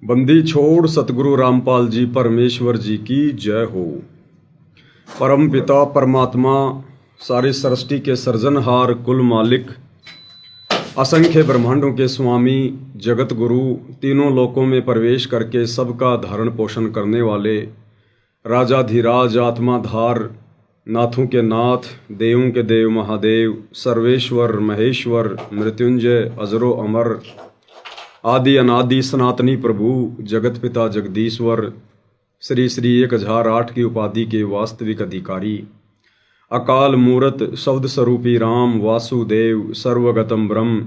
बंदी छोड़ सतगुरु रामपाल जी परमेश्वर जी की जय हो। परम पिता परमात्मा सारी सृष्टि के सृजनहार कुल मालिक असंख्य ब्रह्मांडों के स्वामी जगत गुरु तीनों लोकों में प्रवेश करके सबका धारण पोषण करने वाले राजाधिराज आत्माधार नाथों के नाथ देवों के देव महादेव सर्वेश्वर महेश्वर मृत्युंजय अजरो अमर आदि अनादि सनातनी प्रभु जगत पिता जगदीश्वर श्री श्री 1008 की उपाधि के वास्तविक अधिकारी अकाल मूरत शब्द स्वरूपी राम वासुदेव सर्वगतम ब्रह्म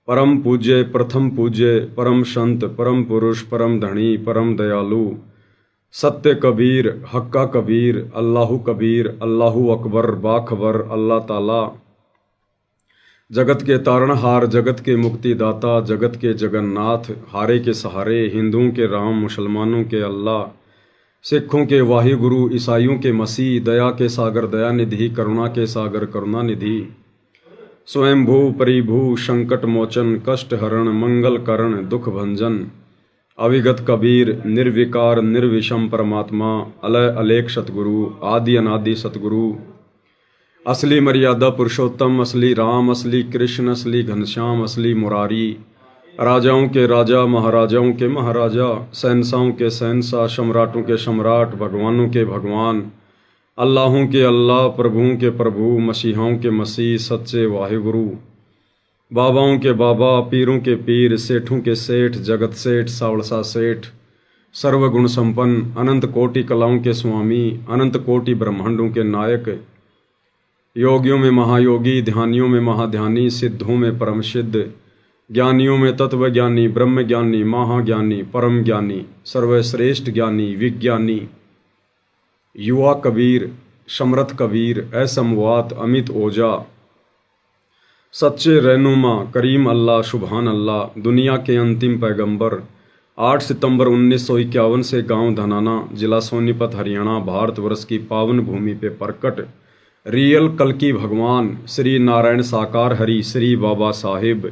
परम पूज्य प्रथम पूज्य परम संत परम पुरुष परम धनी परम दयालु सत्य कबीर हक्का कबीर अल्लाहु कबीर अल्लाहु अकबर बाखबर अल्लाह ताला जगत के तारणहार जगत के मुक्तिदाता जगत के जगन्नाथ हारे के सहारे हिंदुओं के राम मुसलमानों के अल्लाह सिखों के वाहिगुरु ईसाइयों के मसीह दया के सागर दया निधि करुणा के सागर करुणा निधि स्वयंभू परिभू संकट मोचन कष्ट हरण मंगल करण दुख भंजन अविगत कबीर निर्विकार निर्विषम परमात्मा अलय अलेख सतगुरु आदि अनादि सतगुरु असली मर्यादा पुरुषोत्तम असली राम असली कृष्ण असली घनश्याम असली मुरारी राजाओं के राजा महाराजाओं के महाराजा शहंशाहों के शहंशाह सम्राटों के सम्राट भगवानों के भगवान अल्लाहों के अल्लाह प्रभुओं के प्रभु मसीहाओं के मसीह सच्चे वाहिगुरु बाबाओं के बाबा पीरों के पीर सेठों के सेठ जगत सेठ सावड़सा सेठ सर्वगुण संपन्न अनंत कोटि कलाओं के स्वामी अनंत कोटि ब्रह्मांडों के नायक योगियों में महायोगी ध्यानियों में महाध्यानी सिद्धों में परम सिद्ध ज्ञानियों में तत्व ज्ञानी ब्रह्म ज्ञानी महाज्ञानी परम ज्ञानी सर्वश्रेष्ठ ज्ञानी विज्ञानी युवा कबीर समर्थ कबीर असमवात अमित ओजा सच्चे रहनुमा करीम अल्लाह सुबहान अल्लाह दुनिया के अंतिम पैगंबर 8 सितंबर 1951 से गांव धनाना जिला सोनीपत हरियाणा भारतवर्ष की पावन भूमि पे प्रकट रियल कल्कि भगवान श्री नारायण साकार हरि श्री बाबा साहिब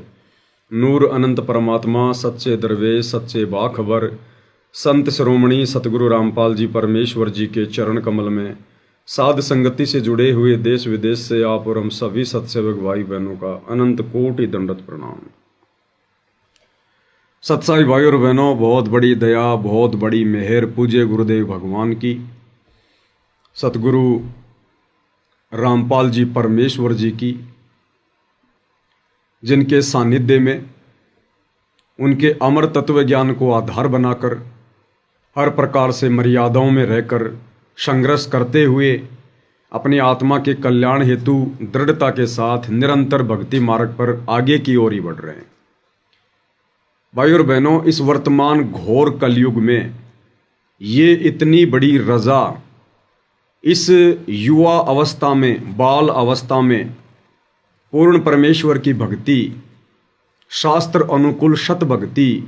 नूर अनंत परमात्मा सच्चे दरवेश सच्चे बाखबर संत श्रोमणी सतगुरु रामपाल जी परमेश्वर जी के चरण कमल में साध संगति से जुड़े हुए देश विदेश से आप और हम सभी सत्सेवक भाई बहनों का अनंत कोटि दंडवत प्रणाम। सत्साई भाई और बहनों, बहुत बड़ी दया बहुत बड़ी मेहर पूज्य गुरुदेव भगवान की सतगुरु रामपाल जी परमेश्वर जी की, जिनके सानिध्य में उनके अमर तत्व ज्ञान को आधार बनाकर हर प्रकार से मर्यादाओं में रहकर संघर्ष करते हुए अपनी आत्मा के कल्याण हेतु दृढ़ता के साथ निरंतर भक्ति मार्ग पर आगे की ओर ही बढ़ रहे हैं। भाई और बहनों, इस वर्तमान घोर कलयुग में ये इतनी बड़ी रजा इस युवा अवस्था में बाल अवस्था में पूर्ण परमेश्वर की भक्ति शास्त्र अनुकूल शत भक्ति,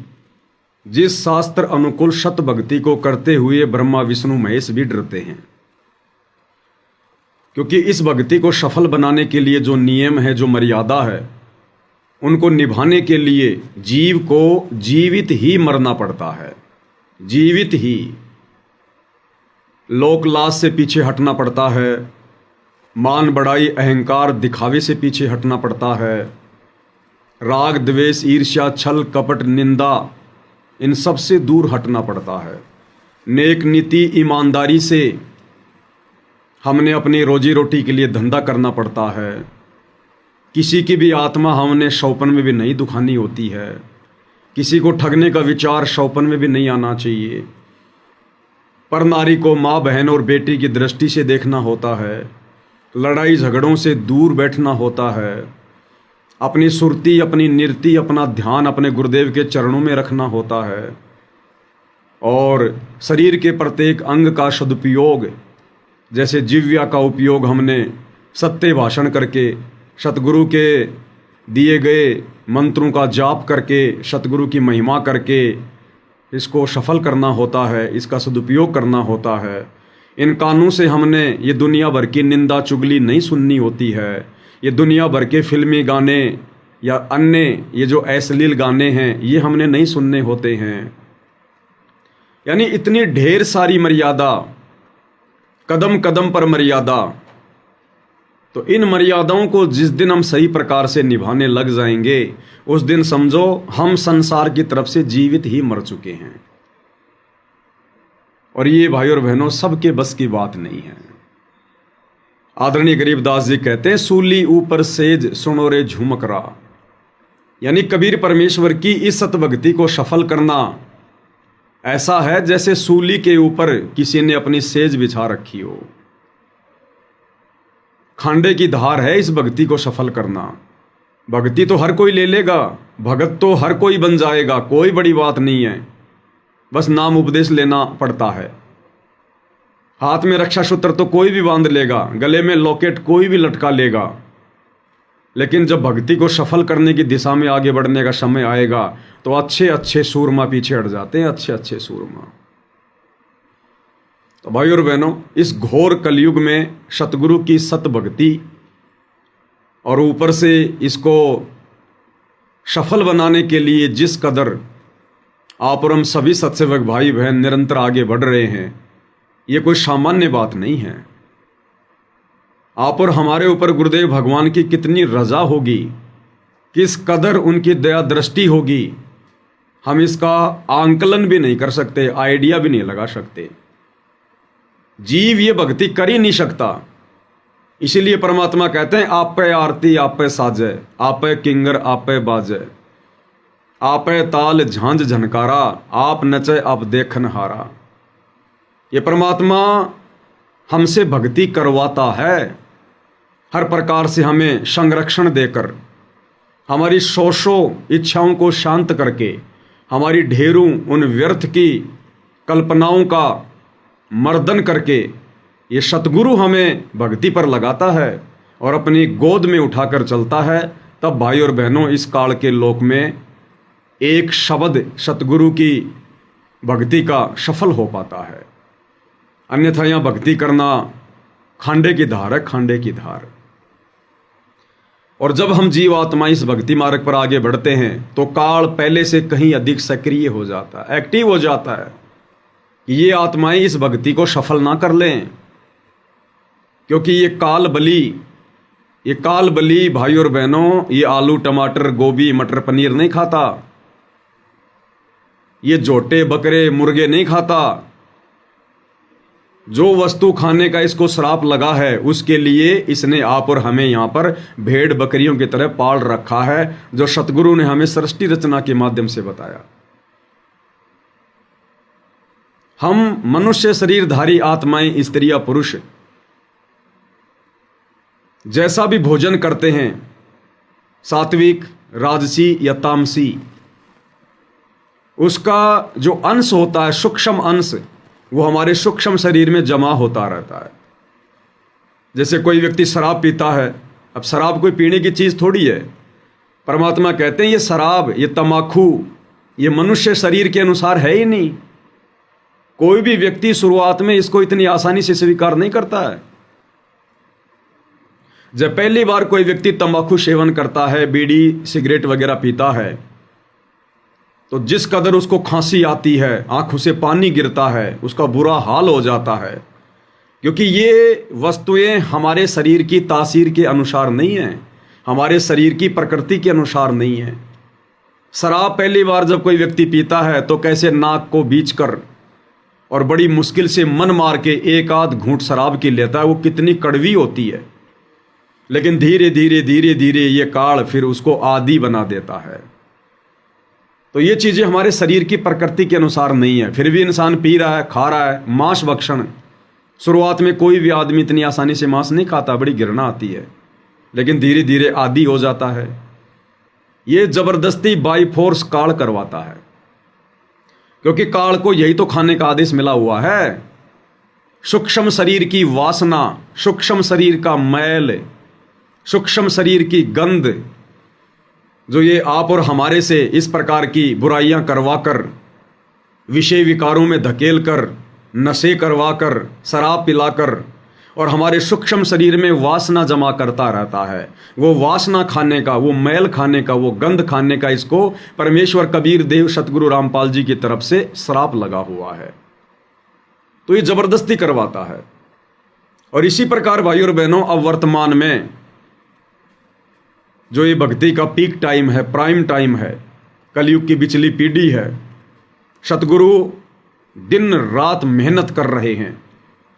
जिस शास्त्र अनुकूल शत भक्ति को करते हुए ब्रह्मा विष्णु महेश भी डरते हैं, क्योंकि इस भक्ति को सफल बनाने के लिए जो नियम है जो मर्यादा है उनको निभाने के लिए जीव को जीवित ही मरना पड़ता है, जीवित ही लोक लाज से पीछे हटना पड़ता है, मान बढ़ाई अहंकार दिखावे से पीछे हटना पड़ता है, राग द्वेष ईर्ष्या छल कपट निंदा इन सब से दूर हटना पड़ता है। नेक नीति ईमानदारी से हमने अपनी रोजी रोटी के लिए धंधा करना पड़ता है। किसी की भी आत्मा हमने शौपन में भी नहीं दुखानी होती है। किसी को ठगने का विचार शौपन में भी नहीं आना चाहिए। पर नारी को माँ बहन और बेटी की दृष्टि से देखना होता है। लड़ाई झगड़ों से दूर बैठना होता है। अपनी सुरती अपनी निरति अपना ध्यान अपने गुरुदेव के चरणों में रखना होता है और शरीर के प्रत्येक अंग का सदुपयोग, जैसे जिह्वा का उपयोग हमने सत्य भाषण करके सतगुरु के दिए गए मंत्रों का जाप करके सतगुरु की महिमा करके इसको सफल करना होता है, इसका सदुपयोग करना होता है। इन कानों से हमने ये दुनिया भर की निंदा चुगली नहीं सुननी होती है। ये दुनिया भर के फिल्मी गाने या अन्य ये जो अश्लील गाने हैं ये हमने नहीं सुनने होते हैं। यानी इतनी ढेर सारी मर्यादा, कदम कदम पर मर्यादा। तो इन मर्यादाओं को जिस दिन हम सही प्रकार से निभाने लग जाएंगे, उस दिन समझो हम संसार की तरफ से जीवित ही मर चुके हैं। और ये भाई और बहनों सबके बस की बात नहीं है। आदरणीय गरीबदास जी कहते हैं, सूली ऊपर सेज सुनो रे झुमकरा। यानी कबीर परमेश्वर की इस सतभक्ति को सफल करना ऐसा है जैसे सूली के ऊपर किसी ने अपनी सेज बिछा रखी हो। खांडे की धार है इस भक्ति को सफल करना। भक्ति तो हर कोई ले लेगा, भगत तो हर कोई बन जाएगा, कोई बड़ी बात नहीं है। बस नाम उपदेश लेना पड़ता है। हाथ में रक्षा सूत्र तो कोई भी बांध लेगा, गले में लॉकेट कोई भी लटका लेगा, लेकिन जब भक्ति को सफल करने की दिशा में आगे बढ़ने का समय आएगा तो अच्छे अच्छे सूरमा पीछे हट जाते हैं, अच्छे अच्छे सूरमा। तो भाई और बहनों, इस घोर कलयुग में सतगुरु की सत भक्ति और ऊपर से इसको सफल बनाने के लिए जिस कदर आप और हम सभी सत्सेवक भाई बहन निरंतर आगे बढ़ रहे हैं, ये कोई सामान्य बात नहीं है। आप और हमारे ऊपर गुरुदेव भगवान की कितनी रजा होगी, किस कदर उनकी दया दृष्टि होगी, हम इसका आंकलन भी नहीं कर सकते, आइडिया भी नहीं लगा सकते। जीव ये भक्ति कर ही नहीं सकता। इसीलिए परमात्मा कहते हैं, आप पे आरती आप पे साजे, आप पे किंगर आप पे बाजे, आप पे ताल झांझ झनकारा, आप नचे आप देखन हारा। ये परमात्मा हमसे भक्ति करवाता है, हर प्रकार से हमें संरक्षण देकर, हमारी सौ इच्छाओं को शांत करके, हमारी ढेरों उन व्यर्थ की कल्पनाओं का मर्दन करके ये सतगुरु हमें भक्ति पर लगाता है और अपनी गोद में उठाकर चलता है। तब भाई और बहनों, इस काल के लोक में एक शब्द सतगुरु की भक्ति का सफल हो पाता है। अन्यथा यहाँ भक्ति करना खांडे की धार है, खांडे की धार। और जब हम जीवात्मा इस भक्ति मार्ग पर आगे बढ़ते हैं तो काल पहले से कहीं अधिक सक्रिय हो जाता है, एक्टिव हो जाता है कि ये आत्माएं इस भक्ति को सफल ना कर लें। क्योंकि ये काल बली भाई और बहनों, ये आलू टमाटर गोभी मटर पनीर नहीं खाता, ये जोटे बकरे मुर्गे नहीं खाता। जो वस्तु खाने का इसको श्राप लगा है, उसके लिए इसने आप और हमें यहाँ पर भेड़ बकरियों की तरह पाल रखा है, जो सतगुरु ने हमें सृष्टि रचना के माध्यम से बताया। हम मनुष्य शरीरधारी आत्माएं, स्त्री या पुरुष, जैसा भी भोजन करते हैं, सात्विक राजसी या तामसी, उसका जो अंश होता है, सूक्ष्म अंश, वो हमारे सूक्ष्म शरीर में जमा होता रहता है। जैसे कोई व्यक्ति शराब पीता है, अब शराब कोई पीने की चीज़ थोड़ी है। परमात्मा कहते हैं ये शराब, ये तमाकू, ये मनुष्य शरीर के अनुसार है ही नहीं। कोई भी व्यक्ति शुरुआत में इसको इतनी आसानी से स्वीकार नहीं करता है। जब पहली बार कोई व्यक्ति तंबाकू सेवन करता है, बीड़ी सिगरेट वगैरह पीता है, तो जिस कदर उसको खांसी आती है, आंखों से पानी गिरता है, उसका बुरा हाल हो जाता है। क्योंकि ये वस्तुएं हमारे शरीर की तासीर के अनुसार नहीं है, हमारे शरीर की प्रकृति के अनुसार नहीं है। शराब पहली बार जब कोई व्यक्ति पीता है तो कैसे नाक को बीच कर और बड़ी मुश्किल से मन मार के एक आध घूंट शराब की लेता है, वो कितनी कड़वी होती है। लेकिन धीरे धीरे ये काल फिर उसको आदी बना देता है। तो ये चीज़ें हमारे शरीर की प्रकृति के अनुसार नहीं है, फिर भी इंसान पी रहा है, खा रहा है। मांस भक्षण, शुरुआत में कोई भी आदमी इतनी आसानी से मांस नहीं खाता, बड़ी घृणा आती है, लेकिन धीरे धीरे आदी हो जाता है। ये जबरदस्ती बाई फोर्स काल करवाता है, क्योंकि काल को यही तो खाने का आदेश मिला हुआ है। सूक्ष्म शरीर की वासना, सूक्ष्म शरीर का मैल, सूक्ष्म शरीर की गंध, जो ये आप और हमारे से इस प्रकार की बुराइयां करवाकर, विषय विकारों में धकेल कर, नशे करवाकर, शराब पिलाकर और हमारे सूक्ष्म शरीर में वासना जमा करता रहता है। वो वासना खाने का, वो मैल खाने का, वो गंध खाने का इसको परमेश्वर कबीर देव सतगुरु रामपाल जी की तरफ से श्राप लगा हुआ है। तो ये जबरदस्ती करवाता है। और इसी प्रकार भाइयों और बहनों, अब वर्तमान में जो ये भक्ति का पीक टाइम है, प्राइम टाइम है, कलयुग की बिचली पीढ़ी है, सतगुरु दिन रात मेहनत कर रहे हैं।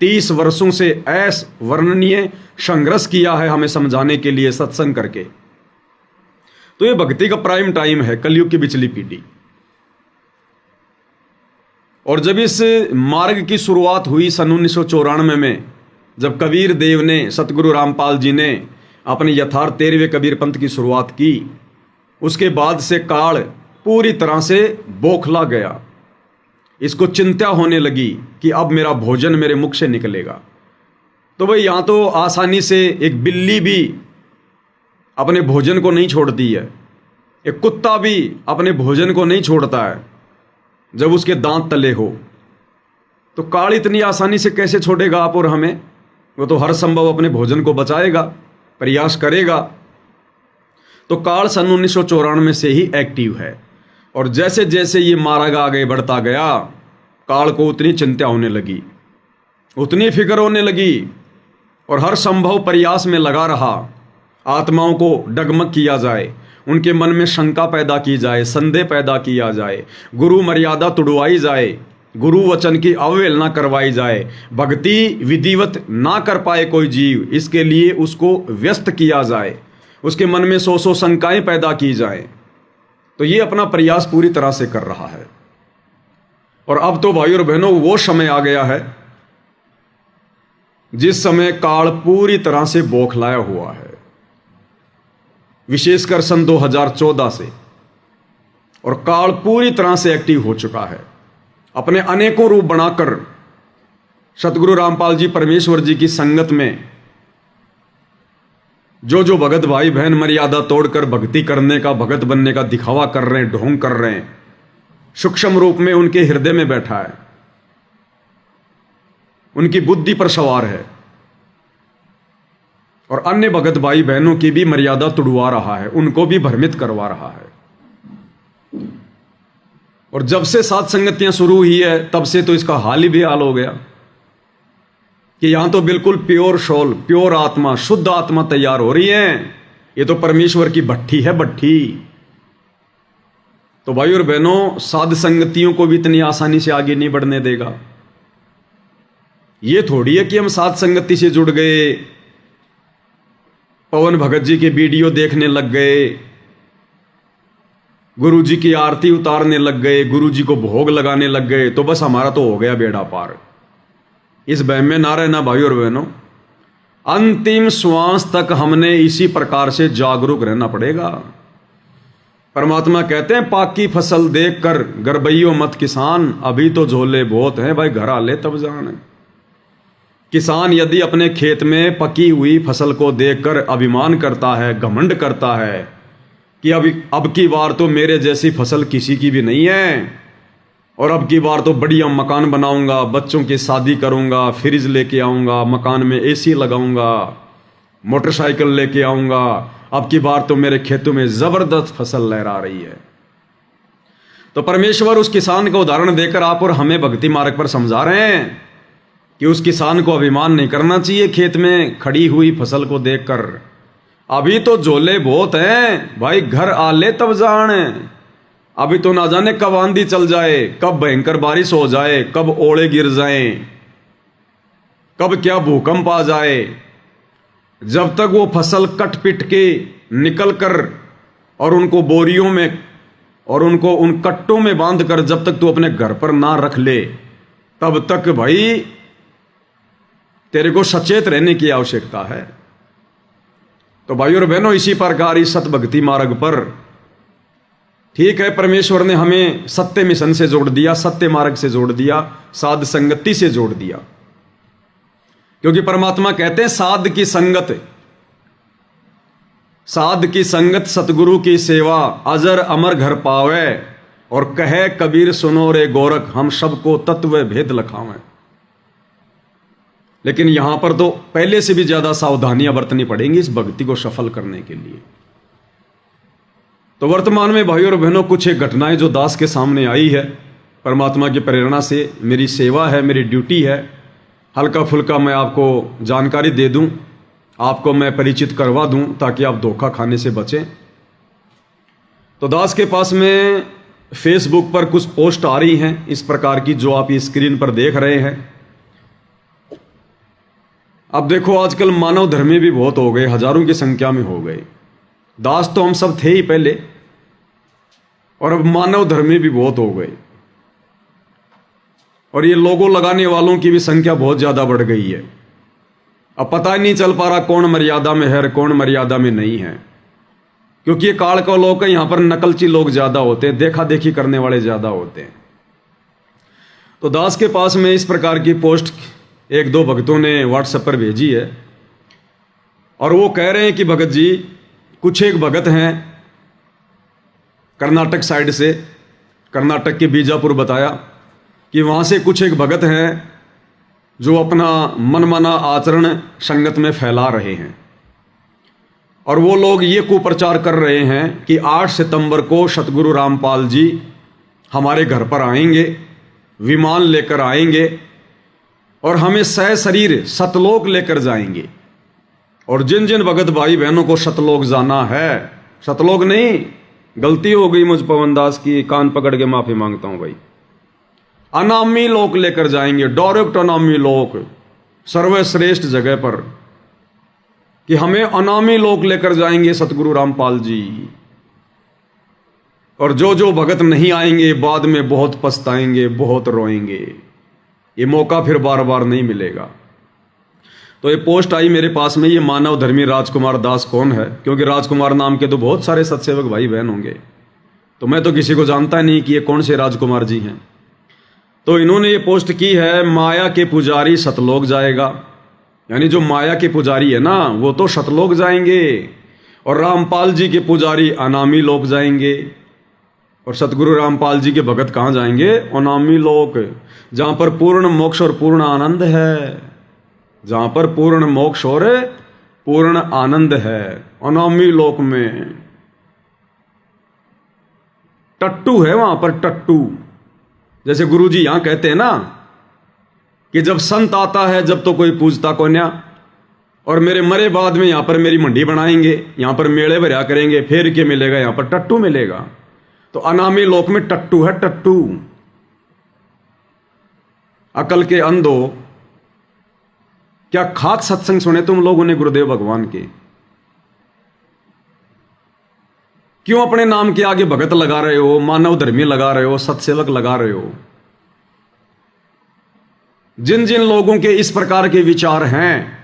30 वर्षों से वर्णनीय संघर्ष किया है हमें समझाने के लिए सत्संग करके। तो ये भक्ति का प्राइम टाइम है, कलयुग की बिचली पीढ़ी। और जब इस मार्ग की शुरुआत हुई सन 1994 में, जब कबीर देव ने, सतगुरु रामपाल जी ने अपने यथार्थ 13वें कबीर पंथ की शुरुआत की, उसके बाद से काल पूरी तरह से बौखला गया। इसको चिंता होने लगी कि अब मेरा भोजन मेरे मुख से निकलेगा। तो भाई यहाँ तो आसानी से एक बिल्ली भी अपने भोजन को नहीं छोड़ती है, एक कुत्ता भी अपने भोजन को नहीं छोड़ता है जब उसके दांत तले हो। तो काल इतनी आसानी से कैसे छोड़ेगा आप और हमें? वो तो हर संभव अपने भोजन को बचाएगा, प्रयास करेगा। तो काल सन 1994 से ही एक्टिव है। और जैसे जैसे ये मार्ग आगे बढ़ता गया, काल को उतनी चिंता होने लगी, उतनी फिक्र होने लगी, और हर संभव प्रयास में लगा रहा। आत्माओं को डगमग किया जाए, उनके मन में शंका पैदा की जाए, संदेह पैदा किया जाए, गुरु मर्यादा तुड़वाई जाए, गुरु वचन की अवहेलना करवाई जाए, भक्ति विधिवत ना कर पाए कोई जीव, इसके लिए उसको व्यस्त किया जाए, उसके मन में सौ शंकाएं पैदा की जाए। तो ये अपना प्रयास पूरी तरह से कर रहा है। और अब तो भाइयों और बहनों, वो समय आ गया है जिस समय काल पूरी तरह से बौखलाया हुआ है, विशेषकर सन 2014 से। और काल पूरी तरह से एक्टिव हो चुका है, अपने अनेकों रूप बनाकर सतगुरु रामपाल जी परमेश्वर जी की संगत में जो जो भगत भाई बहन मर्यादा तोड़कर भक्ति करने का, भगत बनने का दिखावा कर रहे हैं, ढोंग कर रहे हैं, सूक्ष्म रूप में उनके हृदय में बैठा है, उनकी बुद्धि पर सवार है, और अन्य भगत भाई बहनों की भी मर्यादा तुड़वा रहा है, उनको भी भ्रमित करवा रहा है। और जब से सात संगतियां शुरू हुई है, तब से तो इसका हाल ही बेहाल हो गया कि यहां तो बिल्कुल प्योर सोल, प्योर आत्मा, शुद्ध आत्मा तैयार हो रही है। ये तो परमेश्वर की भट्ठी है, भट्ठी। तो भाई और बहनों, साध संगतियों को भी इतनी आसानी से आगे नहीं बढ़ने देगा। ये थोड़ी है कि हम साध संगति से जुड़ गए, पवन भगत जी के वीडियो देखने लग गए, गुरु जी की आरती उतारने लग गए, गुरु जी को भोग लगाने लग गए, तो बस हमारा तो हो गया बेड़ा पार। इस वहम में ना रहना भाई और बहनों। अंतिम श्वास तक हमने इसी प्रकार से जागरूक रहना पड़ेगा। परमात्मा कहते हैं, पाकी फसल देखकर गरबैयो मत किसान, अभी तो झोले बहुत हैं भाई, घर आले तब जान। किसान यदि अपने खेत में पकी हुई फसल को देखकर अभिमान करता है, घमंड करता है कि अब की बार तो मेरे जैसी फसल किसी की भी नहीं है, और अब की बार तो बढ़िया मकान बनाऊंगा, बच्चों की शादी करूंगा, फ्रिज लेके आऊंगा, मकान में एसी लगाऊंगा, मोटरसाइकिल लेके आऊंगा, अब की बार तो मेरे खेतों में जबरदस्त फसल लहरा रही है। तो परमेश्वर उस किसान का उदाहरण देकर आप और हमें भक्ति मार्ग पर समझा रहे हैं कि उस किसान को अभिमान नहीं करना चाहिए खेत में खड़ी हुई फसल को देखकर। अभी तो झोले बहुत हैं भाई, घर आले तब जान। अभी तो ना जाने कब आंधी चल जाए, कब भयंकर बारिश हो जाए, कब ओले गिर जाएं, कब क्या भूकंप आ जाए। जब तक वो फसल कट पिट के निकल कर और उनको बोरियों में और उनको उन कट्टों में बांध कर जब तक तू अपने घर पर ना रख ले, तब तक भाई तेरे को सचेत रहने की आवश्यकता है। तो भाइयों और बहनों, इसी प्रकार इस सत भक्ति मार्ग पर ठीक है, परमेश्वर ने हमें सत्य मिशन से जोड़ दिया, सत्य मार्ग से जोड़ दिया, साध संगति से जोड़ दिया। क्योंकि परमात्मा कहते हैं, साध की संगत सतगुरु की सेवा, अजर अमर घर पावे, और कहे कबीर सुनो रे गोरख, हम सबको तत्व भेद लखावें। लेकिन यहां पर तो पहले से भी ज्यादा सावधानियां बरतनी पड़ेंगी इस भक्ति को सफल करने के लिए। तो वर्तमान में भाइयों और बहनों कुछ एक घटनाएं जो दास के सामने आई है, परमात्मा की प्रेरणा से मेरी सेवा है, मेरी ड्यूटी है, हल्का फुल्का मैं आपको जानकारी दे दूं, आपको मैं परिचित करवा दूं ताकि आप धोखा खाने से बचें। तो दास के पास में फेसबुक पर कुछ पोस्ट आ रही हैं इस प्रकार की जो आप इस स्क्रीन पर देख रहे हैं। अब देखो आजकल मानव धर्मी भी बहुत हो गए, हजारों की संख्या में हो गए। दास तो हम सब थे ही पहले, और अब मानव धर्मी भी बहुत हो गए, और ये लोगो लगाने वालों की भी संख्या बहुत ज्यादा बढ़ गई है। अब पता ही नहीं चल पा रहा कौन मर्यादा में है और कौन मर्यादा में नहीं है, क्योंकि ये काल का लोग है, यहां पर नकलची लोग ज्यादा होते हैं, देखा देखी करने वाले ज्यादा होते हैं। तो दास के पास में इस प्रकार की पोस्ट एक दो भक्तों ने व्हाट्सएप पर भेजी है, और वो कह रहे हैं कि भगत जी, कुछ एक भगत हैं कर्नाटक साइड से, कर्नाटक के बीजापुर बताया कि वहां से कुछ एक भगत हैं जो अपना मनमाना आचरण संगत में फैला रहे हैं, और वो लोग ये कुप्रचार कर रहे हैं कि 8 सितंबर को सतगुरु रामपाल जी हमारे घर पर आएंगे, विमान लेकर आएंगे और हमें सशरीर सतलोक लेकर जाएंगे। और जिन जिन भगत भाई बहनों को सतलोक जाना है, सतलोक नहीं, गलती हो गई मुझ पवन दास की, कान पकड़ के माफी मांगता हूं भाई, अनामी लोक लेकर जाएंगे, डायरेक्ट अनामी लोक, सर्वश्रेष्ठ जगह पर, कि हमें अनामी लोक लेकर जाएंगे सतगुरु रामपाल जी। और जो जो भगत नहीं आएंगे बाद में बहुत पछताएंगे, बहुत रोएंगे, ये मौका फिर बार बार नहीं मिलेगा। तो ये पोस्ट आई मेरे पास में, ये मानव धर्मी राजकुमार दास कौन है, क्योंकि राजकुमार नाम के तो बहुत सारे सत्सेवक भाई बहन होंगे, तो मैं तो किसी को जानता नहीं कि ये कौन से राजकुमार जी हैं। तो इन्होंने ये पोस्ट की है, माया के पुजारी सतलोक जाएगा, यानी जो माया के पुजारी है ना वो तो सतलोक जाएंगे, और रामपाल जी के पुजारी अनामी लोक जाएंगे। और सतगुरु रामपाल जी के भगत कहाँ जाएंगे? अनामी लोक, जहां पर पूर्ण मोक्ष और पूर्ण आनंद है, जहां पर पूर्ण मोक्ष और पूर्ण आनंद है, अनामी लोक में। टट्टू है वहां पर, टट्टू। जैसे गुरुजी यहां कहते हैं ना कि जब संत आता है जब तो कोई पूजता को न्या, और मेरे मरे बाद में यहां पर मेरी मंडी बनाएंगे, यहां पर मेले भरा करेंगे, फेर के मिलेगा, यहां पर टट्टू मिलेगा। तो अनामी लोक में टट्टू है, टट्टू। अकल के अंधो, क्या खाक सत्संग सुने तुम लोगों ने गुरुदेव भगवान के? क्यों अपने नाम के आगे भगत लगा रहे हो, मानव धर्मी लगा रहे हो, सत्सेवक लगा रहे हो? जिन जिन लोगों के इस प्रकार के विचार हैं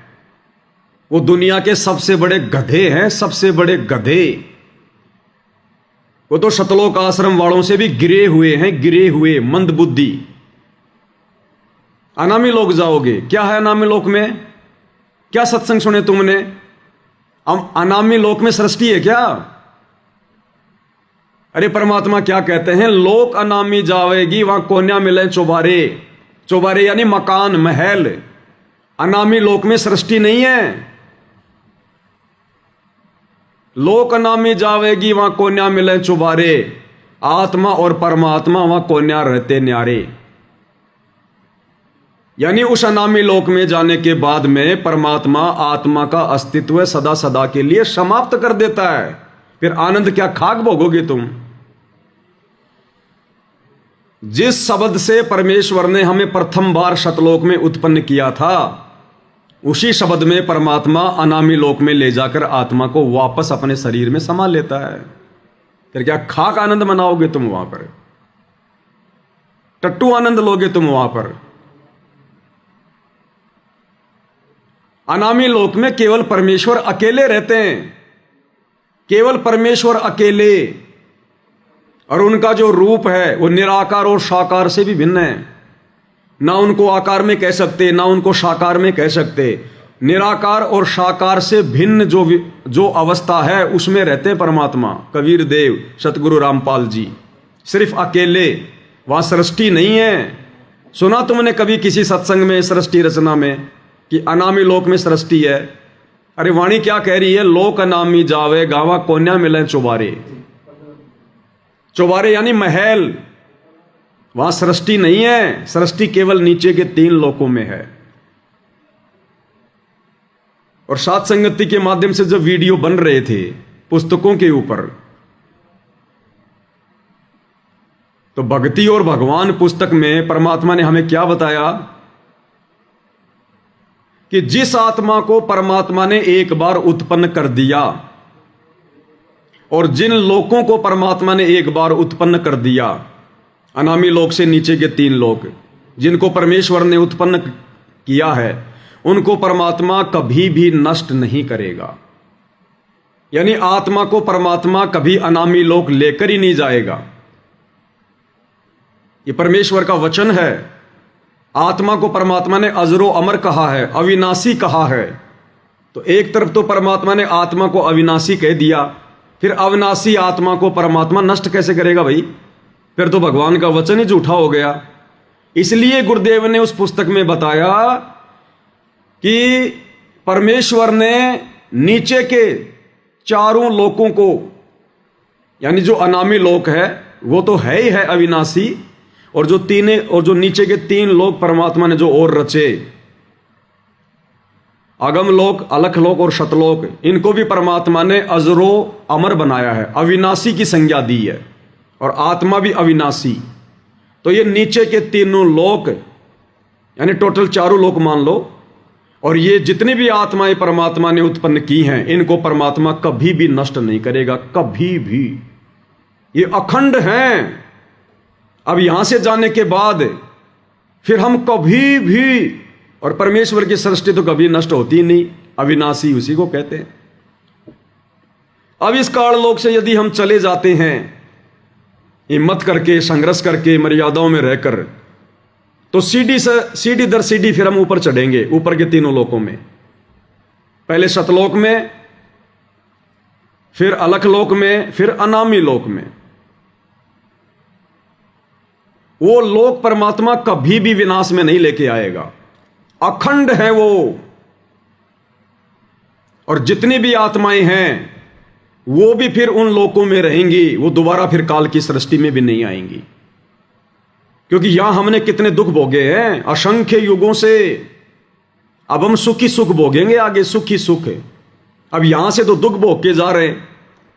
वो दुनिया के सबसे बड़े गधे हैं, सबसे बड़े गधे। वो तो सतलोक आश्रम वालों से भी गिरे हुए हैं, गिरे हुए, मंदबुद्धि। अनामी लोक जाओगे, क्या है अनामी लोक में? क्या सत्संग सुने तुमने? अनामी लोक में सृष्टि है क्या? अरे परमात्मा क्या कहते हैं, लोक अनामी जावेगी वहां कोन्या मिले चौबारे। चौबारे यानी मकान, महल। अनामी लोक में सृष्टि नहीं है। लोक अनामी जावेगी वहां कोन्या मिले चौबारे, आत्मा और परमात्मा वहां कोन्या रहते न्यारे। यानी उस अनामी लोक में जाने के बाद में परमात्मा आत्मा का अस्तित्व सदा सदा के लिए समाप्त कर देता है। फिर आनंद क्या खाक भोगोगे तुम? जिस शब्द से परमेश्वर ने हमें प्रथम बार सतलोक में उत्पन्न किया था, उसी शब्द में परमात्मा अनामी लोक में ले जाकर आत्मा को वापस अपने शरीर में समा लेता है। फिर क्या खाक आनंद मनाओगे तुम वहां पर? टट्टू आनंद लोगे तुम वहां पर? अनामी लोक में केवल परमेश्वर अकेले रहते हैं, केवल परमेश्वर अकेले। और उनका जो रूप है वो निराकार और साकार से भी भिन्न है। ना उनको आकार में कह सकते, ना उनको साकार में कह सकते। निराकार और साकार से भिन्न जो अवस्था है उसमें रहते हैं परमात्मा, कबीर देव, सतगुरु रामपाल जी। सिर्फ अकेले, वहां सृष्टि नहीं है। सुना तुमने कभी किसी सत्संग में सृष्टि रचना में? कि अनामी लोक में सृष्टि है। अरे वाणी क्या कह रही है? लोक अनामी जावे गावा कोन्या मिले चौबारे। चौबारे यानी महल, वहां सृष्टि नहीं है। सृष्टि केवल नीचे के 3 लोकों में है। और सात संगति के माध्यम से जब वीडियो बन रहे थे पुस्तकों के ऊपर, तो भक्ति और भगवान पुस्तक में परमात्मा ने हमें क्या बताया कि जिस आत्मा को परमात्मा ने एक बार उत्पन्न कर दिया और जिन लोकों को परमात्मा ने एक बार उत्पन्न कर दिया, अनामी लोक से नीचे के 3 लोक जिनको परमेश्वर ने उत्पन्न किया है, उनको परमात्मा कभी भी नष्ट नहीं करेगा। यानी आत्मा को परमात्मा कभी अनामी लोक लेकर ही नहीं जाएगा। ये परमेश्वर का वचन है। आत्मा को परमात्मा ने अजरो अमर कहा है, अविनाशी कहा है। तो एक तरफ तो परमात्मा ने आत्मा को अविनाशी कह दिया, फिर अविनाशी आत्मा को परमात्मा नष्ट कैसे करेगा भाई? फिर तो भगवान का वचन ही झूठा हो गया। इसलिए गुरुदेव ने उस पुस्तक में बताया कि परमेश्वर ने नीचे के 4 लोकों को, यानी जो अनामी लोक है वो तो है ही है अविनाशी, और जो नीचे के 3 लोक परमात्मा ने जो और रचे, अगम लोक, अलख लोक और शतलोक, इनको भी परमात्मा ने अजरो अमर बनाया है, अविनाशी की संज्ञा दी है, और आत्मा भी अविनाशी। तो ये नीचे के 3 लोक यानी टोटल 4 लोक मान लो, और ये जितनी भी आत्माएं परमात्मा ने उत्पन्न की हैं, इनको परमात्मा कभी भी नष्ट नहीं करेगा, कभी भी। ये अखंड हैं। अब यहां से जाने के बाद फिर हम कभी भी, और परमेश्वर की सृष्टि तो कभी नष्ट होती नहीं, अविनाशी उसी को कहते हैं। अब इस काल लोक से यदि हम चले जाते हैं हिम्मत करके, संघर्ष करके, मर्यादाओं में रहकर, तो सीढ़ी दर सीढ़ी फिर हम ऊपर चढ़ेंगे, ऊपर के 3 लोकों में। पहले शतलोक में, फिर अलख लोक में, फिर अनामी लोक में। वो लोक परमात्मा कभी भी विनाश में नहीं लेके आएगा, अखंड है वो। और जितनी भी आत्माएं हैं वो भी फिर उन लोकों में रहेंगी, वो दोबारा फिर काल की सृष्टि में भी नहीं आएंगी। क्योंकि यहां हमने कितने दुख भोगे हैं असंख्य युगों से। अब हम सुखी सुख भोगेंगे आगे, सुखी सुख। अब यहां से तो दुख भोग के जा रहे हैं,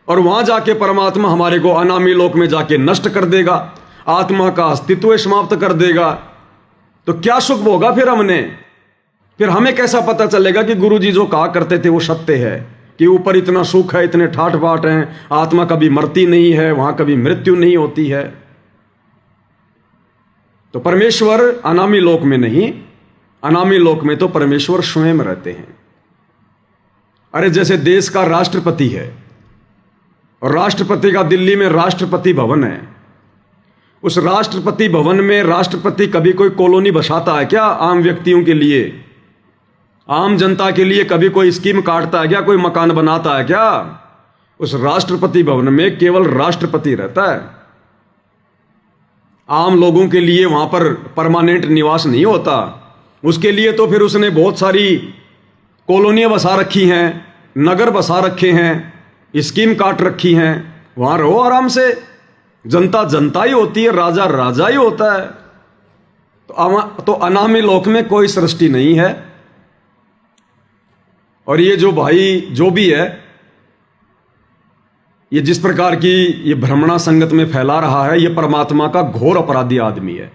और वहां जाके परमात्मा हमारे को अनामी लोक में जाके नष्ट कर देगा, आत्मा का अस्तित्व समाप्त कर देगा। तो क्या सुख भोगा फिर हमने? फिर हमें कैसा पता चलेगा कि गुरुजी जो कहा करते थे वो सत्य है, कि ऊपर इतना सुख है, इतने ठाठ बाट हैं, आत्मा कभी मरती नहीं है, वहां कभी मृत्यु नहीं होती है। तो परमेश्वर अनामी लोक में नहीं, अनामी लोक में तो परमेश्वर स्वयं रहते हैं। अरे जैसे देश का राष्ट्रपति है, और राष्ट्रपति का दिल्ली में राष्ट्रपति भवन है, उस राष्ट्रपति भवन में राष्ट्रपति कभी कोई कॉलोनी बसाता है क्या आम व्यक्तियों के लिए? आम जनता के लिए कभी कोई स्कीम काटता है क्या? कोई मकान बनाता है क्या? उस राष्ट्रपति भवन में केवल राष्ट्रपति रहता है। आम लोगों के लिए वहां पर परमानेंट निवास नहीं होता। उसके लिए तो फिर उसने बहुत सारी कॉलोनियां बसा रखी हैं, नगर बसा रखे हैं, स्कीम काट रखी हैं। वहां रहो आराम से, जनता जनता ही होती है, राजा राजा ही होता है। तो अनामी लोक में कोई सृष्टि नहीं है। और ये जो भाई जो भी है, ये जिस प्रकार की ये भ्रमणा संगत में फैला रहा है, ये परमात्मा का घोर अपराधी आदमी है।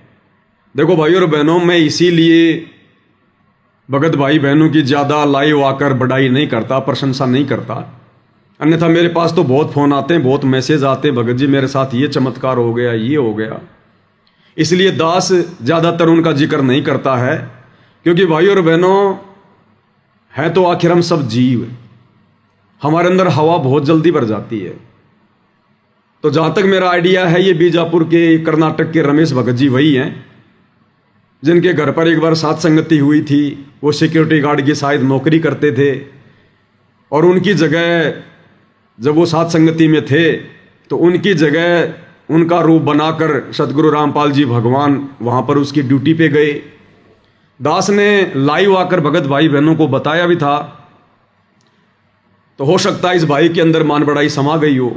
देखो भाई और बहनों, मैं इसीलिए भगत भाई बहनों की ज्यादा लाइव आकर बढ़ाई नहीं करता, प्रशंसा नहीं करता। अन्यथा मेरे पास तो बहुत फोन आते हैं, बहुत मैसेज आते हैं, भगत जी मेरे साथ ये चमत्कार हो गया, ये हो गया। इसलिए दास ज्यादातर उनका जिक्र नहीं करता है, क्योंकि भाई और बहनों है तो आखिर हम सब जीव, हमारे अंदर हवा बहुत जल्दी भर जाती है। तो जहां तक मेरा आइडिया है, ये बीजापुर के, कर्नाटक के रमेश भगत जी वही हैं जिनके घर पर एक बार साथ संगति हुई थी। वो सिक्योरिटी गार्ड की शायद नौकरी करते थे, और उनकी जगह जब वो साथ संगति में थे तो उनकी जगह उनका रूप बनाकर सतगुरु रामपाल जी भगवान वहां पर उसकी ड्यूटी पे गए। दास ने लाइव आकर भगत भाई बहनों को बताया भी था, तो हो सकता है इस भाई के अंदर मान बढ़ाई समा गई हो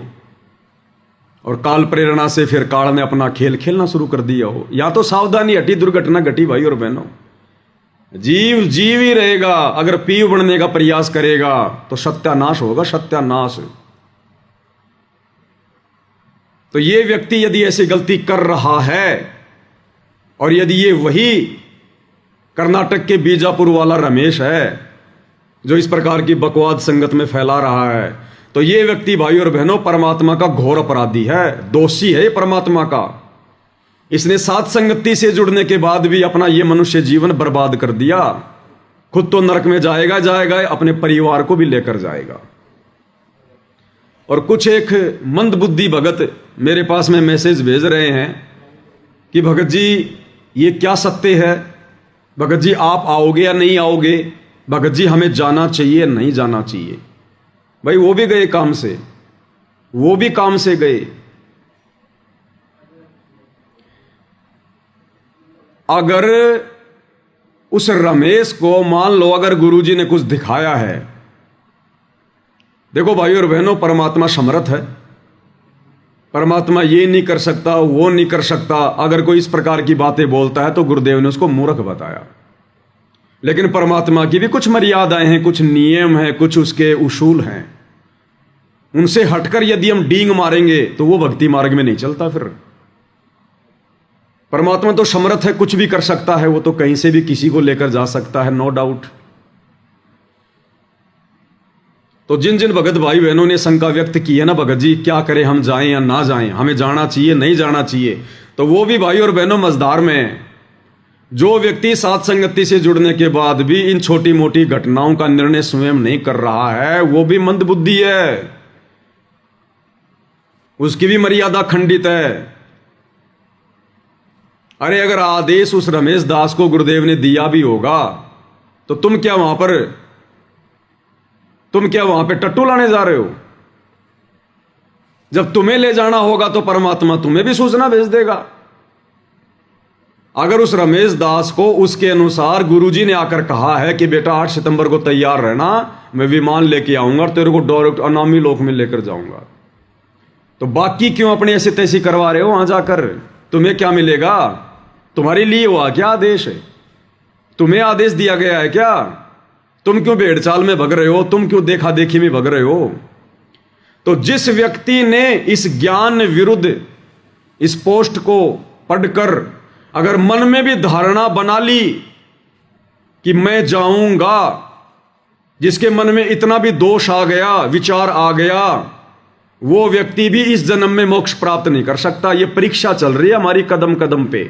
और काल प्रेरणा से फिर काल ने अपना खेल खेलना शुरू कर दिया हो, या तो सावधानी हटी, दुर्घटना घटी भाई और बहनों। जीव जीव ही रहेगा, अगर पीव बनने का प्रयास करेगा तो सत्यानाश होगा, सत्यानाश। तो ये व्यक्ति यदि ऐसी गलती कर रहा है और यदि ये वही कर्नाटक के बीजापुर वाला रमेश है जो इस प्रकार की बकवाद संगत में फैला रहा है, तो ये व्यक्ति भाई और बहनों परमात्मा का घोर अपराधी है, दोषी है परमात्मा का। इसने सात संगति से जुड़ने के बाद भी अपना ये मनुष्य जीवन बर्बाद कर दिया। खुद तो नरक में जाएगा जाएगा, अपने परिवार को भी लेकर जाएगा। और कुछ एक मंदबुद्धि भगत मेरे पास में मैसेज भेज रहे हैं कि भगत जी ये क्या सत्य है, भगत जी आप आओगे या नहीं आओगे, भगत जी हमें जाना चाहिए नहीं जाना चाहिए। भाई वो भी गए काम से, वो भी काम से गए। अगर उस रमेश को मान लो अगर गुरुजी ने कुछ दिखाया है, देखो भाई और बहनों परमात्मा समर्थ है, परमात्मा ये नहीं कर सकता वो नहीं कर सकता। अगर कोई इस प्रकार की बातें बोलता है तो गुरुदेव ने उसको मूर्ख बताया। लेकिन परमात्मा की भी कुछ मर्यादाएं हैं, कुछ नियम हैं, कुछ उसके उसूल हैं। उनसे हटकर यदि हम डींग मारेंगे तो वो भक्ति मार्ग में नहीं चलता। फिर परमात्मा तो समर्थ है, कुछ भी कर सकता है, वो तो कहीं से भी किसी को लेकर जा सकता है, नो डाउट। तो जिन जिन भगत भाई बहनों ने शंका व्यक्त की है ना, भगत जी क्या करें, हम जाएं या ना जाएं, हमें जाना चाहिए नहीं जाना चाहिए, तो वो भी भाई और बहनों मजदार में। जो व्यक्ति सात संगति से जुड़ने के बाद भी इन छोटी मोटी घटनाओं का निर्णय स्वयं नहीं कर रहा है, वो भी मंदबुद्धि है, उसकी भी मर्यादा खंडित है। अरे अगर आदेश उस रमेश दास को गुरुदेव ने दिया भी होगा तो तुम क्या वहां पे टट्टू लाने जा रहे हो? जब तुम्हें ले जाना होगा तो परमात्मा तुम्हें भी सूचना भेज देगा। अगर उस रमेश दास को उसके अनुसार गुरुजी ने आकर कहा है कि बेटा 8 सितंबर को तैयार रहना, मैं विमान लेके आऊंगा और तेरे को डायरेक्ट अनामी लोक में लेकर जाऊंगा, तो बाकी क्यों अपने ऐसे तैसी करवा रहे हो? वहां जाकर तुम्हें क्या मिलेगा? तुम्हारे लिए हुआ क्या आदेश है? तुम्हें आदेश दिया गया है क्या? तुम क्यों भेड़ चाल में भग रहे हो? तुम क्यों देखा देखी में भग रहे हो? तो जिस व्यक्ति ने इस ज्ञान विरुद्ध इस पोस्ट को पढ़कर अगर मन में भी धारणा बना ली कि मैं जाऊंगा, जिसके मन में इतना भी दोष आ गया, विचार आ गया, वो व्यक्ति भी इस जन्म में मोक्ष प्राप्त नहीं कर सकता। ये परीक्षा चल रही है हमारी कदम कदम पे।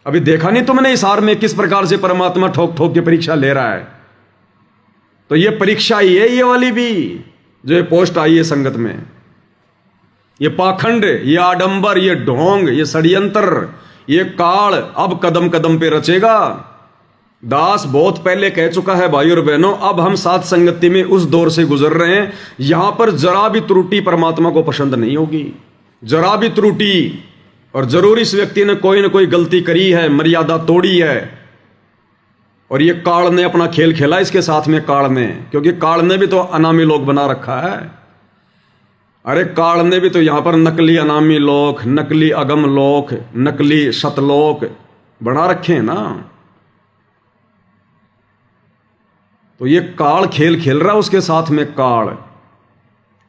अभी देखा नहीं तुमने इस हार में किस प्रकार से परमात्मा ठोक ठोक के परीक्षा ले रहा है? तो ये परीक्षा ही है ये वाली भी, जो ये पोस्ट आई है संगत में। ये पाखंड, ये आडंबर, ये ढोंग, ये षड्यंत्र, ये काल अब कदम कदम पे रचेगा। दास बहुत पहले कह चुका है भाई और बहनों, अब हम साथ संगति में उस दौर से गुजर रहे हैं, यहां पर जरा भी त्रुटि परमात्मा को पसंद नहीं होगी, जरा भी त्रुटि। और जरूर इस व्यक्ति ने कोई ना कोई गलती करी है, मर्यादा तोड़ी है, और ये काल ने अपना खेल खेला इसके साथ में, काल ने, क्योंकि काल ने भी तो अनामी लोक बना रखा है। अरे काल ने भी तो यहां पर नकली अनामी लोक, नकली अगम लोक, नकली सतलोक बना रखे हैं ना। तो ये काल खेल खेल रहा है उसके साथ में काल,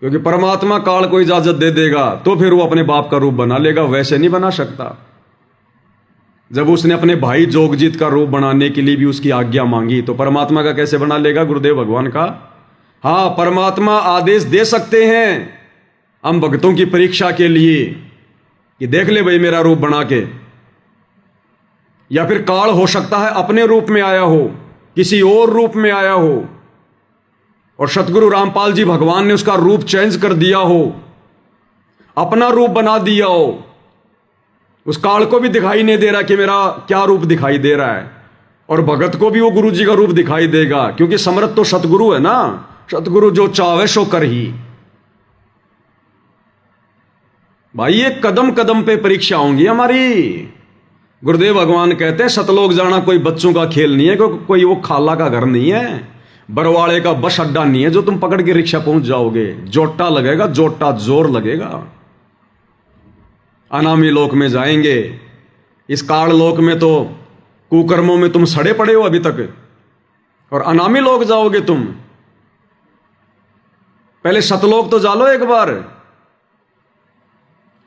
क्योंकि परमात्मा काल को इजाजत दे देगा तो फिर वो अपने बाप का रूप बना लेगा, वैसे नहीं बना सकता। जब उसने अपने भाई जोगजीत का रूप बनाने के लिए भी उसकी आज्ञा मांगी, तो परमात्मा का कैसे बना लेगा? गुरुदेव भगवान का। हाँ, परमात्मा आदेश दे सकते हैं हम भक्तों की परीक्षा के लिए कि देख ले भाई मेरा रूप बना के, या फिर काल हो सकता है अपने रूप में आया हो, किसी और रूप में आया हो, और सतगुरु रामपाल जी भगवान ने उसका रूप चेंज कर दिया हो, अपना रूप बना दिया हो। उस काल को भी दिखाई नहीं दे रहा कि मेरा क्या रूप दिखाई दे रहा है, और भगत को भी वो गुरु जी का रूप दिखाई देगा, क्योंकि समर्थ तो सतगुरु है ना। सतगुरु जो चाहे सो कर ही। भाई ये कदम कदम पे परीक्षा होंगी हमारी, गुरुदेव भगवान कहते हैं सतलोक जाना कोई बच्चों का खेल नहीं है, कोई वो खाला का घर नहीं है, बरवाड़े का बस अड्डा नहीं है जो तुम पकड़ के रिक्शा पहुंच जाओगे। जोटा लगेगा, जोटा जोर लगेगा। अनामी लोक में जाएंगे। इस काल लोक में तो कुकर्मों में तुम सड़े पड़े हो अभी तक, और अनामी लोक जाओगे तुम। पहले सतलोक तो जालो एक बार,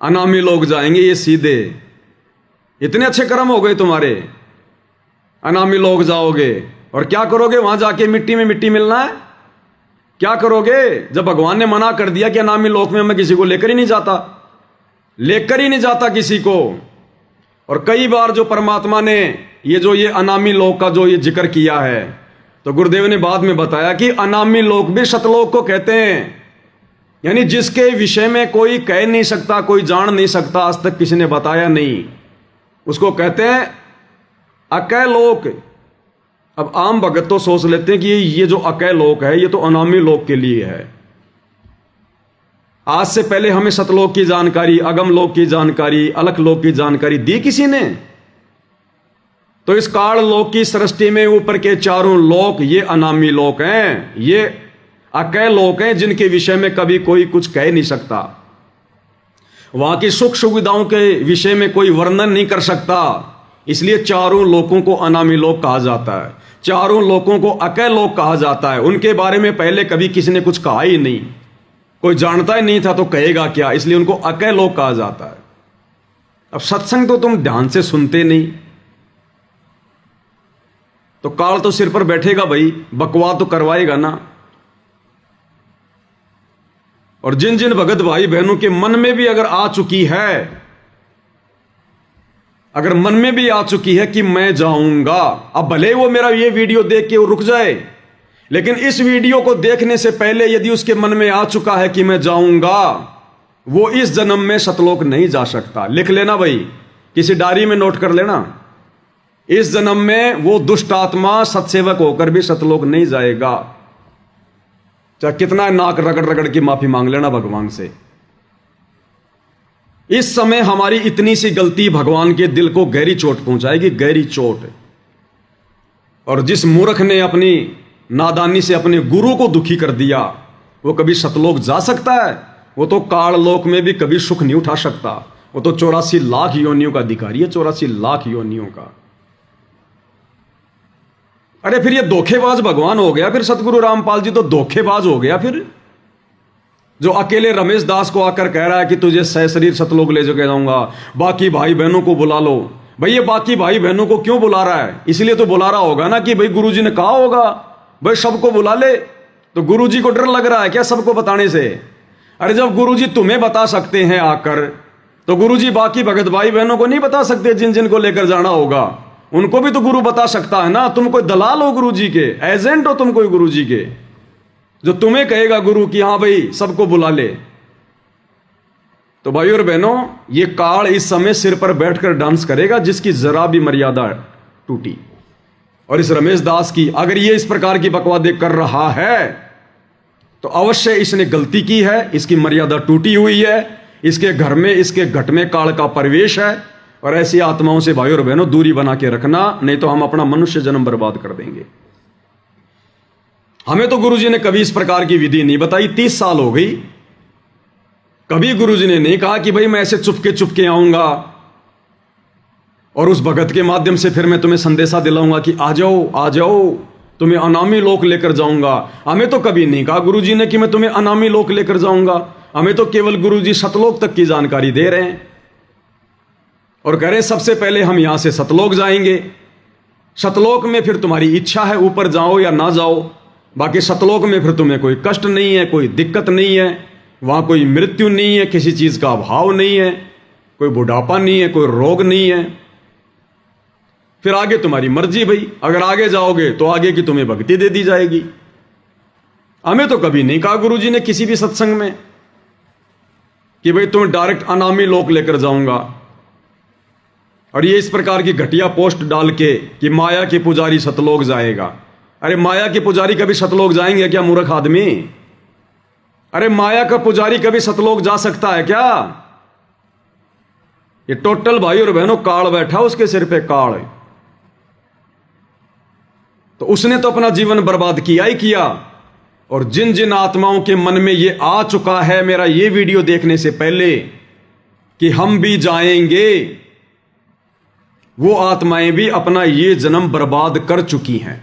अनामी लोग जाएंगे ये सीधे। इतने अच्छे कर्म हो गए तुम्हारे, अनामी लोग जाओगे और क्या करोगे? वहां जाके मिट्टी में मिट्टी मिलना है? क्या करोगे जब भगवान ने मना कर दिया कि अनामी लोक में मैं किसी को लेकर ही नहीं जाता, लेकर ही नहीं जाता किसी को। और कई बार जो परमात्मा ने ये अनामी लोक का जो ये जिक्र किया है, तो गुरुदेव ने बाद में बताया कि अनामी लोक भी सतलोक को कहते हैं। यानी जिसके विषय में कोई कह नहीं सकता, कोई जान नहीं सकता, आज तक किसी ने बताया नहीं, उसको कहते हैं अकय लोक। अब आम भगत तो सोच लेते हैं कि ये जो अकय लोक है ये तो अनामी लोक के लिए है। आज से पहले हमें सतलोक की जानकारी, अगम लोक की जानकारी, अलख लोक की जानकारी दी किसी ने? तो इस काल लोक की सृष्टि में ऊपर के चारों लोक ये अनामी लोक हैं, ये अकय लोक हैं जिनके विषय में कभी कोई कुछ कह नहीं सकता। वहां की सुख सुविधाओं के विषय में कोई वर्णन नहीं कर सकता, इसलिए चारों लोकों को अनामी लोक कहा जाता है, चारों लोकों को अकय लोक कहा जाता है। उनके बारे में पहले कभी किसी ने कुछ कहा ही नहीं, कोई जानता ही नहीं था तो कहेगा क्या, इसलिए उनको अकय लोक कहा जाता है। अब सत्संग तो तुम ध्यान से सुनते नहीं, तो काल तो सिर पर बैठेगा भाई, बकवास तो करवाएगा ना। और जिन जिन भगत भाई बहनों के मन में भी अगर आ चुकी है, अगर मन में भी आ चुकी है कि मैं जाऊंगा, अब भले वो मेरा ये वीडियो देख के वो रुक जाए, लेकिन इस वीडियो को देखने से पहले यदि उसके मन में आ चुका है कि मैं जाऊंगा, वो इस जन्म में सतलोक नहीं जा सकता। लिख लेना भाई, किसी डायरी में नोट कर लेना, इस जन्म में वो दुष्ट आत्मा सत्सेवक होकर भी सतलोक नहीं जाएगा। चाहे कितना नाक रगड़ रगड़ की माफी मांग लेना भगवान से। इस समय हमारी इतनी सी गलती भगवान के दिल को गहरी चोट पहुंचाएगी, गहरी चोट। और जिस मूर्ख ने अपनी नादानी से अपने गुरु को दुखी कर दिया, वो कभी सतलोक जा सकता है? वो तो काल लोक में भी कभी सुख नहीं उठा सकता। वो तो 84 लाख योनियों का अधिकारी है, 84 लाख योनियों का। अरे फिर ये धोखेबाज भगवान हो गया, फिर सतगुरु रामपाल जी तो धोखेबाज हो गया। फिर जो अकेले रमेश दास को आकर कह रहा है कि तुझे सहशरीर सतलोक ले जाके जाऊंगा, बाकी भाई बहनों को बुला लो। भाई ये बाकी भाई बहनों को क्यों बुला रहा है? इसलिए तो बुला रहा होगा ना कि भाई गुरुजी ने कहा होगा भाई सबको बुला ले। तो गुरुजी को डर लग रहा है क्या सबको बताने से? अरे जब गुरुजी तुम्हें बता सकते हैं आकर, तो गुरुजी बाकी भगत भाई बहनों को नहीं बता सकते? जिन जिन को लेकर जाना होगा उनको भी तो गुरु बता सकता है ना। तुम कोई दलाल हो गुरुजी के, एजेंट हो तुम कोई गुरुजी के, जो तुम्हें कहेगा गुरु कि हाँ भाई सबको बुला ले। तो भाई और बहनों, ये काल इस समय सिर पर बैठकर डांस करेगा जिसकी जरा भी मर्यादा टूटी। और इस रमेश दास की अगर ये इस प्रकार की बकवादे कर रहा है तो अवश्य इसने गलती की है, इसकी मर्यादा टूटी हुई है, इसके घर में, इसके घट में काल का प्रवेश है। और ऐसी आत्माओं से भाई और बहनों दूरी बना के रखना, नहीं तो हम अपना मनुष्य जन्म बर्बाद कर देंगे। हमें तो गुरुजी ने कभी इस प्रकार की विधि नहीं बताई, 30 साल हो गई, कभी गुरुजी ने नहीं कहा कि भाई मैं ऐसे चुपके चुपके आऊंगा और उस भगत के माध्यम से फिर मैं तुम्हें संदेशा दिलाऊंगा कि आ जाओ आ जाओ, तुम्हें अनामी लोक लेकर जाऊंगा। हमें तो कभी नहीं कहा गुरुजी ने कि मैं तुम्हें अनामी लोक लेकर जाऊंगा। हमें तो केवल गुरुजी सतलोक तक की जानकारी दे रहे हैं और कह रहे सबसे पहले हम यहां से सतलोक जाएंगे। सतलोक में फिर तुम्हारी इच्छा है ऊपर जाओ या ना जाओ, बाकी सतलोक में फिर तुम्हें कोई कष्ट नहीं है, कोई दिक्कत नहीं है, वहां कोई मृत्यु नहीं है, किसी चीज का अभाव नहीं है, कोई बुढ़ापा नहीं है, कोई रोग नहीं है। फिर आगे तुम्हारी मर्जी भाई, अगर आगे जाओगे तो आगे की तुम्हें भक्ति दे दी जाएगी। हमें तो कभी नहीं कहा गुरुजी ने किसी भी सत्संग में कि भाई तुम्हें डायरेक्ट अनामी लोक लेकर जाऊंगा। और ये इस प्रकार की घटिया पोस्ट डाल के कि माया के पुजारी सतलोक जाएगा। अरे माया के पुजारी कभी सतलोक जाएंगे क्या मूर्ख आदमी? अरे माया का पुजारी कभी सतलोक जा सकता है क्या? ये टोटल भाई और बहनों काल बैठा उसके सिर पे काल है। तो उसने तो अपना जीवन बर्बाद किया ही किया। और जिन जिन आत्माओं के मन में ये आ चुका है मेरा ये वीडियो देखने से पहले कि हम भी जाएंगे, वो आत्माएं भी अपना ये जन्म बर्बाद कर चुकी हैं,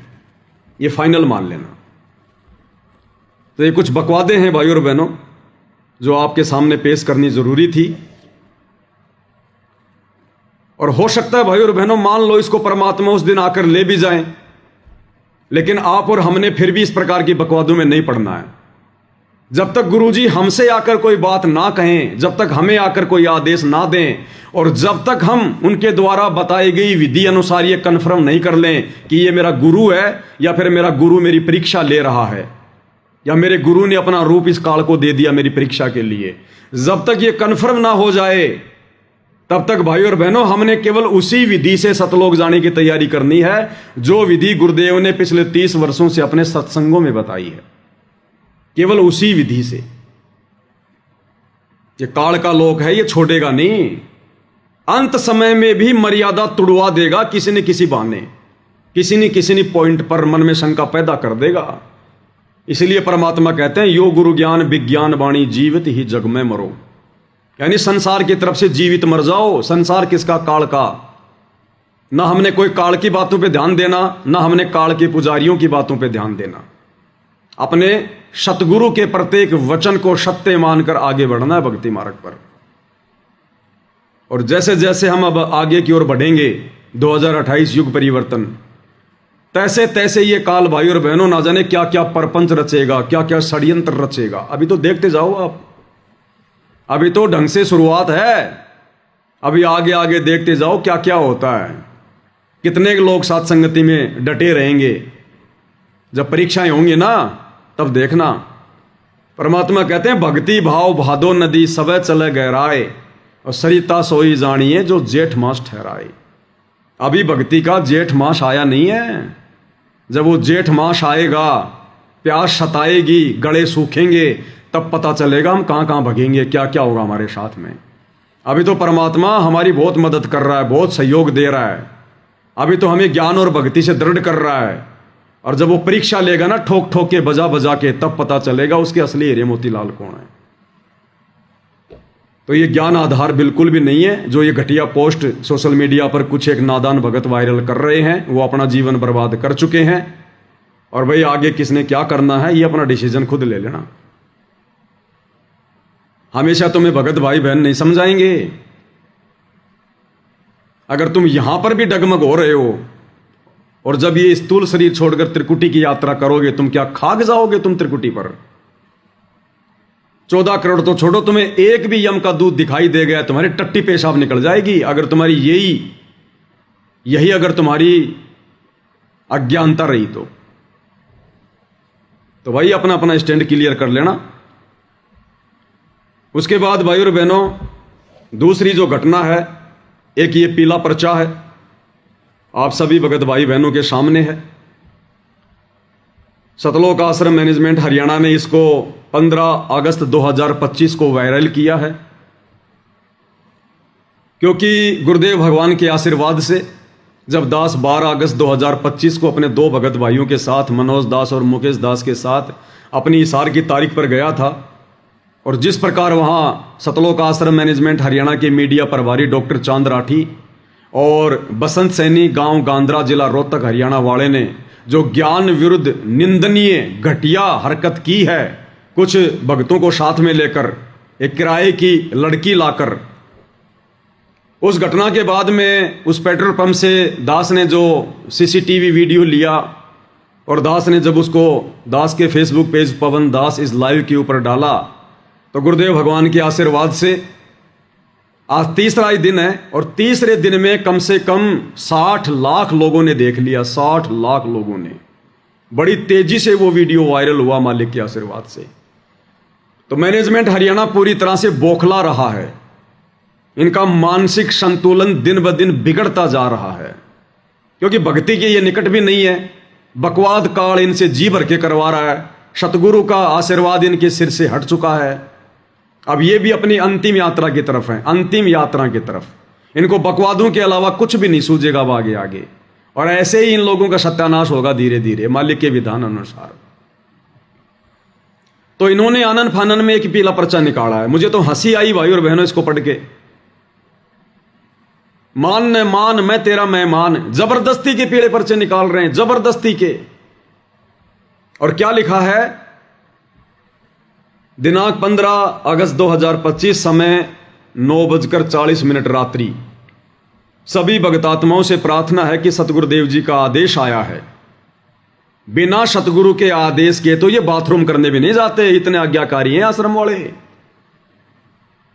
ये फाइनल मान लेना। तो ये कुछ बकवादे हैं भाई और बहनों जो आपके सामने पेश करनी जरूरी थी। और हो सकता है भाई और बहनों मान लो इसको परमात्मा उस दिन आकर ले भी जाएं, लेकिन आप और हमने फिर भी इस प्रकार की बकवादों में नहीं पड़ना है। जब तक गुरुजी हमसे आकर कोई बात ना कहें, जब तक हमें आकर कोई आदेश ना दें, और जब तक हम उनके द्वारा बताई गई विधि अनुसार ये कन्फर्म नहीं कर लें कि ये मेरा गुरु है या फिर मेरा गुरु मेरी परीक्षा ले रहा है या मेरे गुरु ने अपना रूप इस काल को दे दिया मेरी परीक्षा के लिए, जब तक ये कन्फर्म ना हो जाए तब तक भाई और बहनों हमने केवल उसी विधि से सतलोक जाने की तैयारी करनी है जो विधि गुरुदेव ने पिछले 30 वर्षों से अपने सत्संगों में बताई है। केवल उसी विधि से। ये काल का लोक है, ये छोड़ेगा नहीं। अंत समय में भी मर्यादा तुड़वा देगा किसी न किसी बहाने, किसी न पॉइंट पर मन में शंका पैदा कर देगा। इसलिए परमात्मा कहते हैं यो गुरु ज्ञान विज्ञान वाणी जीवित ही जग में मरो, यानी संसार की तरफ से जीवित मर जाओ। संसार किसका? काल का। ना हमने कोई काल की बातों पे ध्यान देना, ना हमने काल के पुजारियों की बातों पे ध्यान देना। अपने सतगुरु के प्रत्येक वचन को सत्य मानकर आगे बढ़ना है भक्ति मार्ग पर। और जैसे जैसे हम अब आगे की ओर बढ़ेंगे 2028 युग परिवर्तन, तैसे तैसे ये काल भाई और बहनों ना जाने क्या क्या परपंच रचेगा, क्या क्या षड्यंत्र रचेगा। अभी तो देखते जाओ आप, अभी तो ढंग से शुरुआत है। अभी आगे आगे देखते जाओ क्या क्या होता है। कितने लोग साथ संगति में डटे रहेंगे। जब परीक्षाएं होंगी ना तब देखना। परमात्मा कहते हैं भक्ति भाव भादो नदी सबे चले गहराए और सरिता सोई जानिए जो जेठ मास ठहराए। अभी भक्ति का जेठ मास आया नहीं है। जब वो जेठ मास आएगा, प्यास सताएगी, गले सूखेंगे, तब पता चलेगा हम कहां कहां भगेंगे, क्या क्या होगा हमारे साथ में। अभी तो परमात्मा हमारी बहुत मदद कर रहा है, बहुत सहयोग दे रहा है। अभी तो हमें ज्ञान और भक्ति से दृढ़ कर रहा है। और जब वो परीक्षा लेगा ना ठोक ठोक के बजा बजा के, तब पता चलेगा उसके असली हीरे मोतीलाल कौन है। तो ये ज्ञान आधार बिल्कुल भी नहीं है। जो ये घटिया पोस्ट सोशल मीडिया पर कुछ एक नादान भगत वायरल कर रहे हैं, वो अपना जीवन बर्बाद कर चुके हैं। और भाई आगे किसने क्या करना है ये अपना डिसीजन खुद ले लेना। हमेशा तुम्हें भगत भाई बहन नहीं समझाएंगे। अगर तुम यहां पर भी डगमग हो रहे हो और जब ये स्थूल शरीर छोड़कर त्रिकुटी की यात्रा करोगे, तुम क्या खाक जाओगे तुम त्रिकुटी पर। 14 करोड़ तो छोड़ो, तुम्हें एक भी यम का दूध दिखाई दे गया तुम्हारी टट्टी पेशाब निकल जाएगी। अगर तुम्हारी यही अगर तुम्हारी अज्ञानता रही तो भाई अपना अपना स्टैंड क्लियर कर लेना। उसके बाद भाई और बहनों दूसरी जो घटना है, एक ये पीला पर्चा है, आप सभी भगत भाई बहनों के सामने है। सतलोक आश्रम मैनेजमेंट हरियाणा ने इसको 15 अगस्त 2025 को वायरल किया है, क्योंकि गुरुदेव भगवान के आशीर्वाद से जब दास 12 अगस्त 2025 को अपने 2 भगत भाइयों के साथ मनोज दास और मुकेश दास के साथ अपनी इशार की तारीख पर गया था, और जिस प्रकार वहाँ सतलोक आश्रम मैनेजमेंट हरियाणा के मीडिया प्रभारी डॉक्टर चांद राठी और बसंत सैनी गांव गांद्रा जिला रोहतक हरियाणा वाले ने जो ज्ञान विरुद्ध निंदनीय घटिया हरकत की है, कुछ भक्तों को साथ में लेकर एक किराए की लड़की लाकर, उस घटना के बाद में उस पेट्रोल पंप से दास ने जो सीसीटीवी वीडियो लिया और दास ने जब उसको दास के फेसबुक पेज पवन दास इस लाइव के ऊपर डाला, तो गुरुदेव भगवान के आशीर्वाद से आज तीसरा ही दिन है और तीसरे दिन में कम से कम 60 लाख लोगों ने देख लिया। 60 लाख लोगों ने, बड़ी तेजी से वो वीडियो वायरल हुआ मालिक के आशीर्वाद से। तो मैनेजमेंट हरियाणा पूरी तरह से बौखला रहा है। इनका मानसिक संतुलन दिन ब दिन बिगड़ता जा रहा है, क्योंकि भक्ति के ये निकट भी नहीं है। बकवाद काल इनसे जी भर के करवा रहा है। सतगुरु का आशीर्वाद इनके सिर से हट चुका है। अब ये भी अपनी अंतिम यात्रा की तरफ है, अंतिम यात्रा की तरफ। इनको बकवादों के अलावा कुछ भी नहीं सूझेगा अब आगे आगे, और ऐसे ही इन लोगों का सत्यानाश होगा धीरे धीरे मालिक के विधान अनुसार। तो इन्होंने आनन फानन में एक पीला पर्चा निकाला है। मुझे तो हंसी आई भाई और बहनों इसको पढ़ के। मान ने मान, मैं तेरा मेहमान, जबरदस्ती के पीले पर्चे निकाल रहे हैं, जबरदस्ती के। और क्या लिखा है? दिनांक 15 अगस्त 2025, समय 9:40 रात्रि। सभी भगतात्माओं से प्रार्थना है कि सतगुरुदेव जी का आदेश आया है। बिना सतगुरु के आदेश के तो ये बाथरूम करने भी नहीं जाते, इतने आज्ञाकारी हैं आश्रम वाले।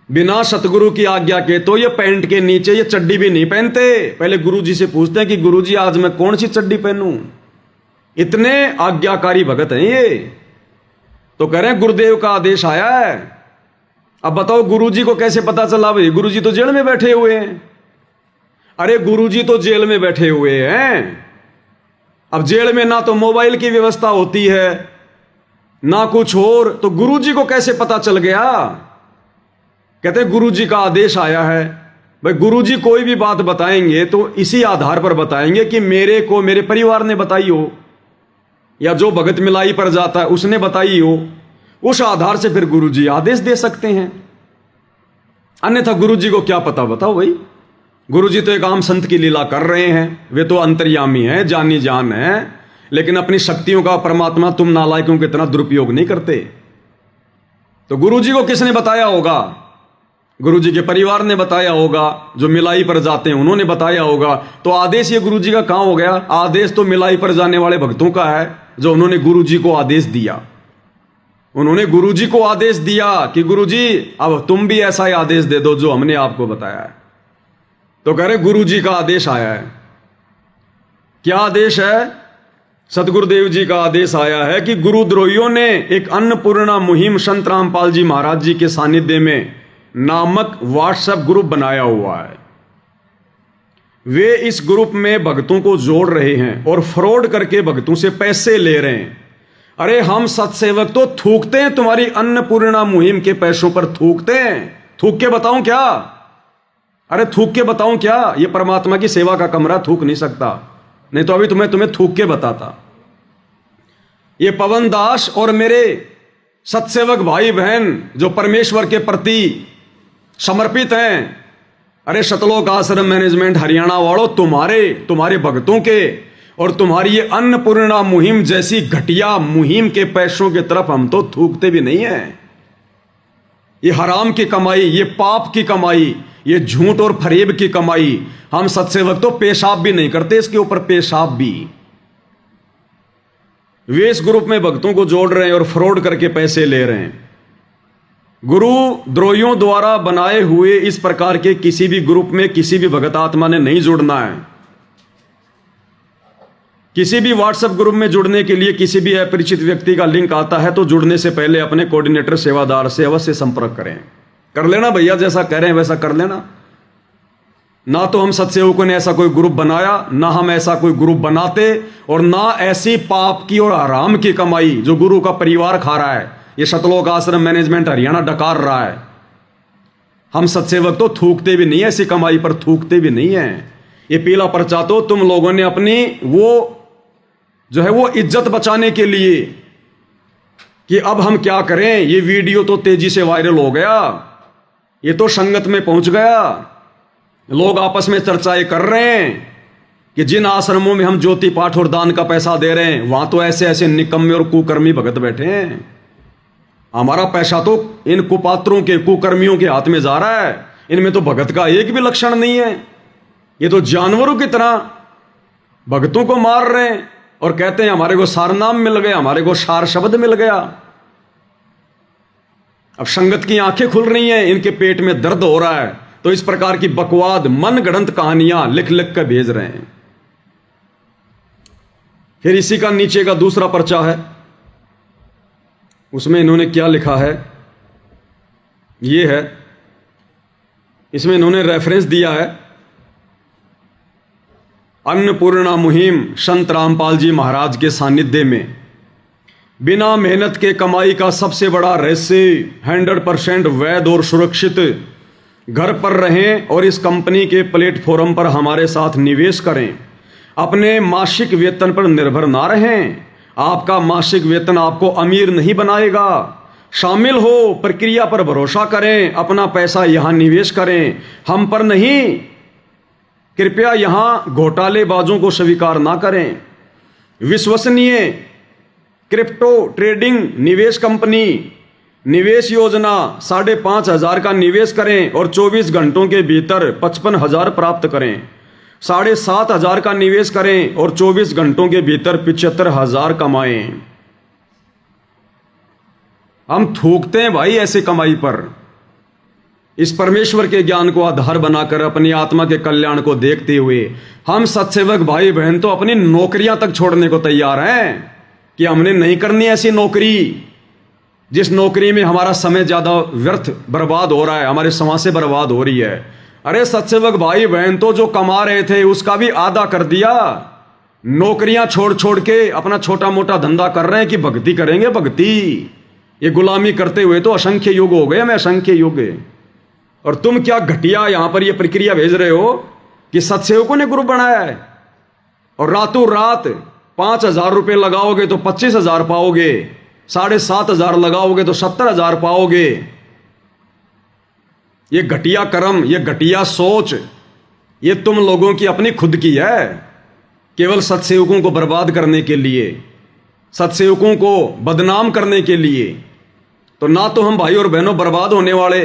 बिना सतगुरु की आज्ञा के तो ये पैंट के नीचे ये चड्डी भी नहीं पहनते। पहले गुरुजी से पूछते हैं कि गुरुजी आज मैं कौन सी चड्डी पहनूं। इतने आज्ञाकारी भगत हैं ये। तो कह रहे हैं गुरुदेव का आदेश आया है। अब बताओ गुरुजी को कैसे पता चला? भाई गुरुजी तो जेल में बैठे हुए हैं। अरे गुरुजी तो जेल में बैठे हुए हैं। अब जेल में ना तो मोबाइल की व्यवस्था होती है ना कुछ और, तो गुरुजी को कैसे पता चल गया? कहते हैं गुरुजी का आदेश आया है। भाई गुरुजी कोई भी बात बताएंगे तो इसी आधार पर बताएंगे कि मेरे को मेरे परिवार ने बताई हो, या जो भगत मिलाई पर जाता है उसने बताई हो। उस आधार से फिर गुरुजी आदेश दे सकते हैं, अन्यथा गुरुजी को क्या पता? बताओ भाई। गुरुजी तो एक आम संत की लीला कर रहे हैं, वे तो अंतर्यामी हैं, जानी जान है, लेकिन अपनी शक्तियों का परमात्मा तुम नालायकों की तरह दुरुपयोग नहीं करते। तो गुरुजी को किसने बताया होगा? गुरुजी के परिवार ने बताया होगा, जो मिलाई पर जाते हैं उन्होंने बताया होगा। तो आदेश ये गुरुजी का कहां हो गया? आदेश तो मिलाई पर जाने वाले भक्तों का है, जो उन्होंने गुरुजी को आदेश दिया। उन्होंने गुरुजी को आदेश दिया कि गुरुजी अब तुम भी ऐसा ही आदेश दे दो जो हमने आपको बताया है। तो कह रहे गुरुजी का आदेश आया है। क्या आदेश है? सतगुरुदेव जी का आदेश आया है कि गुरुद्रोहियों ने एक अन्नपूर्णा मुहिम संत रामपाल जी महाराज जी के सानिध्य में नामक व्हाट्सएप ग्रुप बनाया हुआ है। वे इस ग्रुप में भक्तों को जोड़ रहे हैं और फ्रॉड करके भक्तों से पैसे ले रहे हैं। अरे हम सत्सेवक तो थूकते हैं तुम्हारी अन्नपूर्णा मुहिम के पैसों पर, थूकते हैं। थूक के बताऊं क्या? अरे थूक के बताऊं क्या? ये परमात्मा की सेवा का कमरा, थूक नहीं सकता, नहीं तो अभी तुम्हें थूक के बताता। ये पवन दास और मेरे सत्सेवक भाई बहन जो परमेश्वर के प्रति समर्पित हैं, अरे सतलोक आश्रम मैनेजमेंट हरियाणा वालों, तुम्हारे भक्तों के और तुम्हारी ये अन्नपूर्णा मुहिम जैसी घटिया मुहिम के पैसों की तरफ हम तो थूकते भी नहीं है। ये हराम की कमाई, ये पाप की कमाई, ये झूठ और फरेब की कमाई, हम सत्सेवक तो पेशाब भी नहीं करते इसके ऊपर, पेशाब भी। वे इस ग्रुप में भक्तों को जोड़ रहे हैं और फ्रॉड करके पैसे ले रहे हैं। गुरु द्रोहियों द्वारा बनाए हुए इस प्रकार के किसी भी ग्रुप में किसी भी भगत आत्मा ने नहीं जुड़ना है। किसी भी व्हाट्सएप ग्रुप में जुड़ने के लिए किसी भी अपरिचित व्यक्ति का लिंक आता है तो जुड़ने से पहले अपने कोऑर्डिनेटर सेवादार से अवश्य संपर्क करें। कर लेना भैया, जैसा कह रहे हैं वैसा कर लेना। ना तो हम सत्सेवकों ने ऐसा कोई ग्रुप बनाया, ना हम ऐसा कोई ग्रुप बनाते, और ना ऐसी पाप की और हराम की कमाई जो गुरु का परिवार खा रहा है, ये सतलोक आश्रम मैनेजमेंट हरियाणा डकार रहा है। हम सत्सेवक तो थूकते भी नहीं है, ऐसी कमाई पर थूकते भी नहीं है। ये पीला पर्चा तो तुम लोगों ने अपनी वो जो है वो इज्जत बचाने के लिए कि अब हम क्या करें, ये वीडियो तो तेजी से वायरल हो गया, ये तो संगत में पहुंच गया, लोग आपस में चर्चाएं कर रहे हैं कि जिन आश्रमों में हम ज्योति पाठ और दान का पैसा दे रहे हैं वहां तो ऐसे ऐसे निकम्मे और कुकर्मी भगत बैठे हैं। हमारा पैसा तो इन कुपात्रों के कुकर्मियों के हाथ में जा रहा है, इनमें तो भगत का एक भी लक्षण नहीं है। ये तो जानवरों की तरह भगतों को मार रहे हैं और कहते हैं हमारे को सार नाम मिल गया, हमारे को सार शब्द मिल गया। अब संगत की आंखें खुल रही हैं, इनके पेट में दर्द हो रहा है, तो इस प्रकार की बकवाद मन गढ़ंत कहानियां लिख लिख कर भेज रहे हैं। फिर इसी का नीचे का दूसरा पर्चा है, उसमें इन्होंने क्या लिखा है, ये है, इसमें इन्होंने रेफरेंस दिया है अन्नपूर्णा मुहिम संत रामपाल जी महाराज के सानिध्य में बिना मेहनत के कमाई का सबसे बड़ा रहस्य 100% वैध और सुरक्षित घर पर रहें और इस कंपनी के प्लेटफॉर्म पर हमारे साथ निवेश करें। अपने मासिक वेतन पर निर्भर ना रहें। आपका मासिक वेतन आपको अमीर नहीं बनाएगा। शामिल हो, प्रक्रिया पर भरोसा करें, अपना पैसा यहां निवेश करें, हम पर नहीं। कृपया यहां घोटालेबाजों को स्वीकार ना करें। विश्वसनीय क्रिप्टो ट्रेडिंग निवेश कंपनी, निवेश योजना 5,500 का निवेश करें और 24 घंटों के भीतर 55,000 प्राप्त करें। 7,500 का निवेश करें और 24 घंटों के भीतर 75,000 कमाएं। हम थूकते हैं भाई ऐसे कमाई पर। इस परमेश्वर के ज्ञान को आधार बनाकर अपनी आत्मा के कल्याण को देखते हुए हम सत्सेवक भाई बहन तो अपनी नौकरियां तक छोड़ने को तैयार हैं कि हमने नहीं करनी ऐसी नौकरी जिस नौकरी में हमारा समय ज्यादा व्यर्थ बर्बाद हो रहा है, हमारे समाज से बर्बाद हो रही है। अरे सत्सेवक भाई बहन तो जो कमा रहे थे उसका भी आधा कर दिया। नौकरियां छोड़ छोड़ के अपना छोटा मोटा धंधा कर रहे हैं कि भक्ति करेंगे। भक्ति ये गुलामी करते हुए तो असंख्य युग हो गए, मैं असंख्य युग। और तुम क्या घटिया यहां पर ये प्रक्रिया भेज रहे हो कि सत्सेवकों ने ग्रुप बनाया है और रातों रात 5,000 रुपए लगाओगे तो 25,000 पाओगे, 7,500 लगाओगे तो 70,000 पाओगे। ये घटिया कर्म, ये घटिया सोच, ये तुम लोगों की अपनी खुद की है, केवल सत्सेवकों को बर्बाद करने के लिए, सत्सेवकों को बदनाम करने के लिए। तो ना तो हम भाई और बहनों बर्बाद होने वाले,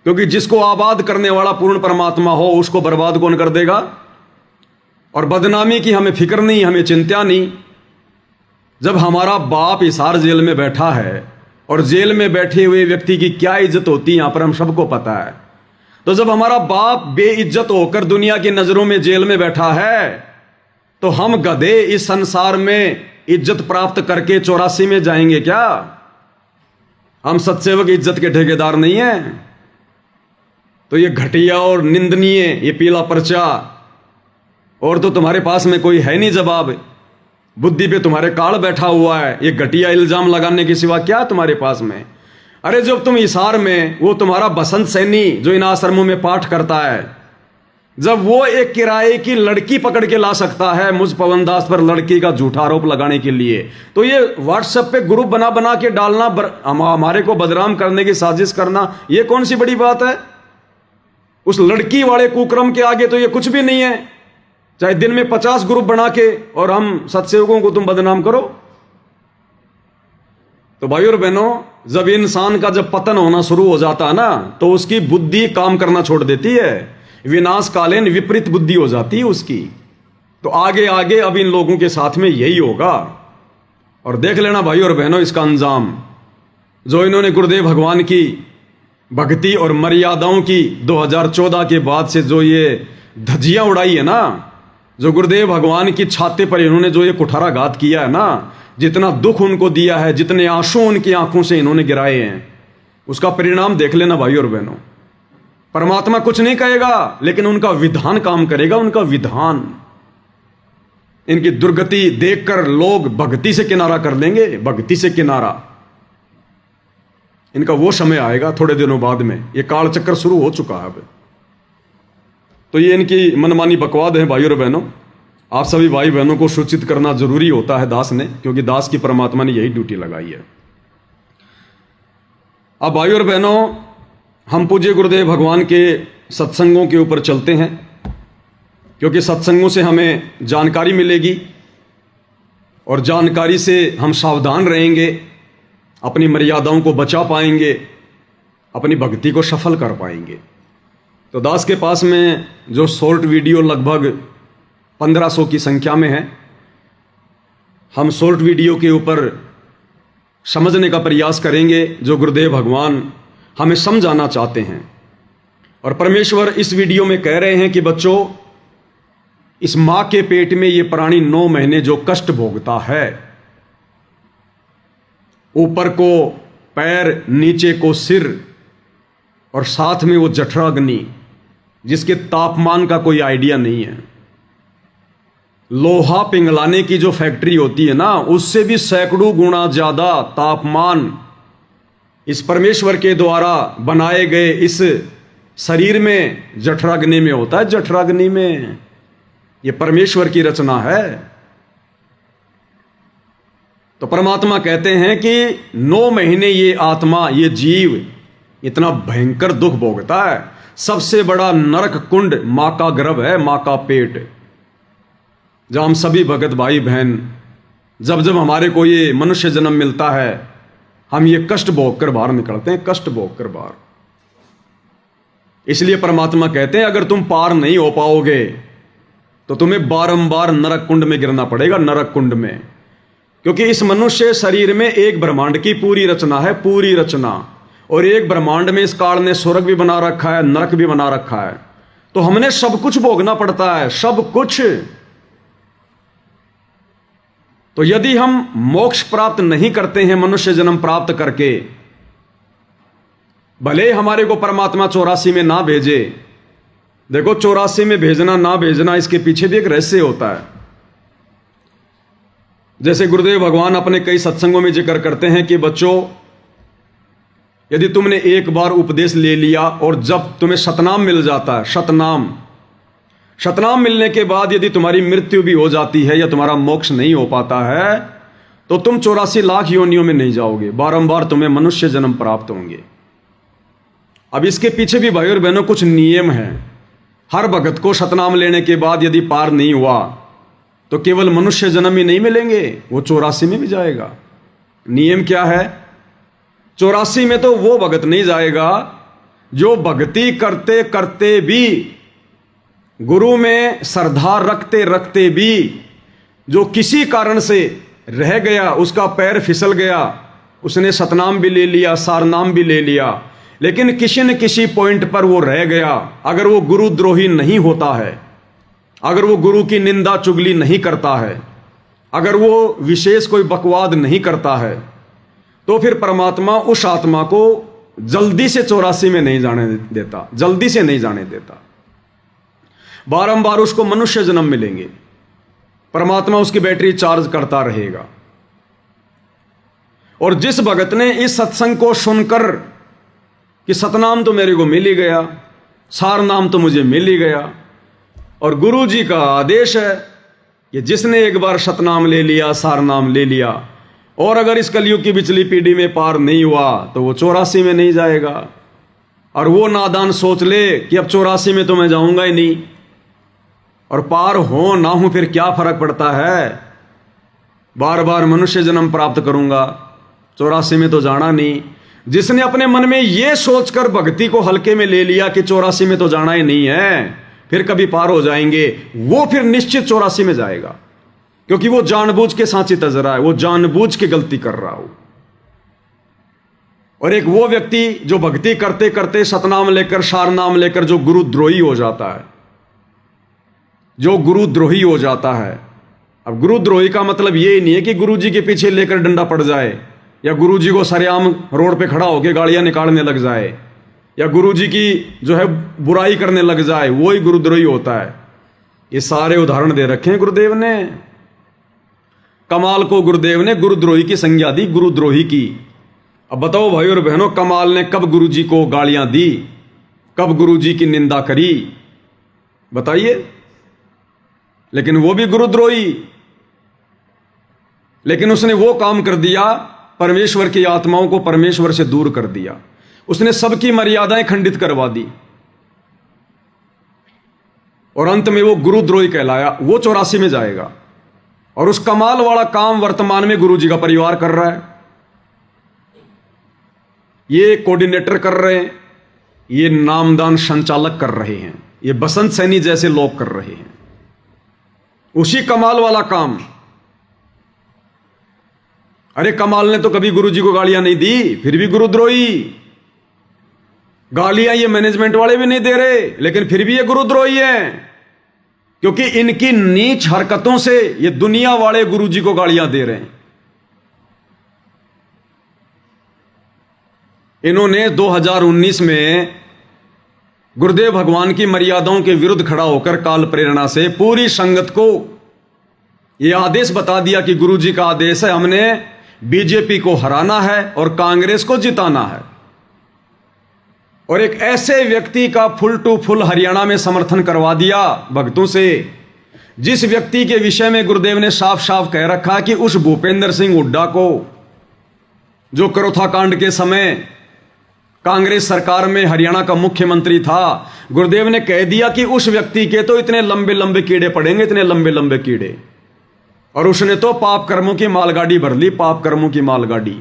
क्योंकि जिसको आबाद करने वाला पूर्ण परमात्मा हो उसको बर्बाद कौन कर देगा। और बदनामी की हमें फिक्र नहीं, हमें चिंता नहीं। जब हमारा बाप हिसार जेल में बैठा है और जेल में बैठे हुए व्यक्ति की क्या इज्जत होती है यहां पर हम सबको पता है। तो जब हमारा बाप बेइज्जत होकर दुनिया की नजरों में जेल में बैठा है तो हम गधे इस संसार में इज्जत प्राप्त करके 84 में जाएंगे क्या? हम सत्सेवक इज्जत के ठेकेदार नहीं हैं। तो ये घटिया और निंदनीय ये पीला पर्चा, और तो तुम्हारे पास में कोई है नहीं जवाब। बुद्धि पे तुम्हारे काल बैठा हुआ है। ये घटिया इल्जाम लगाने के सिवा क्या तुम्हारे पास में? अरे जब तुम हिसार में, वो तुम्हारा बसंत सैनी जो इन आश्रमों में पाठ करता है, जब वो एक किराए की लड़की पकड़ के ला सकता है मुझ पवन दास पर लड़की का झूठा आरोप लगाने के लिए, तो ये व्हाट्सएप पे ग्रुप बना बना के डालना, हमारे को बदनाम करने की साजिश करना, ये कौन सी बड़ी बात है? उस लड़की वाले कुक्रम के आगे तो ये कुछ भी नहीं है। चाहे दिन में 50 ग्रुप बना के और हम सत्सेवकों को तुम बदनाम करो। तो भाई और बहनों, जब इंसान का जब पतन होना शुरू हो जाता है ना, तो उसकी बुद्धि काम करना छोड़ देती है। विनाशकालीन विपरीत बुद्धि हो जाती है उसकी। तो आगे आगे अब इन लोगों के साथ में यही होगा। और देख लेना भाई और बहनों इसका अंजाम। जो इन्होंने गुरुदेव भगवान की भक्ति और मर्यादाओं की 2014 के बाद से जो ये धज्जियां उड़ाई है ना, जो गुरुदेव भगवान की छाती पर इन्होंने जो ये कुठाराघात किया है ना, जितना दुख उनको दिया है, जितने आंसू उनकी आंखों से इन्होंने गिराए हैं, उसका परिणाम देख लेना भाई और बहनों। परमात्मा कुछ नहीं कहेगा, लेकिन उनका विधान काम करेगा। उनका विधान, इनकी दुर्गति देखकर लोग भक्ति से किनारा कर लेंगे। भक्ति से किनारा इनका वो समय आएगा थोड़े दिनों बाद में। ये काल चक्कर शुरू हो चुका है अब। तो ये इनकी मनमानी बकवाद है भाई और बहनों। आप सभी भाई बहनों को सूचित करना जरूरी होता है दास ने, क्योंकि दास की परमात्मा ने यही ड्यूटी लगाई है। अब भाई और बहनों, हम पूज्य गुरुदेव भगवान के सत्संगों के ऊपर चलते हैं, क्योंकि सत्संगों से हमें जानकारी मिलेगी और जानकारी से हम सावधान रहेंगे, अपनी मर्यादाओं को बचा पाएंगे, अपनी भक्ति को सफल कर पाएंगे। तो दास के पास में जो शॉर्ट वीडियो लगभग 1500 की संख्या में है, हम शॉर्ट वीडियो के ऊपर समझने का प्रयास करेंगे जो गुरुदेव भगवान हमें समझाना चाहते हैं। और परमेश्वर इस वीडियो में कह रहे हैं कि बच्चों, इस मां के पेट में ये प्राणी 9 महीने जो कष्ट भोगता है, ऊपर को पैर, नीचे को सिर, और साथ में वो जठराग्नि जिसके तापमान का कोई आइडिया नहीं है। लोहा पिघलाने की जो फैक्ट्री होती है ना, उससे भी सैकड़ों गुना ज्यादा तापमान इस परमेश्वर के द्वारा बनाए गए इस शरीर में जठराग्नि में होता है, जठराग्नि में। ये परमेश्वर की रचना है। तो परमात्मा कहते हैं कि 9 महीने ये आत्मा, ये जीव इतना भयंकर दुख भोगता है। सबसे बड़ा नरक कुंड मां का गर्भ है, मां का पेट, जहां हम सभी भगत भाई बहन जब जब हमारे को ये मनुष्य जन्म मिलता है, हम ये कष्ट भोग कर बाहर निकलते हैं, कष्ट भोग कर बाहर। इसलिए परमात्मा कहते हैं अगर तुम पार नहीं हो पाओगे तो तुम्हें बारंबार नरक कुंड में गिरना पड़ेगा, नरक कुंड में। क्योंकि इस मनुष्य शरीर में एक ब्रह्मांड की पूरी रचना है, पूरी रचना। और एक ब्रह्मांड में इस काल ने स्वर्ग भी बना रखा है, नरक भी बना रखा है। तो हमने सब कुछ भोगना पड़ता है, सब कुछ। तो यदि हम मोक्ष प्राप्त नहीं करते हैं मनुष्य जन्म प्राप्त करके, भले हमारे को परमात्मा 84 में ना भेजे। देखो 84 में भेजना ना भेजना, इसके पीछे भी एक रहस्य होता है। जैसे गुरुदेव भगवान अपने कई सत्संगों में जिक्र करते हैं कि बच्चों, यदि तुमने एक बार उपदेश ले लिया और जब तुम्हें सतनाम मिल जाता है, सतनाम मिलने के बाद यदि तुम्हारी मृत्यु भी हो जाती है या तुम्हारा मोक्ष नहीं हो पाता है, तो तुम 84 लाख योनियों में नहीं जाओगे, बारंबार तुम्हें मनुष्य जन्म प्राप्त होंगे। अब इसके पीछे भी भाई और बहनों कुछ नियम हैं। हर भगत को सतनाम लेने के बाद यदि पार नहीं हुआ तो केवल मनुष्य जन्म ही नहीं मिलेंगे, वो 84 में भी जाएगा। नियम क्या है? 84 में तो वो भगत नहीं जाएगा जो भक्ति करते करते भी, गुरु में श्रद्धा रखते रखते भी, जो किसी कारण से रह गया, उसका पैर फिसल गया, उसने सतनाम भी ले लिया, सारनाम भी ले लिया, लेकिन किसी न किसी पॉइंट पर वो रह गया। अगर वो गुरुद्रोही नहीं होता है, अगर वो गुरु की निंदा चुगली नहीं करता है, अगर वो विशेष कोई बकवाद नहीं करता है, तो फिर परमात्मा उस आत्मा को जल्दी से 84 में नहीं जाने देता, जल्दी से नहीं जाने देता। बारंबार उसको मनुष्य जन्म मिलेंगे, परमात्मा उसकी बैटरी चार्ज करता रहेगा। और जिस भगत ने इस सत्संग को सुनकर कि सतनाम तो मेरे को मिल ही गया, सार नाम तो मुझे मिल ही गया, और गुरु जी का आदेश है कि जिसने एक बार सतनाम ले लिया, सार नाम ले लिया, और अगर इस कलयुग की पिछली पीढ़ी में पार नहीं हुआ तो वो 84 में नहीं जाएगा। और वो नादान सोच ले कि अब 84 में तो मैं जाऊंगा ही नहीं, और पार हो ना हो फिर क्या फर्क पड़ता है, बार बार मनुष्य जन्म प्राप्त करूंगा, 84 में तो जाना नहीं। जिसने अपने मन में यह सोचकर भक्ति को हल्के में ले लिया कि 84 में तो जाना ही नहीं है, फिर कभी पार हो जाएंगे, वो फिर निश्चित 84 में जाएगा। क्योंकि वो जानबूझ के सांची तज रहा है, वो जानबूझ के गलती कर रहा हो। और एक वो व्यक्ति जो भक्ति करते करते सतनाम लेकर, सार नाम लेकर जो गुरुद्रोही हो जाता है, जो गुरुद्रोही हो जाता है। अब गुरुद्रोही का मतलब ये नहीं है कि गुरु जी के पीछे लेकर डंडा पड़ जाए, या गुरु जी को सरेआम रोड पे खड़ा होकर गालियां निकालने लग जाए, या गुरु जी की जो है बुराई करने लग जाए, वो ही गुरुद्रोही होता है। ये सारे उदाहरण दे रखे हैं गुरुदेव ने। कमाल को गुरुदेव ने गुरुद्रोही की संज्ञा दी, गुरुद्रोही की। अब बताओ भाई और बहनों, कमाल ने कब गुरु जी को गालियां दी, कब गुरु जी की निंदा करी, बताइए? लेकिन वो भी गुरुद्रोही, लेकिन उसने वो काम कर दिया, परमेश्वर की आत्माओं को परमेश्वर से दूर कर दिया, उसने सबकी मर्यादाएं खंडित करवा दी, और अंत में वो गुरुद्रोही कहलाया। वो 84 में जाएगा। और उस कमाल वाला काम वर्तमान में गुरु जी का परिवार कर रहा है, ये कोऑर्डिनेटर कर रहे हैं, ये नामदान संचालक कर रहे हैं, ये बसंत सैनी जैसे लोग कर रहे हैं उसी कमाल वाला काम। अरे कमाल ने तो कभी गुरु जी को गालियां नहीं दी, फिर भी गुरुद्रोही। गालियां ये मैनेजमेंट वाले भी नहीं दे रहे, लेकिन फिर भी ये गुरुद्रोही है, क्योंकि इनकी नीच हरकतों से ये दुनिया वाले गुरु जी को गालियां दे रहे हैं। इन्होंने 2019 में गुरुदेव भगवान की मर्यादाओं के विरुद्ध खड़ा होकर काल प्रेरणा से पूरी संगत को यह आदेश बता दिया कि गुरु जी का आदेश है, हमने बीजेपी को हराना है और कांग्रेस को जिताना है। और एक ऐसे व्यक्ति का फुल टू फुल हरियाणा में समर्थन करवा दिया भक्तों से, जिस व्यक्ति के विषय में गुरुदेव ने साफ साफ कह रखा कि उस भूपेंद्र सिंह हुड्डा को, जो करोथा कांड के समय कांग्रेस सरकार में हरियाणा का मुख्यमंत्री था, गुरुदेव ने कह दिया कि उस व्यक्ति के तो इतने लंबे लंबे कीड़े पड़ेंगे, इतने लंबे लंबे कीड़े। और उसने तो पाप कर्मों की मालगाड़ी भर ली, पाप कर्मों की मालगाड़ी।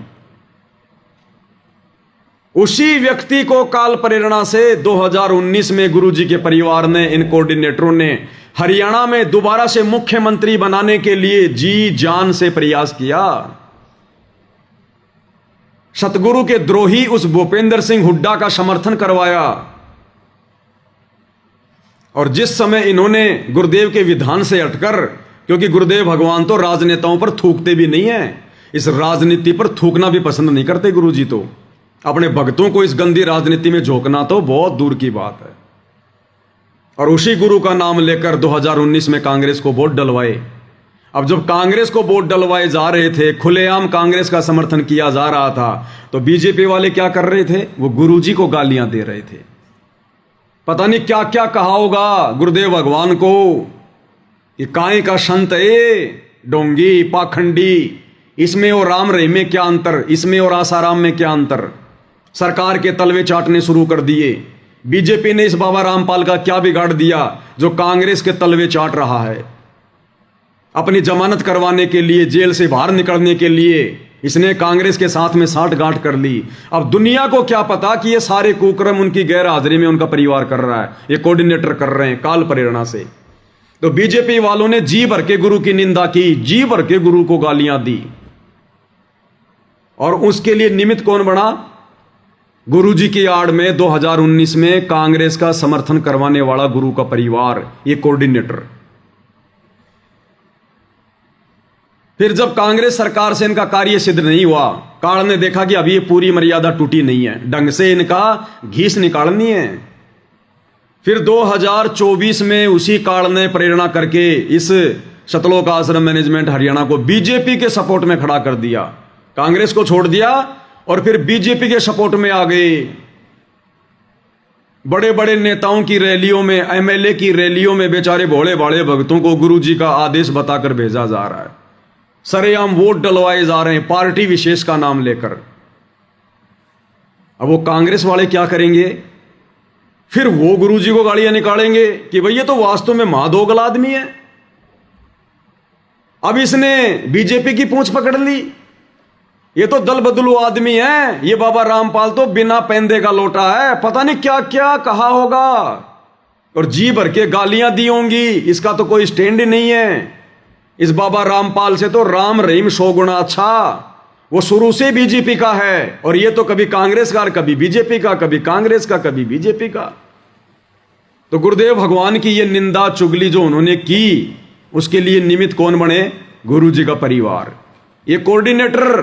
उसी व्यक्ति को काल प्रेरणा से 2019 में गुरुजी के परिवार ने, इन कोऑर्डिनेटरों ने हरियाणा में दोबारा से मुख्यमंत्री बनाने के लिए जी जान से प्रयास किया। सतगुरु के द्रोही उस भूपेंद्र सिंह हुड्डा का समर्थन करवाया। और जिस समय इन्होंने गुरुदेव के विधान से हटकर, क्योंकि गुरुदेव भगवान तो राजनेताओं पर थूकते भी नहीं है, इस राजनीति पर थूकना भी पसंद नहीं करते गुरुजी, तो अपने भक्तों को इस गंदी राजनीति में झोंकना तो बहुत दूर की बात है। और उसी गुरु का नाम लेकर 2019 में कांग्रेस को वोट डलवाए। अब जब कांग्रेस को वोट डलवाए जा रहे थे, खुलेआम कांग्रेस का समर्थन किया जा रहा था, तो बीजेपी वाले क्या कर रहे थे? वो गुरुजी को गालियां दे रहे थे। पता नहीं क्या क्या कहा होगा गुरुदेव भगवान को कि काय का संत है, डोंगी, पाखंडी, इसमें और राम रहीम में क्या अंतर, इसमें और आसाराम में क्या अंतर। सरकार के तलवे चाटने शुरू कर दिए। बीजेपी ने इस बाबा रामपाल का क्या बिगाड़ दिया जो कांग्रेस के तलवे चाट रहा है। अपनी जमानत करवाने के लिए, जेल से बाहर निकलने के लिए इसने कांग्रेस के साथ में साठगांठ कर ली। अब दुनिया को क्या पता कि ये सारे कुकर्म उनकी गैर हाजिरी में उनका परिवार कर रहा है, ये कोऑर्डिनेटर कर रहे हैं काल प्रेरणा से। तो बीजेपी वालों ने जी भर के गुरु की निंदा की, जी भर के गुरु को गालियां दी। और उसके लिए निमित्त कौन बना? गुरुजी की आड़ में 2019 में कांग्रेस का समर्थन करवाने वाला गुरु का परिवार, ये कोऑर्डिनेटर। फिर जब कांग्रेस सरकार से इनका कार्य सिद्ध नहीं हुआ, काल ने देखा कि अभी ये पूरी मर्यादा टूटी नहीं है, ढंग से इनका घीस निकालनी है। फिर 2024 में उसी काल ने प्रेरणा करके इस सतलोक आश्रम मैनेजमेंट हरियाणा को बीजेपी के सपोर्ट में खड़ा कर दिया। कांग्रेस को छोड़ दिया और फिर बीजेपी के सपोर्ट में आ गए। बड़े बड़े नेताओं की रैलियों में, एमएलए की रैलियों में बेचारे भोले भाले भक्तों को गुरुजी का आदेश बताकर भेजा जा रहा है। सरेआम वोट डलवाए जा रहे हैं पार्टी विशेष का नाम लेकर। अब वो कांग्रेस वाले क्या करेंगे? फिर वो गुरुजी को गालियां निकालेंगे कि भाई ये तो वास्तव में महादोगल आदमी है। अब इसने बीजेपी की पूंछ पकड़ ली, ये तो दल बदलू आदमी है, ये बाबा रामपाल तो बिना पैंदे का लोटा है, पता नहीं क्या क्या कहा होगा और जी भर के गालियां दी होंगी। इसका तो कोई स्टैंड ही नहीं है। इस बाबा रामपाल से तो राम रहीम 100 गुना अच्छा। वो शुरू से बीजेपी का है और ये तो कभी कांग्रेस का, कभी बीजेपी का, कभी कांग्रेस का, कभी बीजेपी का। तो गुरुदेव भगवान की ये निंदा चुगली जो उन्होंने की, उसके लिए निमित्त कौन बने? गुरुजी का परिवार, ये कोऑर्डिनेटर।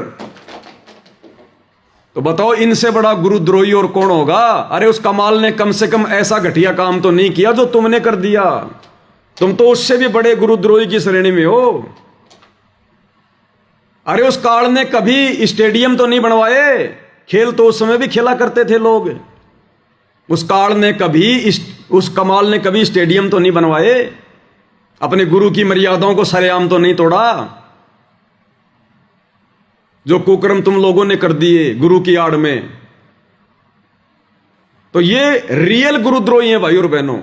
तो बताओ इनसे बड़ा गुरुद्रोही और कौन होगा? अरे उस कमाल ने कम से कम ऐसा घटिया काम तो नहीं किया जो तुमने कर दिया। तुम तो उससे भी बड़े गुरुद्रोही की श्रेणी में हो। अरे उस काल ने कभी स्टेडियम तो नहीं बनवाए, खेल तो उस समय भी खेला करते थे लोग। उस काल ने कभी, उस कमाल ने कभी स्टेडियम तो नहीं बनवाए, अपने गुरु की मर्यादाओं को सरेआम तो नहीं तोड़ा। जो कुकर्म तुम लोगों ने कर दिए गुरु की आड़ में, तो ये रियल गुरुद्रोही हैं भाई और बहनों।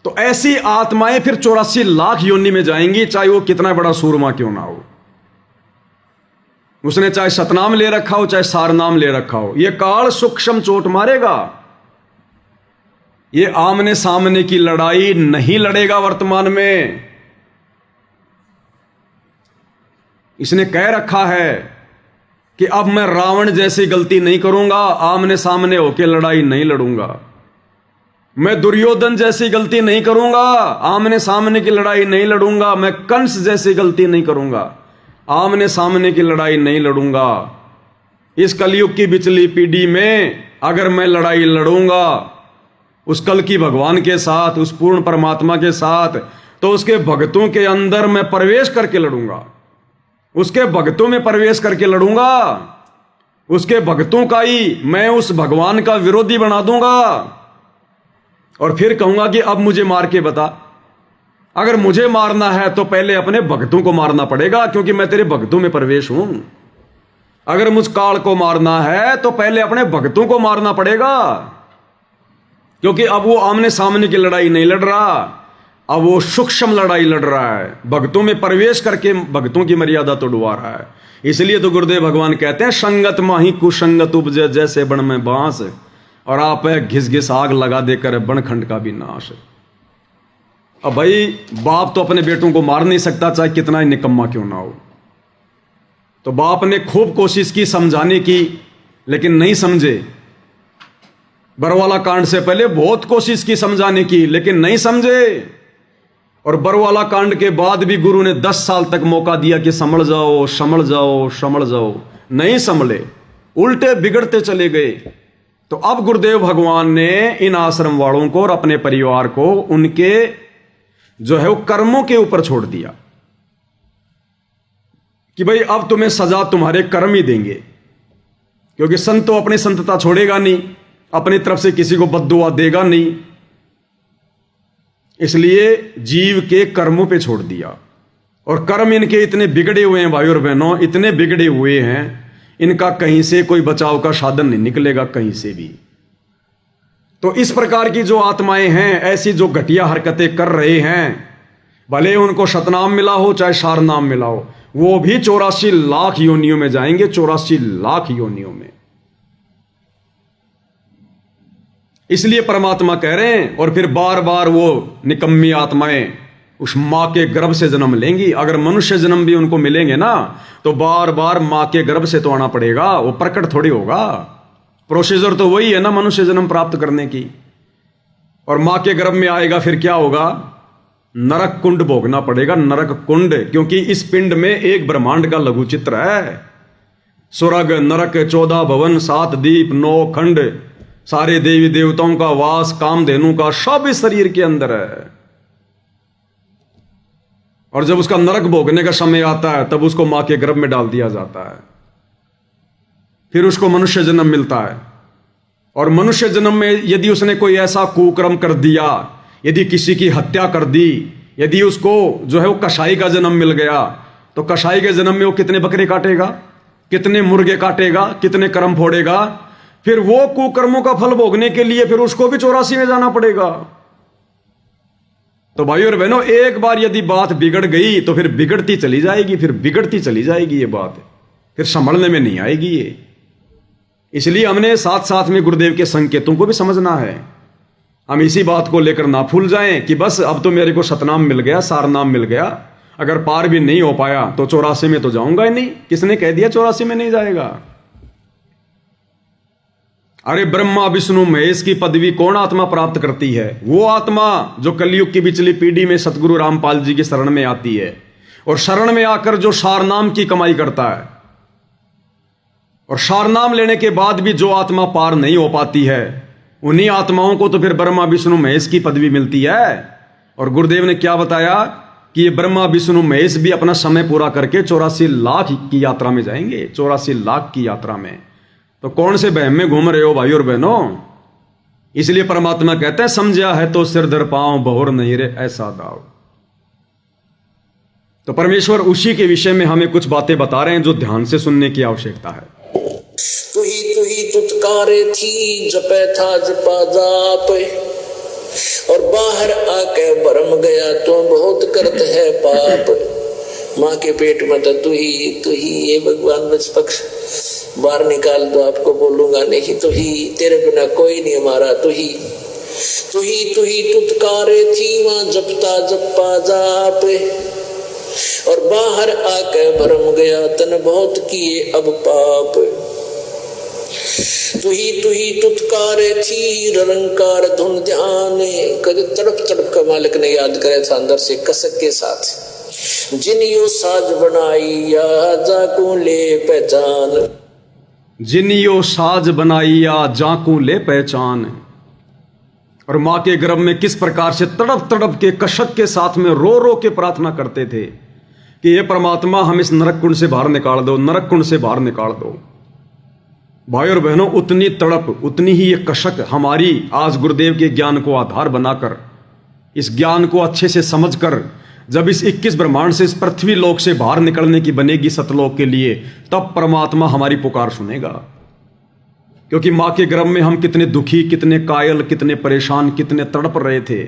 तो ऐसी आत्माएं फिर 84 लाख योनि में जाएंगी, चाहे वो कितना बड़ा सूरमा क्यों ना हो। उसने चाहे सतनाम ले रखा हो, चाहे सारनाम ले रखा हो, ये काल सूक्ष्म चोट मारेगा। ये आमने सामने की लड़ाई नहीं लड़ेगा वर्तमान में। इसने कह रखा है कि अब मैं रावण जैसी गलती नहीं करूंगा, आमने सामने होकर लड़ाई नहीं लड़ूंगा। मैं दुर्योधन जैसी गलती नहीं करूंगा, आमने सामने की लड़ाई नहीं लड़ूंगा। मैं कंस जैसी गलती नहीं करूंगा, आमने सामने की लड़ाई नहीं लड़ूंगा। इस कलयुग की बिचली पीढ़ी में अगर मैं लड़ाई लड़ूंगा उस कल की भगवान के साथ, उस पूर्ण परमात्मा के साथ, तो उसके भक्तों के अंदर मैं प्रवेश करके लड़ूंगा, उसके भक्तों में प्रवेश करके लड़ूंगा। उसके भक्तों का ही मैं उस भगवान का विरोधी बना दूंगा और फिर कहूंगा कि अब मुझे मार के बता। अगर मुझे मारना है तो पहले अपने भक्तों को मारना पड़ेगा, क्योंकि मैं तेरे भक्तों में प्रवेश हूं। अगर मुझ काल को मारना है तो पहले अपने भक्तों को मारना पड़ेगा, क्योंकि अब वो आमने सामने की लड़ाई नहीं लड़ रहा, अब वो सूक्ष्म लड़ाई लड़ रहा है, भक्तों में प्रवेश करके भक्तों की मर्यादा तोड़वा रहा है। इसलिए तो गुरुदेव भगवान कहते हैं, संगत माही कुसंगत उपजे जैसे बन में बांस, और आप घिस घिस आग लगा देकर बनखंड का भी नाश। अब भाई बाप तो अपने बेटों को मार नहीं सकता, चाहे कितना ही निकम्मा क्यों ना हो। तो बाप ने खूब कोशिश की समझाने की, लेकिन नहीं समझे। बरवाला कांड से पहले बहुत कोशिश की समझाने की, लेकिन नहीं समझे। और बरवाला कांड के बाद भी गुरु ने 10 साल तक मौका दिया कि संभल जाओ संभल जाओ संभल जाओ, नहीं संभले, उल्टे बिगड़ते चले गए। तो अब गुरुदेव भगवान ने इन आश्रम वालों को और अपने परिवार को उनके जो है वो कर्मों के ऊपर छोड़ दिया कि भाई अब तुम्हें सजा तुम्हारे कर्म ही देंगे, क्योंकि संत तो अपनी संतता छोड़ेगा नहीं, अपनी तरफ से किसी को बद्दुआ देगा नहीं। इसलिए जीव के कर्मों पे छोड़ दिया। और कर्म इनके इतने बिगड़े हुए हैं भाई और बहनों, इतने बिगड़े हुए हैं, इनका कहीं से कोई बचाव का साधन नहीं निकलेगा कहीं से भी। तो इस प्रकार की जो आत्माएं हैं, ऐसी जो घटिया हरकतें कर रहे हैं, भले उनको शतनाम मिला हो चाहे सारनाम मिला हो, वो भी 84 लाख योनियों में जाएंगे, 84 लाख योनियों में। इसलिए परमात्मा कह रहे हैं, और फिर बार बार वो निकम्मी आत्माएं उस मां के गर्भ से जन्म लेंगी। अगर मनुष्य जन्म भी उनको मिलेंगे ना, तो बार बार मां के गर्भ से तो आना पड़ेगा, वो प्रकट थोड़ी होगा। प्रोसीजर तो वही है ना मनुष्य जन्म प्राप्त करने की। और मां के गर्भ में आएगा, फिर क्या होगा? नरक कुंड भोगना पड़ेगा, नरक कुंड, क्योंकि इस पिंड में एक ब्रह्मांड का लघु चित्र है। स्वर्ग नरक 14 भवन 7 दीप 9 खंड, सारे देवी देवताओं का वास, कामधेनु का, सब इस शरीर के अंदर है। और जब उसका नरक भोगने का समय आता है, तब उसको मां के गर्भ में डाल दिया जाता है। फिर उसको मनुष्य जन्म मिलता है। और मनुष्य जन्म में यदि उसने कोई ऐसा कुकर्म कर दिया, यदि किसी की हत्या कर दी, यदि उसको जो है वो कसाई का जन्म मिल गया, तो कसाई के जन्म में वो कितने बकरे काटेगा, कितने मुर्गे काटेगा, कितने कर्म फोड़ेगा। फिर वो कुकर्मों का फल भोगने के लिए फिर उसको भी 84 में जाना पड़ेगा। तो भाई और बहनों, एक बार यदि बात बिगड़ गई तो फिर बिगड़ती चली जाएगी, फिर बिगड़ती चली जाएगी। ये बात फिर संभलने में नहीं आएगी ये। इसलिए हमने साथ साथ में गुरुदेव के संकेतों को भी समझना है। हम इसी बात को लेकर ना भूल जाएं कि बस अब तो मेरे को सतनाम मिल गया, सारनाम मिल गया, अगर पार भी नहीं हो पाया तो 84 में तो जाऊंगा ही नहीं। किसने कह दिया 84 में नहीं जाएगा? अरे ब्रह्मा विष्णु महेश की पदवी कौन आत्मा प्राप्त करती है? वो आत्मा जो कलयुग की पिछली पीढ़ी में सतगुरु रामपाल जी की शरण में आती है, और शरण में आकर जो सारनाम की कमाई करता है। और सारनाम लेने के बाद भी जो आत्मा पार नहीं हो पाती है, उन्हीं आत्माओं को तो फिर ब्रह्मा विष्णु महेश की पदवी मिलती है। और गुरुदेव ने क्या बताया कि ये ब्रह्मा विष्णु महेश भी अपना समय पूरा करके 84 लाख की यात्रा में जाएंगे, 84 लाख की यात्रा में। तो कौन से बहम में घूम रहे हो भाई और बहनों? इसलिए परमात्मा कहते हैं, समझा है तो सिर धर पांव, बहुर नहीं रे ऐसा दाव। तो परमेश्वर उसी के विषय में हमें कुछ बातें बता रहे हैं जो ध्यान से सुनने की आवश्यकता है। तू ही तुतकारे थी, जपे था जपा जाप, और बाहर आके भरम गया तो बहुत करत है पाप। माँ के पेट में तो तू ही ये भगवान बच पक्ष बाहर निकाल दो, आपको बोलूंगा नहीं, तू ही, तेरे बिना कोई नहीं हमारा, तू ही तुतकारे थी, वहां जपता जपा जाप, और बाहर आके भरम गया तन बहुत किए अब पाप। तू ही तुतकारे थी, रंकार धुन ध्यान, कभी तड़प तड़प का मालिक ने याद करे था अंदर से कसक के साथ। जिन यो साज बनाई या जाकू ले पहचान, जिन यो साज बनाई या जाकू ले पहचान। और मां के गर्भ में किस प्रकार से तड़प तड़प के कसक के साथ में रो रो के प्रार्थना करते थे कि ये परमात्मा हम इस नरक कुंड से बाहर निकाल दो, नरक कुंड से बाहर निकाल दो। भाई और बहनों, उतनी तड़प, उतनी ही ये कशक हमारी आज गुरुदेव के ज्ञान को आधार बनाकर, इस ज्ञान को अच्छे से समझकर जब इस 21 ब्रह्मांड से, इस पृथ्वी लोक से बाहर निकलने की बनेगी सतलोक के लिए, तब परमात्मा हमारी पुकार सुनेगा। क्योंकि मां के गर्भ में हम कितने दुखी, कितने कायल, कितने परेशान, कितने तड़प रहे थे।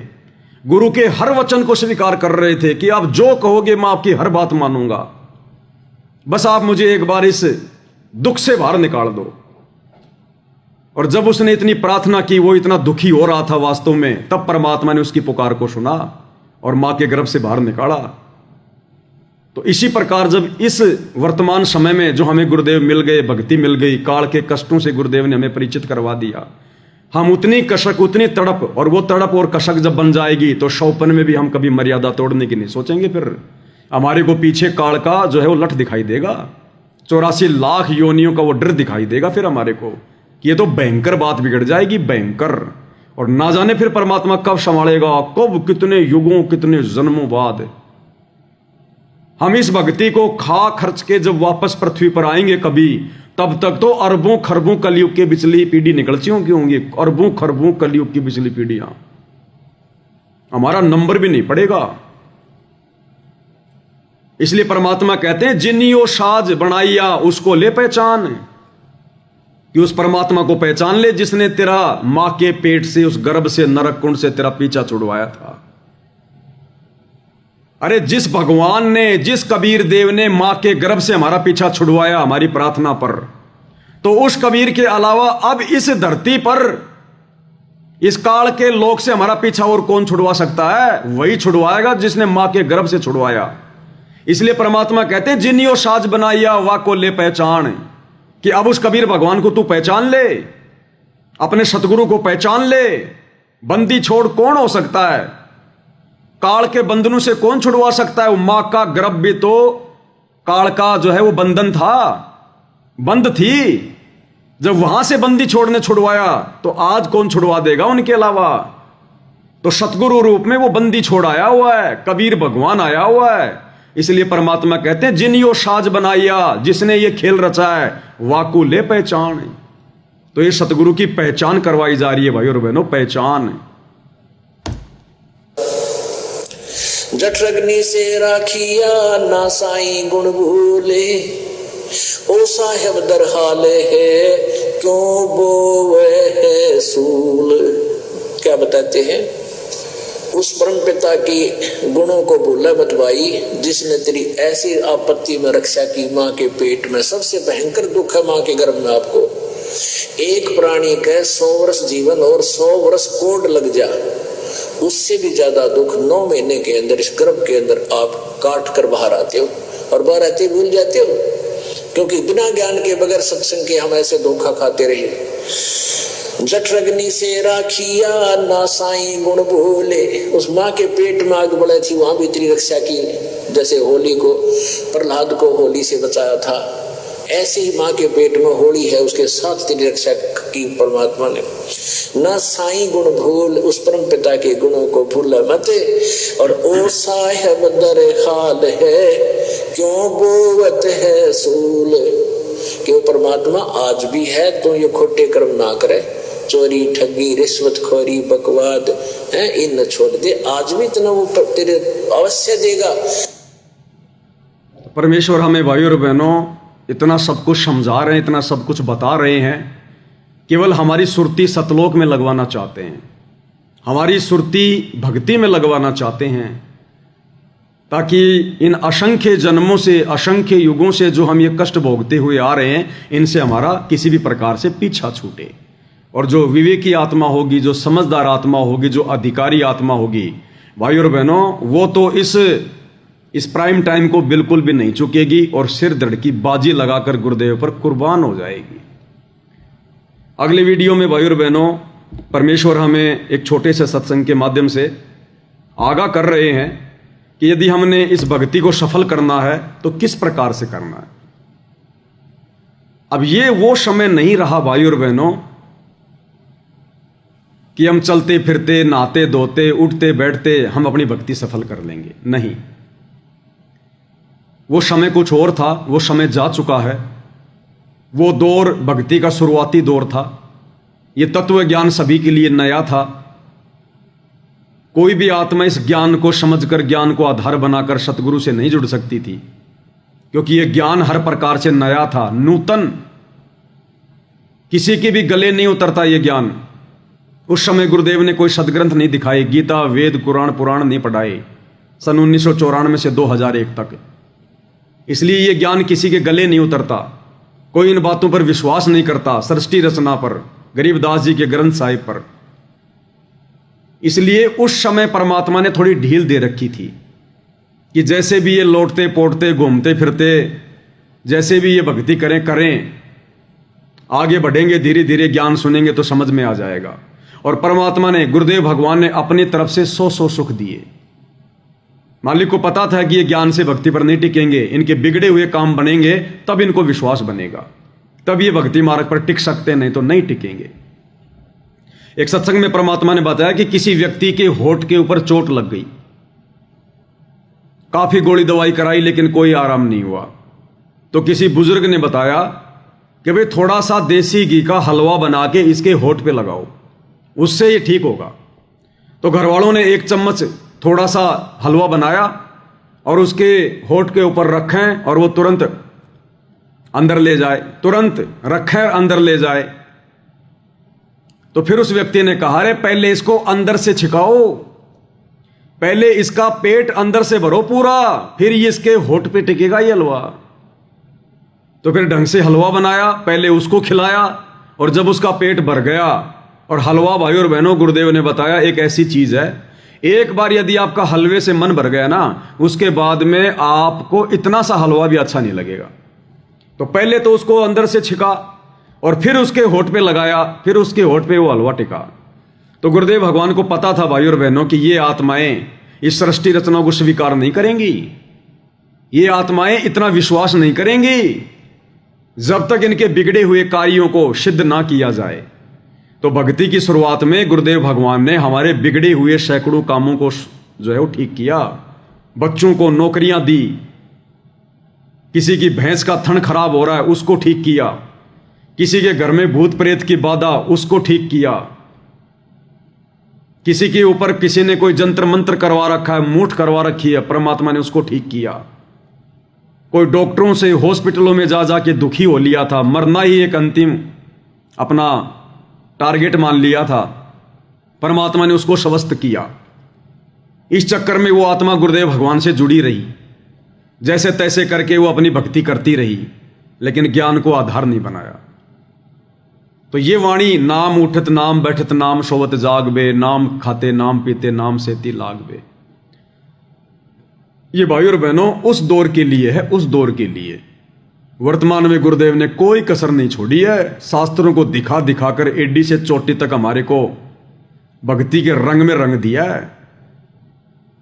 गुरु के हर वचन को स्वीकार कर रहे थे कि आप जो कहोगे मैं आपकी हर बात मानूंगा, बस आप मुझे एक बार इस दुख से बाहर निकाल दो। और जब उसने इतनी प्रार्थना की, वो इतना दुखी हो रहा था वास्तव में, तब परमात्मा ने उसकी पुकार को सुना और मां के गर्भ से बाहर निकाला। तो इसी प्रकार जब इस वर्तमान समय में जो हमें गुरुदेव मिल गए, भक्ति मिल गई, काल के कष्टों से गुरुदेव ने हमें परिचित करवा दिया, हम उतनी कशक, उतनी तड़प, और वो तड़प और कशक जब बन जाएगी तो शौपन में भी हम कभी मर्यादा तोड़ने की नहीं सोचेंगे। फिर हमारे को पीछे काल का जो है वो लठ दिखाई देगा, 84 लाख योनियों का वो डर दिखाई देगा फिर हमारे को कि ये तो भयंकर बात बिगड़ जाएगी, भयंकर। और ना जाने फिर परमात्मा कब संभालेगा, कब, कितने युगों, कितने जन्मों बाद हम इस भक्ति को खा खर्च के जब वापस पृथ्वी पर आएंगे कभी, तब तक तो अरबों खरबों कलयुग के बिचली पीढ़ी निकल चुकी होंगी, अरबों खरबों कलयुग की बिचली पीढ़ियां, हमारा नंबर भी नहीं पड़ेगा। इसलिए परमात्मा कहते हैं जिनियो साज बनाइया उसको ले पहचान, कि उस परमात्मा को पहचान ले जिसने तेरा मां के पेट से, उस गर्भ से, नरक कुंड से तेरा पीछा छुड़वाया था। अरे जिस भगवान ने, जिस कबीर देव ने मां के गर्भ से हमारा पीछा छुड़वाया हमारी प्रार्थना पर, तो उस कबीर के अलावा अब इस धरती पर, इस काल के लोक से हमारा पीछा और कौन छुड़वा सकता है? वही छुड़वाएगा जिसने मां के गर्भ से छुड़वाया। इसलिए परमात्मा कहते हैं जिनियो साज बनाइया वा को ले पहचान, कि अब उस कबीर भगवान को तू पहचान ले, अपने सतगुरु को पहचान ले। बंदी छोड़ कौन हो सकता है? काल के बंधनों से कौन छुड़वा सकता है? वो मां का गर्भ भी तो काल का जो है वो बंधन था, बंद थी। जब वहां से बंदी छोड़ने छुड़वाया तो आज कौन छुड़वा देगा उनके अलावा? तो सतगुरु रूप में वो बंदी छोड़ आया हुआ है, कबीर भगवान आया हुआ है। इसलिए परमात्मा कहते हैं जिनियो साज बनाइया, जिसने ये खेल रचा है वाकू ले पहचान। तो ये सतगुरु की पहचान करवाई जा रही है भाई और बहनों, पहचान। जठरग्नि से राखिया ना साईं गुण भूले, ओ साहेब दर हाले है क्यों बोवे है सूल। क्या बताते हैं? उस परम पिता की गुणों को भूला मत भाई, जिसने तेरी ऐसी आपत्ति में रक्षा की। मां के पेट में सबसे भयंकर दुख है मां के गर्भ में। आपको एक प्राणी का 100 वर्ष जीवन और 100 वर्ष कोड लग जा, उससे भी ज्यादा दुख 9 महीने के अंदर इस गर्भ के अंदर आप काट कर बाहर आते हो, और बाहर आते भूल जाते हो, क्योंकि बिना ज्ञान के, बगैर सत्संग के हम ऐसे धोखा खाते रहे। जठरग्नि से राखिया ना साईं गुण भूले, उस माँ के पेट में आग बढ़ी थी, वहां भी इतनी रक्षा की। जैसे होली को, प्रहलाद को होली से बचाया था, ऐसे ही माँ के पेट में होली है, उसके साथ तेरी रक्षा की परमात्मा ने। ना साईं गुण भूल, उस परम पिता के गुणों को भूल मत। और ओ साहेब दर हाल है क्यों बोवत है सूल, कि वो परमात्मा आज भी है, तो ये खोटे कर्म ना करे, चोरी ठगी रिश्वतखोरी बकवाद है, इन न छोड़ दे, आज भी इतना वो तेरे अवश्य देगा। परमेश्वर हमें भाई और बहनों इतना सब कुछ समझा रहे हैं, इतना सब कुछ बता रहे हैं, केवल हमारी सुरती सतलोक में लगवाना चाहते हैं, हमारी सुरती भक्ति में लगवाना चाहते हैं, ताकि इन असंख्य जन्मों से, असंख्य युगों से जो हम ये कष्ट भोगते हुए आ रहे हैं, इनसे हमारा किसी भी प्रकार से पीछा छूटे। और जो विवेकी आत्मा होगी, जो समझदार आत्मा होगी, जो अधिकारी आत्मा होगी, भाई और बहनों, वो तो इस प्राइम टाइम को बिल्कुल भी नहीं चुकेगी और सिर धड़ की बाजी लगाकर गुरुदेव पर कुर्बान हो जाएगी। अगले वीडियो में भाई और बहनों परमेश्वर हमें एक छोटे से सत्संग के माध्यम से आगाह कर रहे हैं कि यदि हमने इस भक्ति को सफल करना है तो किस प्रकार से करना है। अब ये वो समय नहीं रहा भाई और बहनों कि हम चलते फिरते, नहाते धोते, उठते बैठते हम अपनी भक्ति सफल कर लेंगे। नहीं, वो समय कुछ और था, वो समय जा चुका है। वो दौर भक्ति का शुरुआती दौर था। ये तत्व ज्ञान सभी के लिए नया था। कोई भी आत्मा इस ज्ञान को समझकर, ज्ञान को आधार बनाकर सतगुरु से नहीं जुड़ सकती थी, क्योंकि यह ज्ञान हर प्रकार से नया था, नूतन। किसी के भी गले नहीं उतरता यह ज्ञान। उस समय गुरुदेव ने कोई सदग्रंथ नहीं दिखाए, गीता, वेद, कुरान, पुराण नहीं पढ़ाए, सन 1994 से 2001 तक। इसलिए यह ज्ञान किसी के गले नहीं उतरता। कोई इन बातों पर विश्वास नहीं करता, सृष्टि रचना पर, गरीबदास जी के ग्रंथ साहिब पर। इसलिए उस समय परमात्मा ने थोड़ी ढील दे रखी थी कि जैसे भी ये लौटते पोटते घूमते फिरते, जैसे भी ये भक्ति करें, आगे बढ़ेंगे, धीरे धीरे ज्ञान सुनेंगे तो समझ में आ जाएगा। और परमात्मा ने, गुरुदेव भगवान ने अपनी तरफ से 100 सुख दिए। मालिक को पता था कि ये ज्ञान से भक्ति पर नहीं टिकेंगे, इनके बिगड़े हुए काम बनेंगे, तब इनको विश्वास बनेगा, तब ये भक्ति मार्ग पर टिक सकते, नहीं तो नहीं टिकेंगे। एक सत्संग में परमात्मा ने बताया कि किसी व्यक्ति के होठ के ऊपर चोट लग गई, काफी गोली दवाई कराई लेकिन कोई आराम नहीं हुआ। तो किसी बुजुर्ग ने बताया कि भाई थोड़ा सा देसी घी का हलवा बना के इसके होठ पे लगाओ, उससे ये ठीक होगा। तो घर वालों ने 1 चम्मच थोड़ा सा हलवा बनाया और उसके होठ के ऊपर रखें और वो तुरंत अंदर ले जाए, तुरंत रखें अंदर ले जाए। तो फिर उस व्यक्ति ने कहा, अरे पहले इसको अंदर से छिकाओ, पहले इसका पेट अंदर से भरो पूरा, फिर ये इसके होठ पे टिकेगा ये हलवा। तो फिर ढंग से हलवा बनाया, पहले उसको खिलाया, और जब उसका पेट भर गया, और हलवा भाई और बहनों गुरुदेव ने बताया एक ऐसी चीज है, एक बार यदि आपका हलवे से मन भर गया ना, उसके बाद में आपको इतना सा हलवा भी अच्छा नहीं लगेगा। तो पहले तो उसको अंदर से छिका और फिर उसके होठ पे लगाया, फिर उसके होठ पे वो हलवा टिका। तो गुरुदेव भगवान को पता था भाई और बहनों कि ये आत्माएं इस सृष्टि रचना को स्वीकार नहीं करेंगी, ये आत्माएं इतना विश्वास नहीं करेंगी जब तक इनके बिगड़े हुए कार्यों को सिद्ध ना किया जाए। तो भक्ति की शुरुआत में गुरुदेव भगवान ने हमारे बिगड़े हुए सैकड़ों कामों को जो है वो ठीक किया। बच्चों को नौकरियां दी, किसी की भैंस का थन खराब हो रहा है उसको ठीक किया, किसी के घर में भूत प्रेत की बाधा उसको ठीक किया, किसी के ऊपर किसी ने कोई जंत्र मंत्र करवा रखा है, मूठ करवा रखी है, परमात्मा ने उसको ठीक किया। कोई डॉक्टरों से हॉस्पिटलों में जा जाके दुखी हो लिया था, मरना ही एक अंतिम अपना टारगेट मान लिया था, परमात्मा ने उसको स्वस्थ किया। इस चक्कर में वो आत्मा गुरुदेव भगवान से जुड़ी रही, जैसे तैसे करके वो अपनी भक्ति करती रही, लेकिन ज्ञान को आधार नहीं बनाया। तो ये वाणी, नाम उठत नाम बैठत नाम सोवत जागबे, नाम खाते नाम पीते नाम सेती लागबे, ये भाई और बहनों उस दौर के लिए है, उस दौर के लिए। वर्तमान में गुरुदेव ने कोई कसर नहीं छोड़ी है, शास्त्रों को दिखा दिखाकर एडी से चोटी तक हमारे को भक्ति के रंग में रंग दिया है।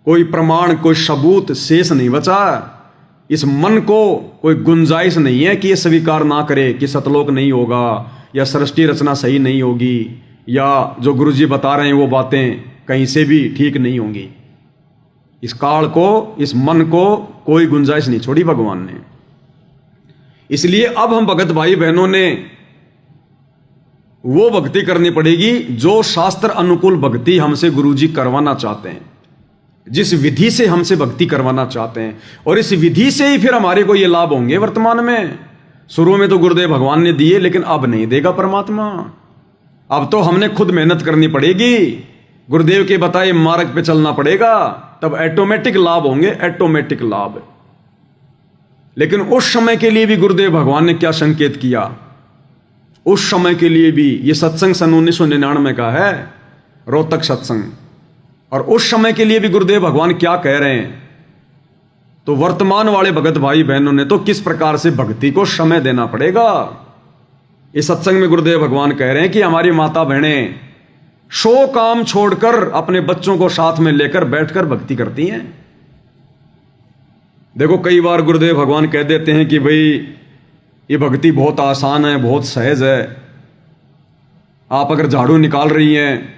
कोई प्रमाण, कोई सबूत शेष नहीं बचा। इस मन को कोई गुंजाइश नहीं है कि ये स्वीकार ना करे कि सतलोक नहीं होगा, या सृष्टि रचना सही नहीं होगी, या जो गुरुजी बता रहे हैं वो बातें कहीं से भी ठीक नहीं होंगी। इस काल को, इस मन को कोई गुंजाइश नहीं छोड़ी भगवान ने। इसलिए अब हम भगत भाई बहनों ने वो भक्ति करनी पड़ेगी जो शास्त्र अनुकूल भक्ति हमसे गुरुजी करवाना चाहते हैं, जिस विधि से हमसे भक्ति करवाना चाहते हैं, और इस विधि से ही फिर हमारे को ये लाभ होंगे। वर्तमान में शुरू में तो गुरुदेव भगवान ने दिए, लेकिन अब नहीं देगा परमात्मा। अब तो हमने खुद मेहनत करनी पड़ेगी, गुरुदेव के बताए मार्ग पे चलना पड़ेगा, तब ऑटोमेटिक लाभ होंगे, ऑटोमेटिक लाभ। लेकिन उस समय के लिए भी गुरुदेव भगवान ने क्या संकेत किया, उस समय के लिए भी, ये सत्संग सन 1999 का है, रोहतक सत्संग, और उस समय के लिए भी गुरुदेव भगवान क्या कह रहे हैं। तो वर्तमान वाले भगत भाई बहनों ने तो किस प्रकार से भक्ति को समय देना पड़ेगा। इस सत्संग में गुरुदेव भगवान कह रहे हैं कि हमारी माता बहनें 100 काम छोड़कर अपने बच्चों को साथ में लेकर बैठकर भक्ति करती हैं। देखो कई बार गुरुदेव भगवान कह देते हैं कि भाई ये भक्ति बहुत आसान है, बहुत सहज है। आप अगर झाड़ू निकाल रही हैं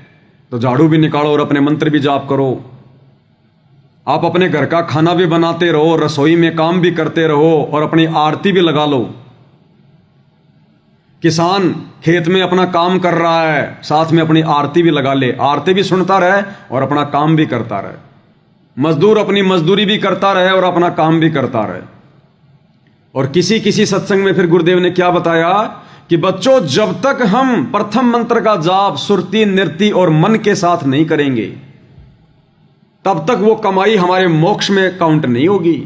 तो झाड़ू भी निकालो और अपने मंत्र भी जाप करो। आप अपने घर का खाना भी बनाते रहो, रसोई में काम भी करते रहो और अपनी आरती भी लगा लो। किसान खेत में अपना काम कर रहा है, साथ में अपनी आरती भी लगा ले, आरती भी सुनता रहे और अपना काम भी करता रहे। मजदूर अपनी मजदूरी भी करता रहे और अपना काम भी करता रहे। और किसी किसी सत्संग में फिर गुरुदेव ने क्या बताया कि बच्चों, जब तक हम प्रथम मंत्र का जाप सुरती, नृत्य और मन के साथ नहीं करेंगे, तब तक वो कमाई हमारे मोक्ष में काउंट नहीं होगी।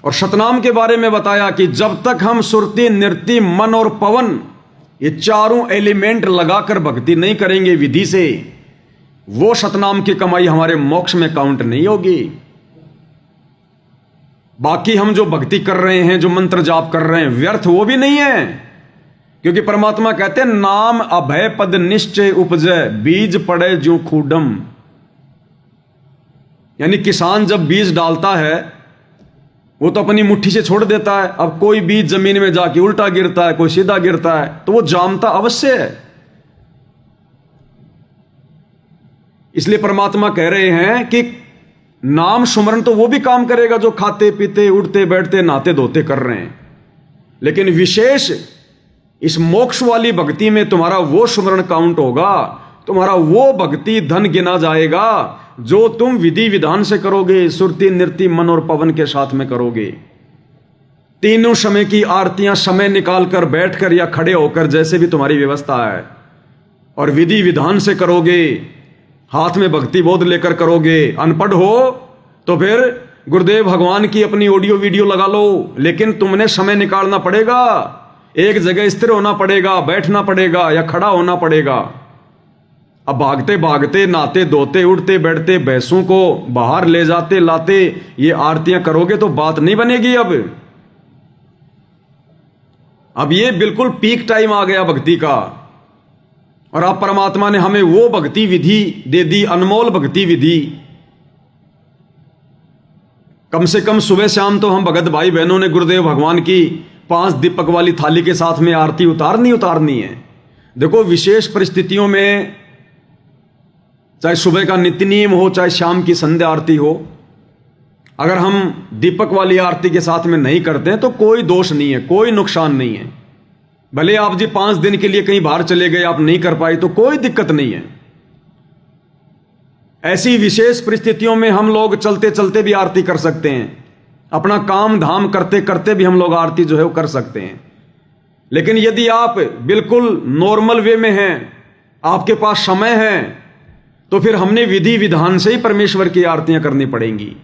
और शतनाम के बारे में बताया कि जब तक हम सुरती, नृत्य, मन और पवन, ये चारों एलिमेंट लगाकर भक्ति नहीं करेंगे विधि से, वो शतनाम की कमाई हमारे मोक्ष में काउंट नहीं होगी। बाकी हम जो भक्ति कर रहे हैं, जो मंत्र जाप कर रहे हैं, व्यर्थ वो भी नहीं है। क्योंकि परमात्मा कहते हैं नाम अभय पद निश्चय उपजय, बीज पड़े ज्यों खूडम। यानी किसान जब बीज डालता है वो तो अपनी मुट्ठी से छोड़ देता है। अब कोई बीज जमीन में जाके उल्टा गिरता है, कोई सीधा गिरता है, तो वो जामता अवश्य है। इसलिए परमात्मा कह रहे हैं कि नाम सुमरण तो वो भी काम करेगा जो खाते पीते, उठते बैठते, नहाते धोते कर रहे हैं। लेकिन विशेष इस मोक्ष वाली भक्ति में तुम्हारा वो सुमरण काउंट होगा, तुम्हारा वो भक्ति धन गिना जाएगा जो तुम विधि विधान से करोगे, सुरती, नृत्य, मन और पवन के साथ में करोगे। तीनों समय की आरतियां समय निकालकर, बैठकर या खड़े होकर, जैसे भी तुम्हारी व्यवस्था है, और विधि विधान से करोगे, हाथ में भक्ति बोध लेकर करोगे। अनपढ़ हो तो फिर गुरुदेव भगवान की अपनी ऑडियो वीडियो लगा लो, लेकिन तुमने समय निकालना पड़ेगा, एक जगह स्थिर होना पड़ेगा, बैठना पड़ेगा या खड़ा होना पड़ेगा। अब भागते भागते, नहाते धोते, उठते बैठते, भैंसों को बाहर ले जाते लाते ये आरतियां करोगे तो बात नहीं बनेगी। अब ये बिल्कुल पीक टाइम आ गया भक्ति का। और अब परमात्मा ने हमें वो भक्ति विधि दे दी, अनमोल भक्ति विधि। कम से कम सुबह शाम तो हम भगत भाई बहनों ने गुरुदेव भगवान की 5 दीपक वाली थाली के साथ में आरती उतारनी है। देखो, विशेष परिस्थितियों में चाहे सुबह का नित्य नियम हो, चाहे शाम की संध्या आरती हो, अगर हम दीपक वाली आरती के साथ में नहीं करते हैं तो कोई दोष नहीं है, कोई नुकसान नहीं है। भले आप जी 5 दिन के लिए कहीं बाहर चले गए, आप नहीं कर पाए तो कोई दिक्कत नहीं है। ऐसी विशेष परिस्थितियों में हम लोग चलते चलते भी आरती कर सकते हैं, अपना काम धाम करते करते भी हम लोग आरती जो है वो कर सकते हैं। लेकिन यदि आप बिल्कुल नॉर्मल वे में हैं, आपके पास समय है, तो फिर हमने विधि विधान से ही परमेश्वर की आरतियां करनी पड़ेंगी।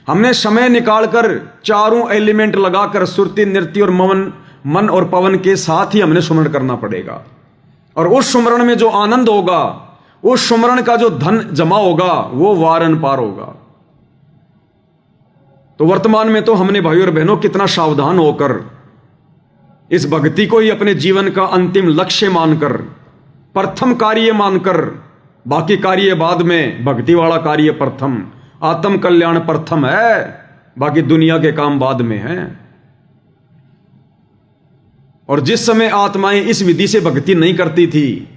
हमने समय निकालकर चारों एलिमेंट लगाकर सुरती, नृत्य और मन और पवन के साथ ही हमने सुमरण करना पड़ेगा। और उस सुमरण में जो आनंद होगा, उस सुमरण का जो धन जमा होगा, वो वारन पार होगा। तो वर्तमान में तो हमने भाइयों और बहनों कितना सावधान होकर इस भक्ति को ही अपने जीवन का अंतिम लक्ष्य मानकर, प्रथम कार्य मानकर, बाकी कार्य बाद में, भक्ति वाला कार्य प्रथम, आत्म कल्याण प्रथम है, बाकी दुनिया के काम बाद में है। और जिस समय आत्माएं इस विधि से भक्ति नहीं करती थी,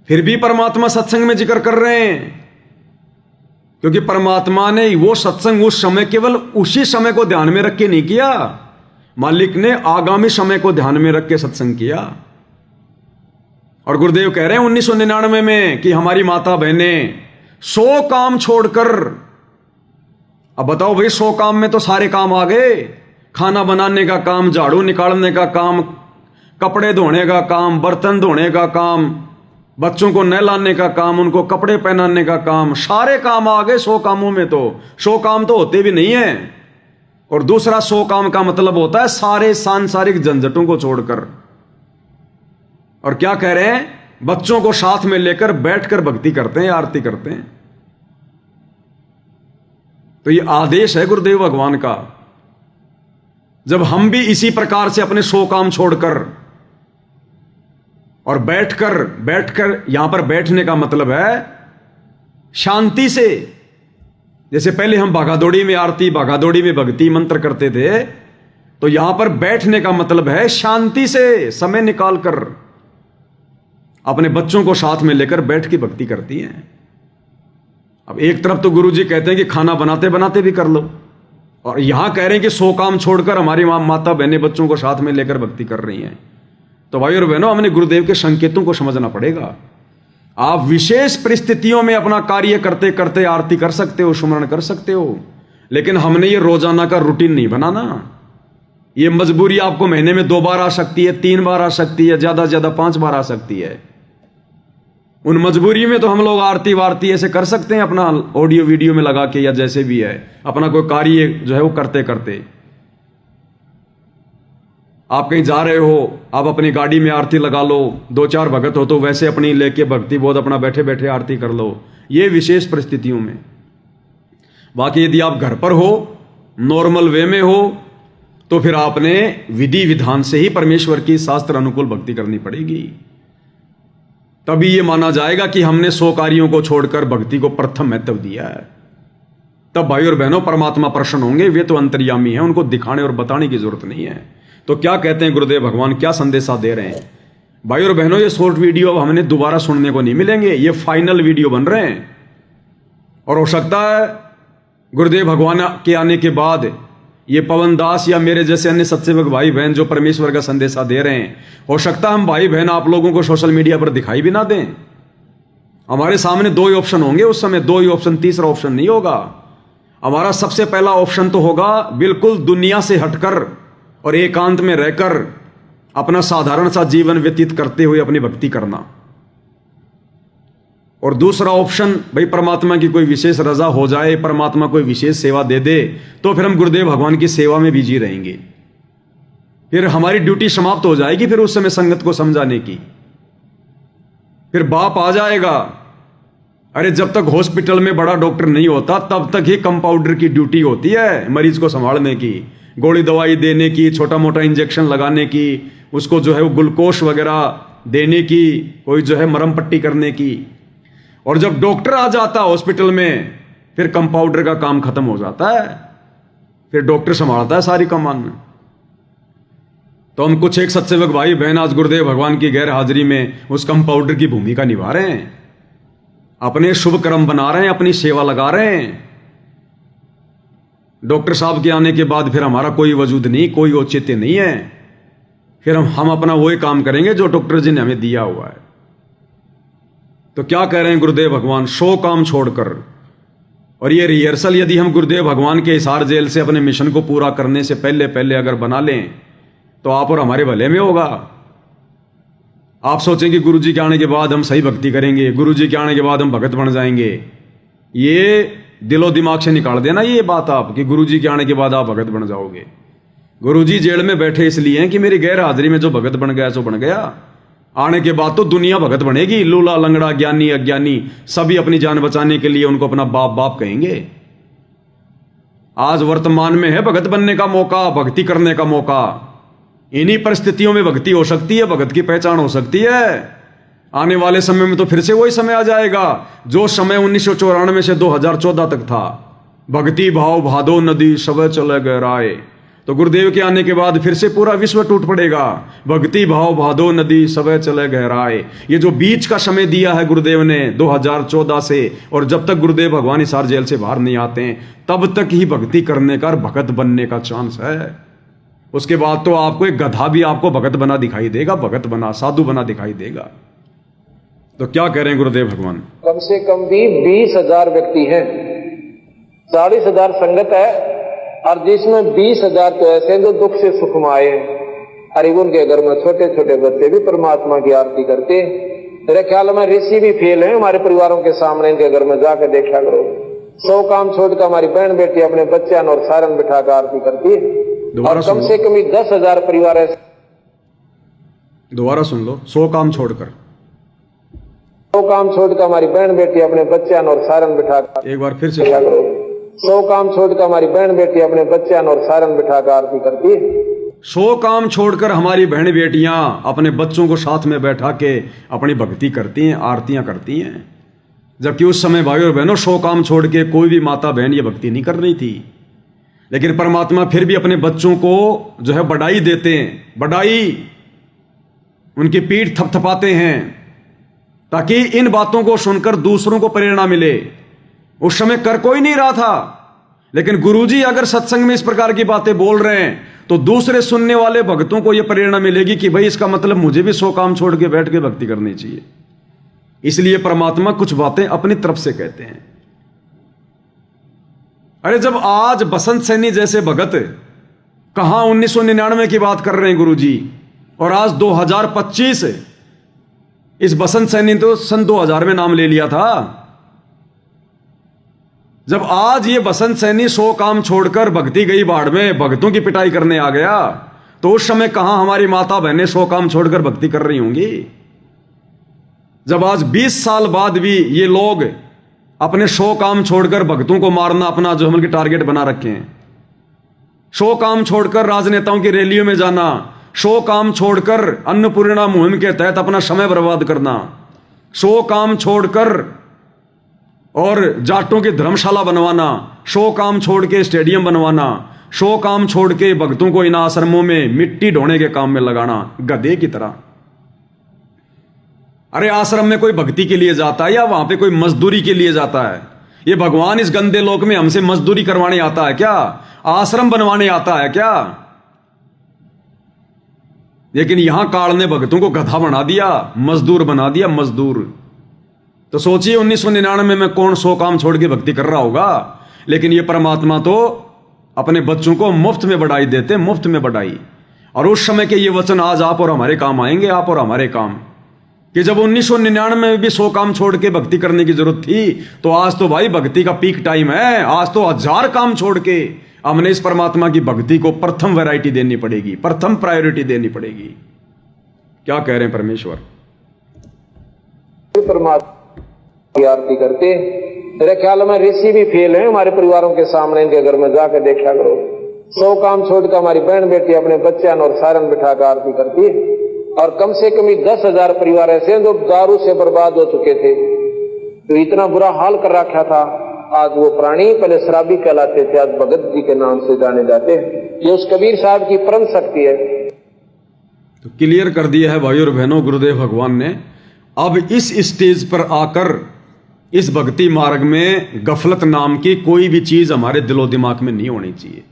फिर भी परमात्मा सत्संग में जिक्र कर रहे हैं, क्योंकि परमात्मा ने वो सत्संग उस समय केवल उसी समय को ध्यान में रख के नहीं किया, मालिक ने आगामी समय को ध्यान में रख के सत्संग किया। और गुरुदेव कह रहे हैं 1999 में कि हमारी माता बहनें 100 काम छोड़कर, अब बताओ भाई 100 काम में तो सारे काम आ गए, खाना बनाने का काम, झाड़ू निकालने का काम, कपड़े धोने का काम, बर्तन धोने का काम, बच्चों को नहलाने का काम, उनको कपड़े पहनाने का काम, सारे काम आ गए 100 कामों में। तो 100 काम तो होते भी नहीं है। और दूसरा 100 काम का मतलब होता है सारे सांसारिक झंझटों को छोड़कर। और क्या कह रहे हैं, बच्चों को साथ में लेकर बैठकर भक्ति करते हैं, आरती करते हैं। तो ये आदेश है गुरुदेव भगवान का। जब हम भी इसी प्रकार से अपने 100 काम छोड़कर और बैठकर यहां पर बैठने का मतलब है शांति से, जैसे पहले हम भागादौड़ी में आरती, भागादौड़ी में भक्ति मंत्र करते थे, तो यहां पर बैठने का मतलब है शांति से समय निकालकर अपने बच्चों को साथ में लेकर बैठ के भक्ति करती हैं। अब एक तरफ तो गुरुजी कहते हैं कि खाना बनाते बनाते भी कर लो, और यहां कह रहे हैं कि 100 काम छोड़कर हमारी माता बहनें बच्चों को साथ में लेकर भक्ति कर रही हैं। तो भाई और बहनों, हमने गुरुदेव के संकेतों को समझना पड़ेगा। आप विशेष परिस्थितियों में अपना कार्य करते करते आरती कर सकते हो, सुमरण कर सकते हो, लेकिन हमने ये रोजाना का रूटीन नहीं बनाना। ये मजबूरी आपको महीने में 2 बार आ सकती है, 3 बार आ सकती है, ज्यादा से ज्यादा 5 बार आ सकती है। उन मजबूरी में तो हम लोग आरती वारती ऐसे कर सकते हैं, अपना ऑडियो वीडियो में लगा के या जैसे भी है, अपना कोई कार्य जो है वो करते करते। आप कहीं जा रहे हो, आप अपनी गाड़ी में आरती लगा लो, 2-4 भगत हो तो वैसे अपनी लेके भक्ति बोध अपना बैठे बैठे आरती कर लो, ये विशेष परिस्थितियों में। बाकी यदि आप घर पर हो, नॉर्मल वे में हो, तो फिर आपने विधि विधान से ही परमेश्वर की शास्त्र अनुकूल भक्ति करनी पड़ेगी। तभी ये माना जाएगा कि हमने 100 कार्यों को छोड़कर भक्ति को प्रथम महत्व दिया है। तब भाई और बहनों परमात्मा प्रसन्न होंगे। वे तो अंतर्यामी हैं, उनको दिखाने और बताने की जरूरत नहीं है। तो क्या कहते हैं गुरुदेव भगवान, क्या संदेशा दे रहे हैं? भाई और बहनों, ये शॉर्ट वीडियो अब हमने दोबारा सुनने को नहीं मिलेंगे, ये फाइनल वीडियो बन रहे हैं। और हो सकता है गुरुदेव भगवान के आने के बाद ये पवन दास या मेरे जैसे अन्य सत्सेवक भाई बहन जो परमेश्वर का संदेशा दे रहे हैं, हो सकता है हम भाई बहन आप लोगों को सोशल मीडिया पर दिखाई भी ना दें। हमारे सामने 2 ही ऑप्शन होंगे उस समय, 2 ही ऑप्शन, तीसरा ऑप्शन नहीं होगा। हमारा सबसे पहला ऑप्शन तो होगा बिल्कुल दुनिया से हटकर और एकांत में रहकर अपना साधारण सा जीवन व्यतीत करते हुए अपनी भक्ति करना। और दूसरा ऑप्शन, भाई परमात्मा की कोई विशेष रजा हो जाए, परमात्मा कोई विशेष सेवा दे दे, तो फिर हम गुरुदेव भगवान की सेवा में बिजी रहेंगे। फिर हमारी ड्यूटी समाप्त हो जाएगी, फिर उस समय संगत को समझाने की। फिर बाप आ जाएगा। अरे जब तक हॉस्पिटल में बड़ा डॉक्टर नहीं होता तब तक ही कंपाउंडर की ड्यूटी होती है मरीज को संभालने की, गोली दवाई देने की, छोटा मोटा इंजेक्शन लगाने की, उसको जो है वो ग्लूकोज वगैरह देने की, कोई जो है मरहम पट्टी करने की। और जब डॉक्टर आ जाता हॉस्पिटल में, फिर कंपाउंडर का काम खत्म हो जाता है, फिर डॉक्टर संभालता है सारी कमान। तो हम कुछ एक सत्सेवक भाई बहन आज गुरुदेव भगवान की गैर हाजिरी में उस कंपाउंडर की भूमिका निभा रहे हैं, अपने शुभ कर्म बना रहे हैं, अपनी सेवा लगा रहे हैं। डॉक्टर साहब के आने के बाद फिर हमारा कोई वजूद नहीं, कोई औचित्य नहीं है। फिर हम अपना वही काम करेंगे जो डॉक्टर जी ने हमें दिया हुआ है। तो क्या कह रहे हैं गुरुदेव भगवान, 100 काम छोड़कर। और ये रिहर्सल यदि हम गुरुदेव भगवान के हिसार जेल से अपने मिशन को पूरा करने से पहले पहले अगर बना लें तो आप और हमारे भले में होगा। आप सोचेंगे गुरुजी के आने के बाद हम सही भक्ति करेंगे, गुरुजी के आने के बाद हम भगत बन जाएंगे। ये दिलो दिमाग से निकाल देना ये बात आप, कि गुरुजी के आने के बाद आप भगत बन जाओगे। गुरुजी जेल में बैठे इसलिए हैं कि मेरी गैर हाजिरी में जो भगत बन गया सो बन गया, आने के बाद तो दुनिया भगत बनेगी। लूला लंगड़ा ज्ञानी अज्ञानी सभी अपनी जान बचाने के लिए उनको अपना बाप बाप कहेंगे। आज वर्तमान में है भगत बनने का मौका, भक्ति करने का मौका। इन्हीं परिस्थितियों में भक्ति हो सकती है, भगत की पहचान हो सकती है। आने वाले समय में तो फिर से वही समय आ जाएगा जो समय 1994 से 2014 तक था। भक्ति भाव भादो नदी सब चले गहराए। तो गुरुदेव के आने के बाद फिर से पूरा विश्व टूट पड़ेगा। भक्ति भाव भादो नदी सब चले गहराए। ये जो बीच का समय दिया है गुरुदेव ने 2014 से, और जब तक गुरुदेव भगवान हिसार जेल से बाहर नहीं आते हैं तब तक ही भक्ति करने का, भगत बनने का चांस है। उसके बाद तो आपको एक गधा भी आपको भगत बना दिखाई देगा, भगत बना, साधु बना दिखाई देगा। तो क्या कह रहे हैं गुरुदेव भगवान? कम से कम भी 20,000 व्यक्ति हैं, 40,000 संगत है, और जिसमें 20,000 तो ऐसे जो दुख से सुख में आए। अरे उनके घर में छोटे छोटे बच्चे भी परमात्मा की आरती करते। मेरे ख्याल में ऋषि भी फेल है हमारे परिवारों के सामने, इनके घर में जाकर देखा करो। 100 काम छोड़कर हमारी बहन बेटी अपने बच्चे और सारन बिठाकर आरती करती है। और कम से कम 10,000 परिवार ऐसे। दोबारा सुन लो, 100 काम छोड़कर, 100 काम छोड़कर हमारी बहन बेटी अपने बच्चे और सारन बिठाकर, एक बार फिर से, 100 काम छोड़कर हमारी बहन बेटी अपने बच्चे और सारन बिठाकर आरती करती है। 100 काम छोड़कर हमारी बहन बेटियां अपने बच्चों को साथ में बैठा के अपनी भक्ति करती हैं, आरतियां करती हैं। जबकि उस समय भाई और बहनों 100 काम छोड़ के कोई भी माता बहन ये भक्ति नहीं कर रही थी। लेकिन परमात्मा फिर भी अपने बच्चों को जो है बढ़ाई देते हैं, बढ़ाई, उनकी पीठ थपथपाते हैं ताकि इन बातों को सुनकर दूसरों को प्रेरणा मिले। उस समय कर कोई नहीं रहा था, लेकिन गुरुजी अगर सत्संग में इस प्रकार की बातें बोल रहे हैं तो दूसरे सुनने वाले भक्तों को यह प्रेरणा मिलेगी कि भाई इसका मतलब मुझे भी 100 काम छोड़ के बैठ के भक्ति करनी चाहिए। इसलिए परमात्मा कुछ बातें अपनी तरफ से कहते हैं। अरे जब आज बसंत सैनी जैसे भगत कहां 1999 की बात कर रहे हैं गुरु जी, और आज 2025 इस बसंत सैनी तो सन 2000 में नाम ले लिया था। जब आज ये बसंत सैनी 100 काम छोड़कर भक्ति गई बाढ़ में भक्तों की पिटाई करने आ गया, तो उस समय कहां हमारी माता बहनें 100 काम छोड़कर भक्ति कर रही होंगी। जब आज 20 साल बाद भी ये लोग अपने 100 काम छोड़कर भक्तों को मारना अपना जो हम टारगेट बना रखे हैं, 100 काम छोड़कर राजनेताओं की रैलियों में जाना, 100 काम छोड़कर अन्नपूर्णा मुहिम के तहत अपना समय बर्बाद करना, 100 काम छोड़कर और जाटों की धर्मशाला बनवाना, 100 काम छोड़ के स्टेडियम बनवाना, 100 काम छोड़ के भक्तों को इन आश्रमों में मिट्टी ढोने के काम में लगाना गधे की तरह। अरे आश्रम में कोई भक्ति के लिए जाता है या वहां पे कोई मजदूरी के लिए जाता है? ये भगवान इस गंदे लोक में हमसे मजदूरी करवाने आता है क्या? आश्रम बनवाने आता है क्या? लेकिन यहां काल ने भक्तों को गधा बना दिया, मजदूर बना दिया, मजदूर। तो सोचिए 1999 में कौन 100 काम छोड़ के भक्ति कर रहा होगा। लेकिन ये परमात्मा तो अपने बच्चों को मुफ्त में बढ़ाई देते, मुफ्त में बढ़ाई। और उस समय के ये वचन आज आप और हमारे काम आएंगे, आप और हमारे काम, कि जब 1999 में भी 100 काम छोड़ के भक्ति करने की जरूरत थी, तो आज तो भाई भक्ति का पीक टाइम है। आज तो 1000 काम छोड़ के हमने इस परमात्मा की भक्ति को प्रथम वैरायटी देनी पड़ेगी, प्रथम प्रायोरिटी देनी पड़ेगी। क्या कह रहे हैं परमेश्वर? परमात्मा की आरती करते, मेरे ख्याल में ऋषि भी फेल है हमारे परिवारों के सामने। इनके घर में जाकर देखा करो, 100 काम छोड़कर हमारी बहन बेटी अपने बच्चों और सारन बिठाकर आरती करती। और कम से कम 10,000 परिवार ऐसे हैं जो दारू से बर्बाद हो चुके थे, तो इतना बुरा हाल कर रखा था। आज वो प्राणी पहले शराबी कहलाते थे, आज भगत जी के नाम से जाने जाते हैं। ये उस कबीर साहब की परम शक्ति है। तो क्लियर कर दिया है भाई और बहनों गुरुदेव भगवान ने। अब इस स्टेज पर आकर इस भक्ति मार्ग में गफलत नाम की कोई भी चीज हमारे दिलो दिमाग में नहीं होनी चाहिए।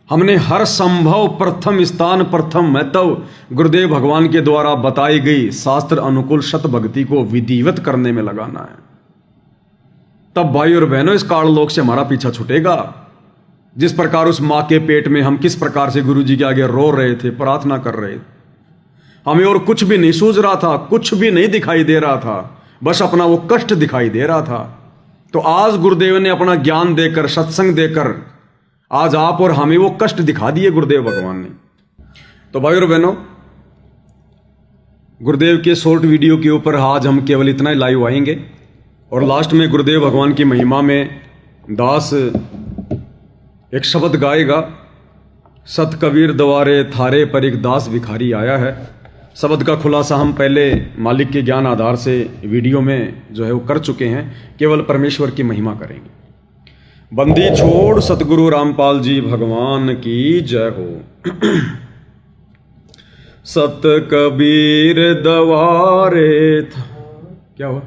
हमने हर संभव प्रथम स्थान, प्रथम महत्व गुरुदेव भगवान के द्वारा बताई गई शास्त्र अनुकूल शत भक्ति को विधिवत करने में लगाना है। तब भाई और बहनों इस काल लोक से हमारा पीछा छूटेगा। जिस प्रकार उस मां के पेट में हम किस प्रकार से गुरु जी के आगे रो रहे थे, प्रार्थना कर रहे थे, हमें और कुछ भी नहीं सूझ रहा था, कुछ भी नहीं दिखाई दे रहा था, बस अपना वो कष्ट दिखाई दे रहा था। तो आज गुरुदेव ने अपना ज्ञान देकर, सत्संग देकर आज आप और हमें वो कष्ट दिखा दिए गुरुदेव भगवान ने। तो भाई और बहनों, गुरुदेव के शॉर्ट वीडियो के ऊपर आज हम केवल इतना ही लाइव आएंगे, और लास्ट में गुरुदेव भगवान की महिमा में दास एक शब्द गाएगा, सत कबीर द्वारे थारे पर एक दास भिखारी आया है। शब्द का खुलासा हम पहले मालिक के ज्ञान आधार से वीडियो में जो है वो कर चुके हैं, केवल परमेश्वर की महिमा करेंगे। बंदी छोड़ सतगुरु रामपाल जी भगवान की जय हो। सत कबीर द्वारे क्या हुआ?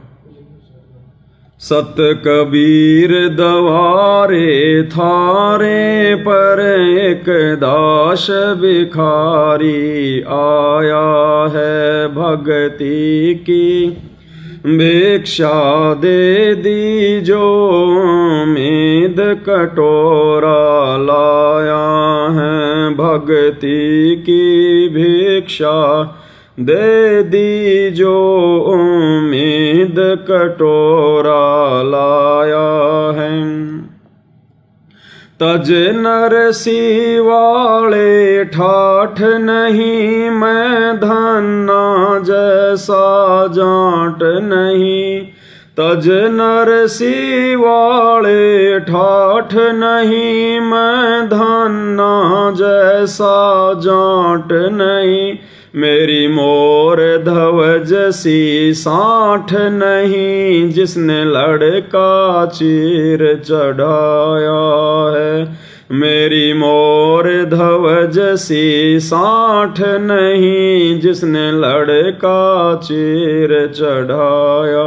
सत कबीर द्वारे थारे पर एक दास भिखारी आया है, भगति की भिक्षा दे दीजो, मेद कटोरा लाया है, भक्ति की भिक्षा दे दीजो, उम्मीद कटोरा लाया है। तज नरसी वाले ठाठ नहीं, मैं धन्ना जैसा जाट नहीं। तज नरसी वाले ठाठ नहीं, मैं धन्ना जैसा जाट नहीं। मेरी मोर धवज सी साठ नहीं, जिसने लड़का चीर चढ़ाया है। मेरी मोर धवज सी साठ नहीं, जिसने लड़का चीर चढ़ाया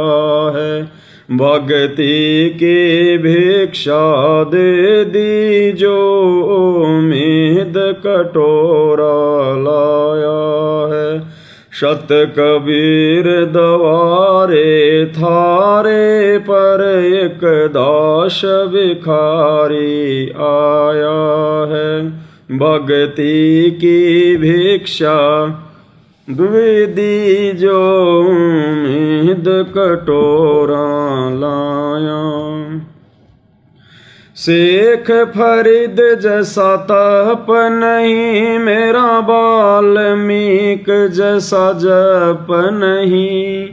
है। भक्ति की भिक्षा दे दी जो उम्मीद कटोरा लाया है। शत कबीर दवारे थारे पर एक दास भिखारी आया है। भक्ति की भिक्षा द्विदी जो उम्मीद कटोरा लाया। शेख फरीद जैसा तप नहीं, मेरा वाल्मीक जैसा जप नहीं।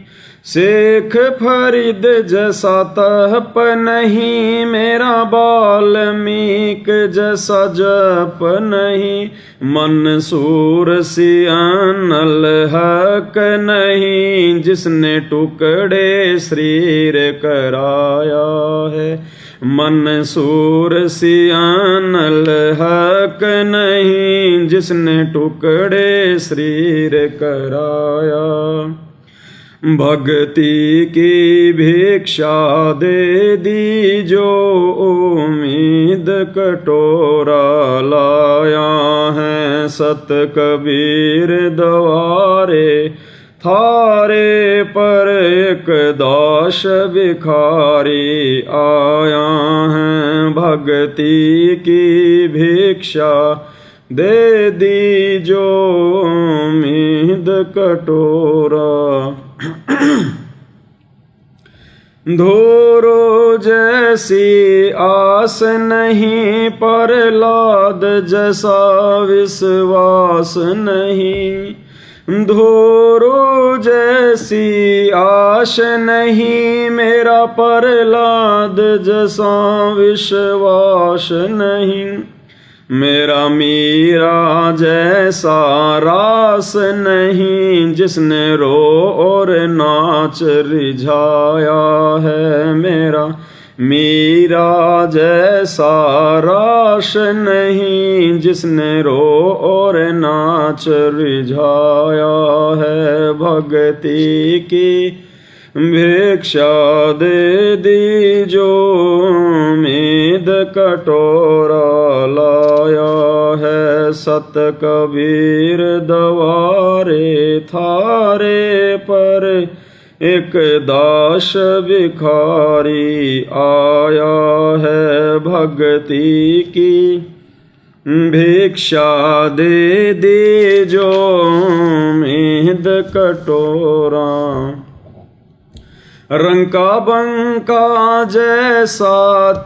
शेख फरीद जैसा तप नहीं, मेरा वाल्मीक जैसा जप नहीं। मंसूर सियानल हक नहीं, जिसने टुकड़े शरीर कराया है। मंसूर सियानल हक नहीं, जिसने टुकड़े शरीर कराया। भक्ति की भिक्षा दे दी जो उम्मीद कटोरा लाया है। सत कबीर दवारे थारे पर एक दास भिखारी आया है। भक्ति की भिक्षा दे दी जो उम्मीद कटोरा। धोरो जैसी आस नहीं, प्रहलाद जैसा विश्वास नहीं। धोरो जैसी आश नहीं, मेरा प्रहलाद जैसा विश्वास नहीं। मेरा मीरा जैसा रास नहीं, जिसने रो और नाच रिझाया है। मेरा मीरा जैसा रास नहीं, जिसने रो और नाच रिझाया है। भक्ति की भिक्षा दे दी जो उम्मीद कटोरा लाया है। सत कबीर दवारे थारे पर एक दास भिखारी आया है। भक्ति की भिक्षा दे दी जो उम्मीद कटोरा। रंका बंका जैसा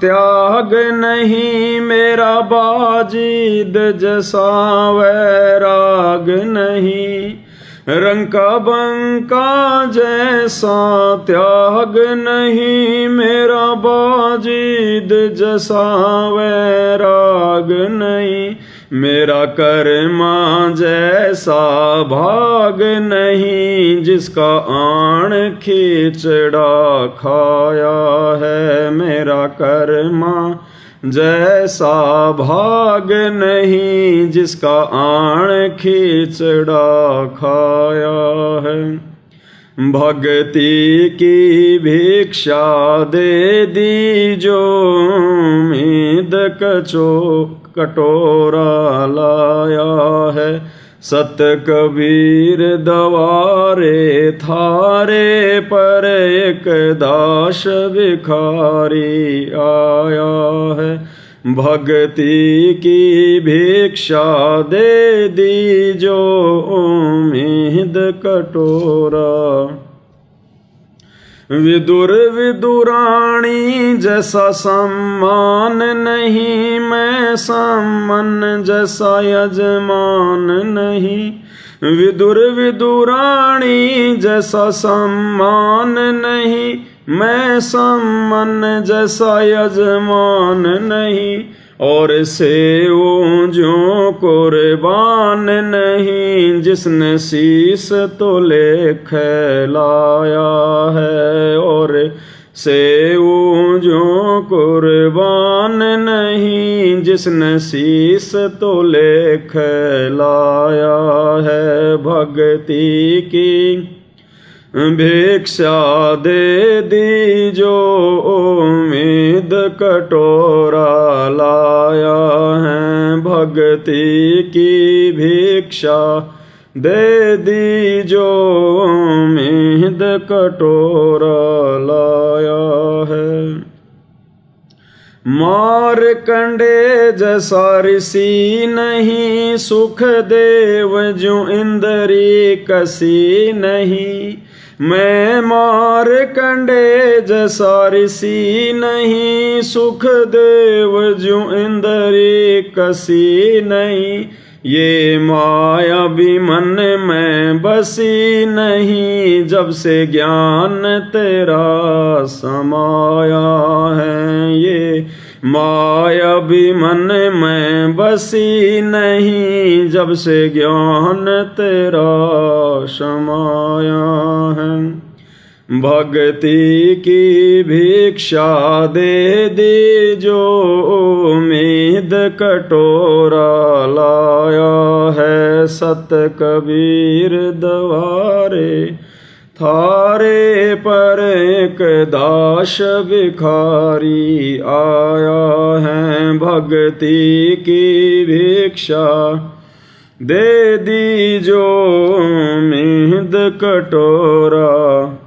त्याग नहीं, मेरा बाजीद जैसा वैराग नहीं। रंका बंका जैसा त्याग नहीं, मेरा बाजीद जैसा वैराग नहीं। मेरा कर्मा जैसा भाग नहीं, जिसका आण खिचड़ा खाया है। मेरा कर्मा जैसा भाग नहीं, जिसका आण खिचड़ा खाया है। भक्ति की भिक्षा दे दी जो उम्मीद कटोरा लाया है। सत कबीर दवारे थारे पर एक दास भिखारी आया है। भक्ति की भिक्षा दे दी जो उम्मीद कटोरा। विदुर विदुराणी जैसा सम्मान नहीं, मैं सम्मन जैसा यजमान नहीं। विदुर विदुराणी जैसा सम्मान नहीं, मैं सम्मन जैसा यजमान नहीं। और सेवों जो कुर्बान नहीं, जिसने शीस तो ले खैलाया है। और सेवों जो कुर्बान नहीं, जिसने शीस तो ले खैलाया है। भक्ति की भिक्षा दे दीजो उम्मीद कटोरा लाया है, भक्ति की भिक्षा दे दीजो उम्मीद कटोरा लाया है। मारकंडे जैसा ऋषि नहीं, सुख देव जो इंद्री कसी नहीं। मैं मारकंडे जैसा ऋषि नहीं, सुख देव जो इंद्री कसी नहीं। ये माया भी मन में बसी नहीं, जब से ज्ञान तेरा समाया है। ये माया भी मन में बसी नहीं, जब से ज्ञान तेरा समाया है। भक्ति की भिक्षा दे दीजो उम्मीद कटोरा लाया है। सत कबीर द्वारे थारे पर एक दास भिखारी आया है। भक्ति की भिक्षा दे दीजो उम्मीद कटोरा।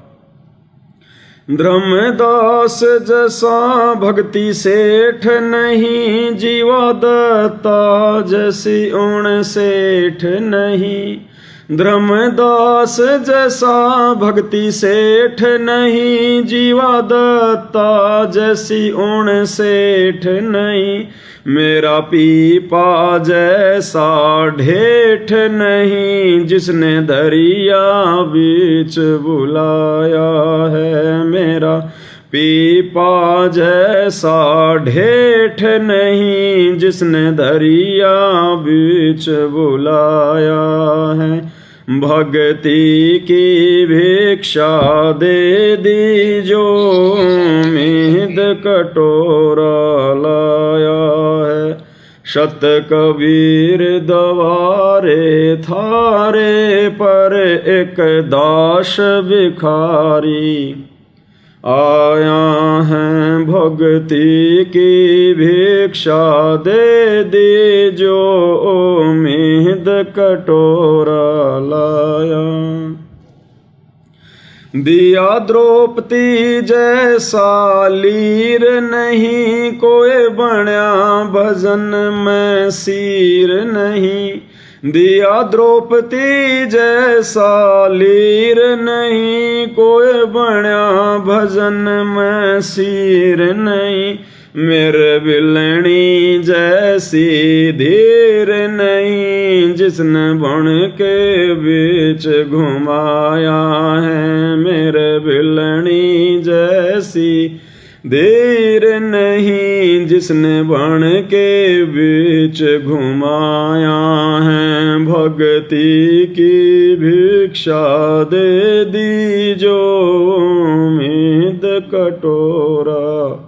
धर्मदास जैसा भक्ति सेठ नहीं, जीवा दत्ता जैसी उण सेठ नहीं। धर्मदास जैसा भक्ति सेठ नहीं, जीवा दत्ता जैसी उण सेठ नहीं। मेरा पीपा जैसा ढेठ नहीं, जिसने दरिया बीच बुलाया है। मेरा पीपा जैसा ढेठ नहीं, जिसने दरिया बीच बुलाया है। भक्ति की भिक्षा दे दीजो उम्मीद कटोरा लाया है। शत कबीर द्वारे थारे पर एक दास भिखारी आया है। भक्ति की भिक्षा दे दीजो उम्मीद कटोरा लाया। दिया द्रौपदी जैसा लीर नहीं, कोई बण्या भजन में सीर नहीं। दिया द्रौपदी जैसा लीर नहीं, कोई बण्या भजन में सीर नहीं। मेरे बिलनी जैसी धीर नहीं, जिसने बन के बीच घुमाया है। मेरे बिलनी जैसी धीर नहीं, जिसने बन के बीच घुमाया है। भक्ति की भिक्षा दे दीजो उम्मीद कटोरा।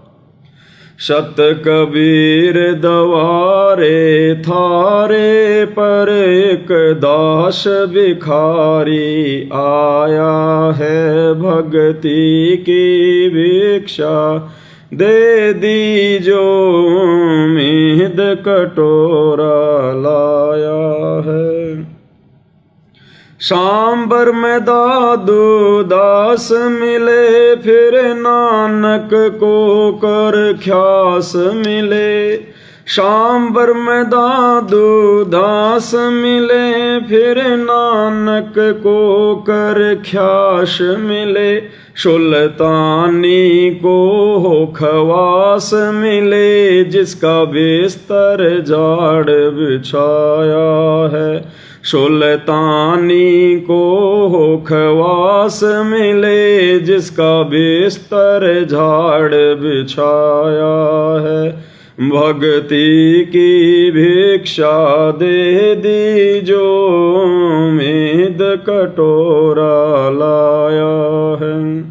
शत कबीर द्वारे थारे पर एक दास भिखारी आया है। भक्ति की भिक्षा दे दीजो उम्मीद कटोरा लाया है। सांबर में दादू दास मिले, फिर नानक को कर ख्यास मिले। सांबर में दादू दास मिले, फिर नानक को कर ख्यास मिले। सुल्तानी को हो खवास मिले, जिसका बिस्तर जाड़ बिछाया है। सुल्तानी को हो खवास मिले, जिसका बिस्तर झाड़ बिछाया है। भक्ति की भिक्षा दे दीजो उम्मीद कटोरा लाया है।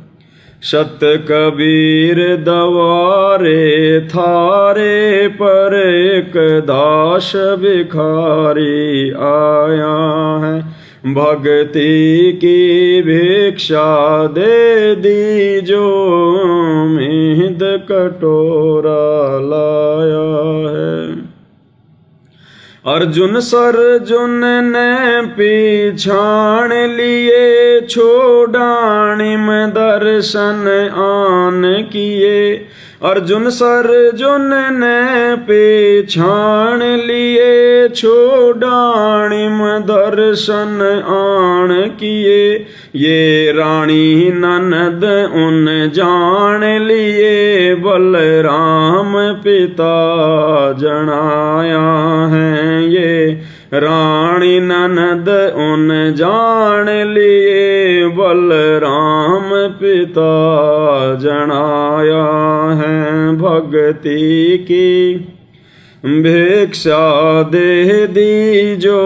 सत कबीर दवारे थारे पर एक दास भिखारी आया है। भक्ति की भिक्षा दे दीजो मीद कटोरा लाया है। अर्जुन सर्जुन ने पीछाण लिए छोड़ाणिम दर्शन आन किए। अर्जुन सर्जुन ने पीछाण लिए छोड़ाणिम दर्शन आन किए। ये रानी ननद उन जान लिए बलराम पिता जनाया है। ये रानी ननद उन जान लिए बलराम पिता जनाया है। भक्ति की भिक्षा दे दीजो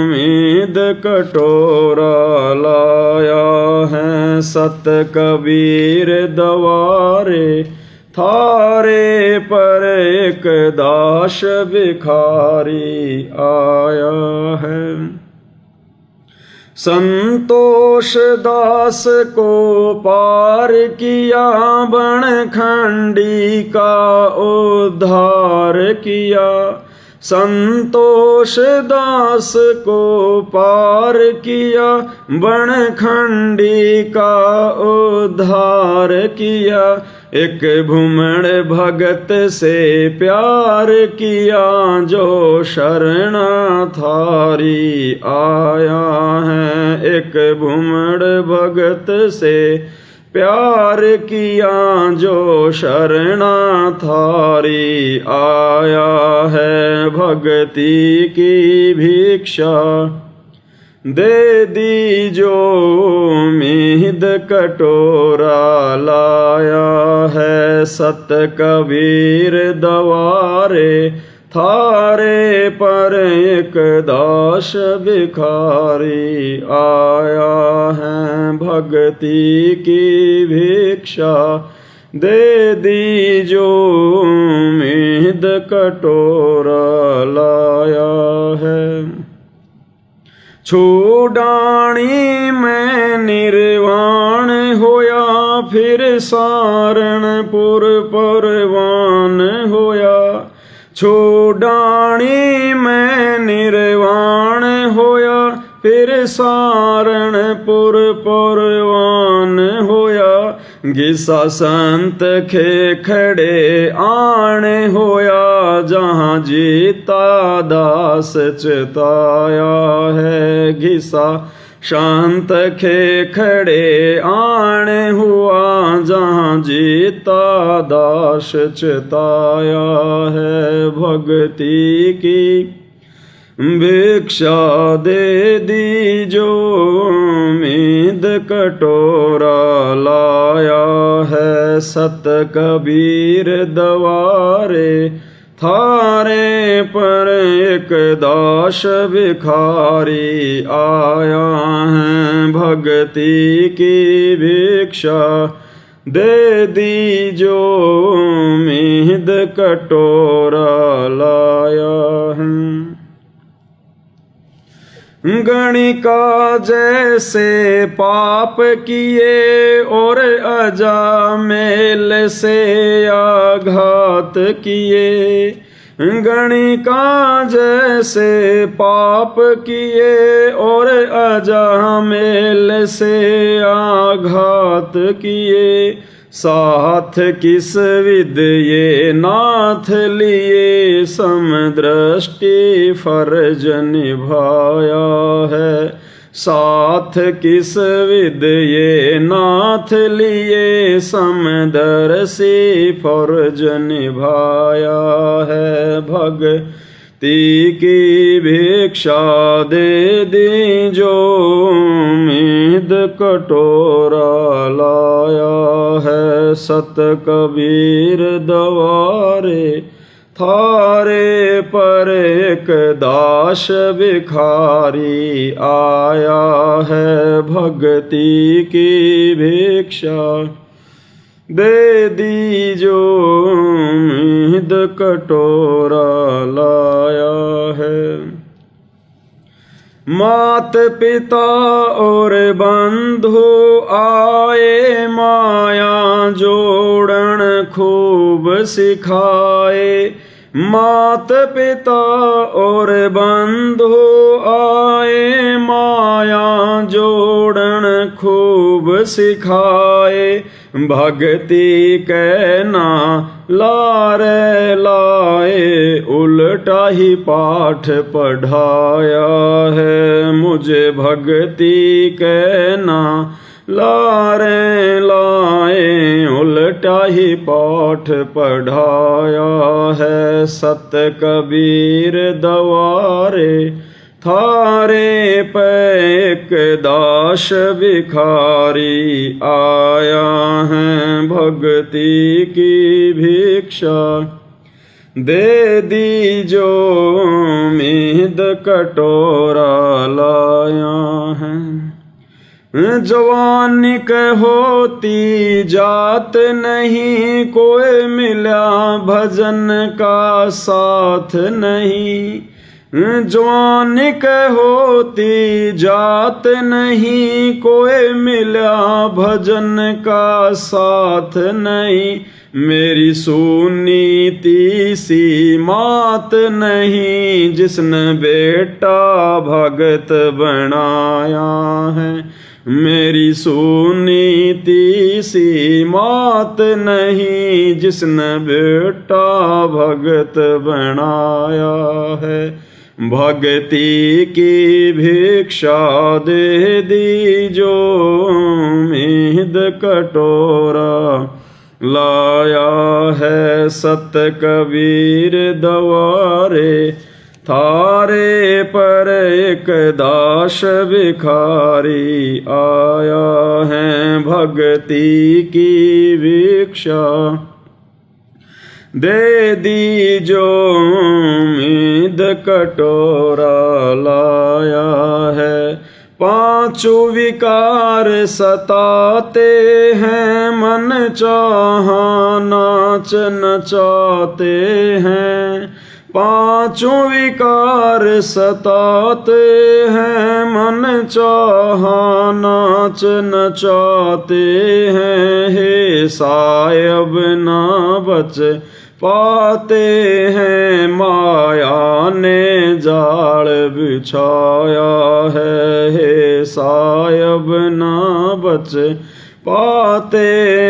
मीद कटोरा लाया है। सत कबीर दवारे थारे पर एक दास भिखारी आया है। संतोष दास को पार किया बनखंडी का उद्धार किया। संतोष दास को पार किया बनखंडी का उद्धार किया। एक भूमण भगत से प्यार किया जो शरणा थारी आया है। एक भूमण भगत से प्यार किया जो शरणा थारी आया है। भक्ति की भिक्षा दे दीजो मीद कटोरा लाया है। सत कबीर दवारे थारे पर एक दास भिखारी आया है। भक्ति की भिक्षा दे दीजो मीद कटोरा लाया है। छोड़ाणी में निर्वाण होया फिर सारणपुर परवान होया। छोड़ाणी में निर्वाण होया फिर सारणपुर परवान होया। घिसा संत खे खड़े आण होया जहाँ जीता दास चिताया है। घिसा शांत खे खड़े आण हुआ जहाँ जीता दास चिताया है। भक्ति की भिक्षा दे दीजो मीद कटोरा लाया है। सत कबीर दवारे थारे पर एक दास भिखारी आया है। भक्ति की भिक्षा दे दीजो मीद कटोरा लाया है। गणिका जैसे पाप किए और अजामेल से आघात किए। गणिका जैसे पाप किए और अजामेल से आघात किए। साथ किस विद ये नाथ लिए समदृष्टि फर्ज निभाया है। साथ किस विद ये नाथ लिए समदर्शी फर्ज निभाया है। भक्ति की भिक्षा दे दीजो मीद कटोरा लाया है। सत कबीर दवारे थारे पर एक दास भिखारी आया है भक्ति की भिक्षा। दे दीजो मीद कटोरा लाया है। मात पिता और बंधु आए माया जोड़न खूब सिखाए। मात पिता और बंधु आए माया जोड़न खूब सिखाए। भक्ति कहना लारे लाए उल्टा ही पाठ पढ़ाया है। मुझे भक्ति कहना लारे लाए उल्टा ही पाठ पढ़ाया है। सत कबीर दवारे थारे पे एक दास भिखारी आया है भक्ति की भिक्षा। दे दीजो मीद कटोरा लाया है। जवानी के होती जात नहीं कोई मिला भजन का साथ नहीं। जवानी के होती जात नहीं कोई मिला भजन का साथ नहीं। मेरी सुनीति सी मात नहीं जिसने बेटा भगत बनाया है। मेरी सुनीति सी मात नहीं जिसने बेटा भगत बनाया है। भक्ति की भिक्षा दे दीजो मीद कटोरा लाया है। सत कबीर दवारे थारे पर एक दास भिखारी आया है भक्ति की भिक्षा। दे दीजो मीद कटोरा लाया है। पांचों विकार सताते हैं मन चाहा नाच नचाते हैं। पांचों विकार सताते हैं मन चाहा नाच नचाते हैं। हे सायब ना बच पाते हैं माया ने जाल बिछाया है। हे सायब ना बच पाते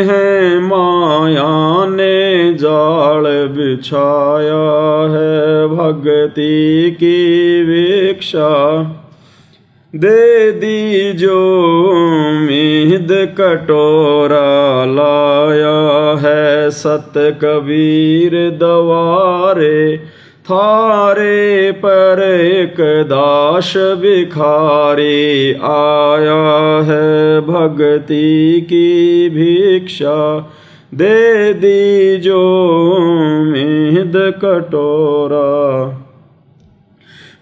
हैं माया ने जाल बिछाया है। भक्ति की भिक्षा दे दीजो मीद कटोरा लाया है। सत कबीर दवारे थारे पर एक दास भिखारी आया है भक्ति की भिक्षा। दे दीजो मीद कटोरा।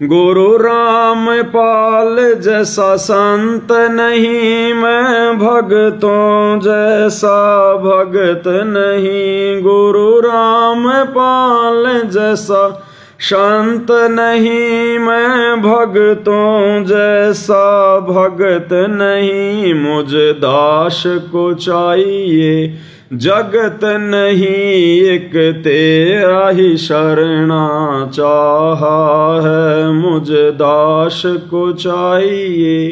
गुरु रामपाल जैसा संत नहीं मैं भगतों जैसा भगत नहीं। गुरु रामपाल जैसा संत नहीं मैं भगतों जैसा भगत नहीं। मुझे दास को चाहिए जगत नहीं एक तेरा ही शरणा चाहा है। मुझे दास को चाहिए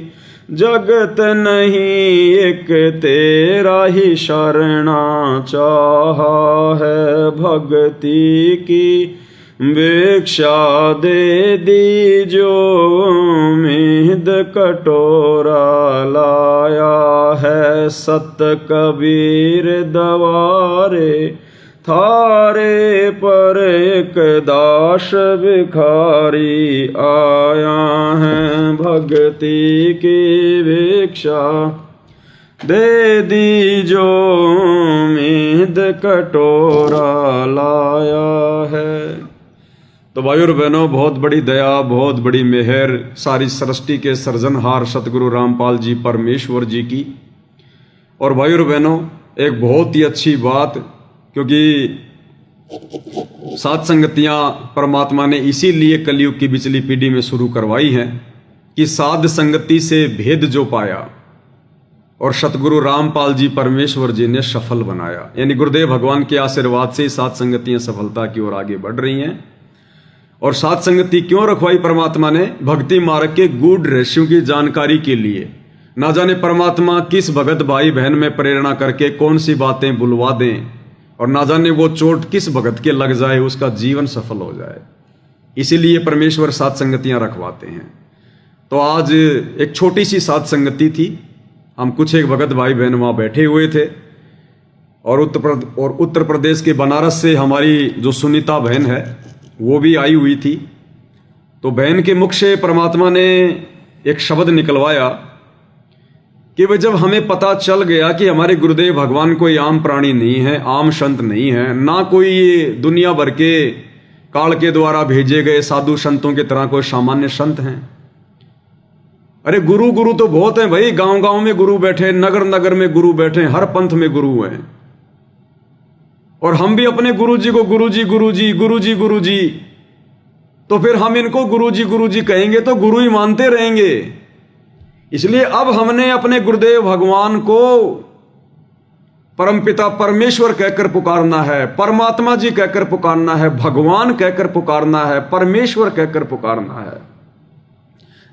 जगत नहीं एक तेरा ही शरणा चाहा है। भक्ति की भिक्षा दे दीजो मीद कटोरा लाया है। सत कबीर दवारे थारे पर एक दास भिखारी आया है भक्ति की भिक्षा। दे दीजो मीद कटोरा लाया है। तो भाइयों और बहनों, बहुत बड़ी दया, बहुत बड़ी मेहर सारी सृष्टि के सृजनहार सतगुरु रामपाल जी परमेश्वर जी की। और भाइयों और बहनों, एक बहुत ही अच्छी बात, क्योंकि सात संगतियां परमात्मा ने इसीलिए कलयुग की बिचली पीढ़ी में शुरू करवाई हैं कि साध संगति से भेद जो पाया और सतगुरु रामपाल जी परमेश्वर जी ने सफल बनाया। यानी गुरुदेव भगवान के आशीर्वाद से सात संगतियां सफलता की ओर आगे बढ़ रही हैं। और सात संगति क्यों रखवाई परमात्मा ने? भक्ति मार्ग के गूढ़ रहस्यों की जानकारी के लिए। ना जाने परमात्मा किस भगत भाई बहन में प्रेरणा करके कौन सी बातें बुलवा दें, और ना जाने वो चोट किस भगत के लग जाए, उसका जीवन सफल हो जाए। इसीलिए परमेश्वर सात संगतियां रखवाते हैं। तो आज एक छोटी सी सात संगति थी। हम कुछ एक भगत भाई बहन वहां बैठे हुए थे, और उत्तर प्रदेश के बनारस से हमारी जो सुनीता बहन है वो भी आई हुई थी। तो बहन के मुख से परमात्मा ने एक शब्द निकलवाया कि भाई, जब हमें पता चल गया कि हमारे गुरुदेव भगवान कोई आम प्राणी नहीं है, आम संत नहीं है, ना कोई ये दुनिया भर के काल के द्वारा भेजे गए साधु संतों की तरह कोई सामान्य संत हैं। अरे गुरु तो बहुत हैं भाई, गांव गांव में गुरु बैठे, नगर नगर में गुरु बैठे, हर पंथ में गुरु हैं। और हम भी अपने गुरु जी को गुरु जी, तो फिर हम इनको गुरु जी कहेंगे तो गुरु ही मानते रहेंगे। इसलिए अब हमने अपने गुरुदेव भगवान को परमपिता परमेश्वर कहकर पुकारना है, परमात्मा जी कहकर पुकारना है, भगवान कहकर पुकारना है, परमेश्वर कहकर पुकारना है।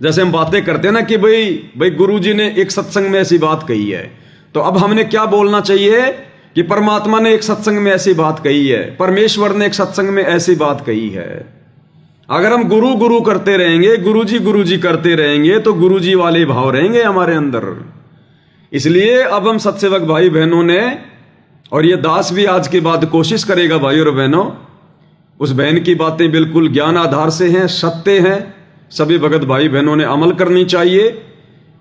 जैसे हम बातें करते हैं ना कि भाई गुरु जी ने एक सत्संग में ऐसी बात कही है, तो अब हमने क्या बोलना चाहिए कि परमात्मा ने एक सत्संग में ऐसी बात कही है, परमेश्वर ने एक सत्संग में ऐसी बात कही है। अगर हम गुरु करते रहेंगे, गुरु जी करते रहेंगे, तो गुरु जी वाले भाव रहेंगे हमारे अंदर। इसलिए अब हम सत्सेवक भाई बहनों ने, और ये दास भी आज के बाद कोशिश करेगा भाई और बहनों, उस बहन की बातें बिल्कुल ज्ञान आधार से हैं, सत्य हैं, सभी भगत भाई बहनों ने अमल करनी चाहिए।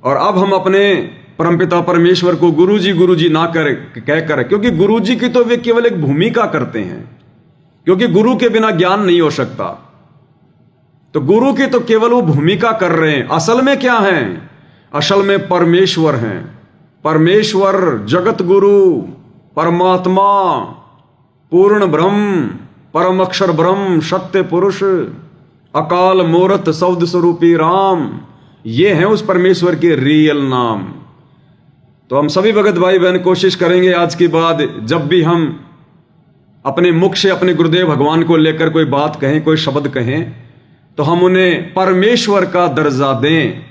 और अब हम अपने परमपिता परमेश्वर को गुरु जी ना कहकर, क्योंकि गुरु जी की तो वे केवल एक भूमिका करते हैं, क्योंकि गुरु के बिना ज्ञान नहीं हो सकता। तो गुरु की तो केवल वो भूमिका कर रहे हैं। असल में क्या है? असल में परमेश्वर हैं। परमेश्वर, जगत गुरु, परमात्मा, पूर्ण ब्रह्म, परम अक्षर ब्रह्म, सत्य पुरुष, अकाल मूर्त शब्द स्वरूपी राम, ये हैं उस परमेश्वर के रियल नाम। तो हम सभी भगत भाई बहन कोशिश करेंगे आज के बाद, जब भी हम अपने मुख से अपने गुरुदेव भगवान को लेकर कोई बात कहें, कोई शब्द कहें, तो हम उन्हें परमेश्वर का दर्जा दें।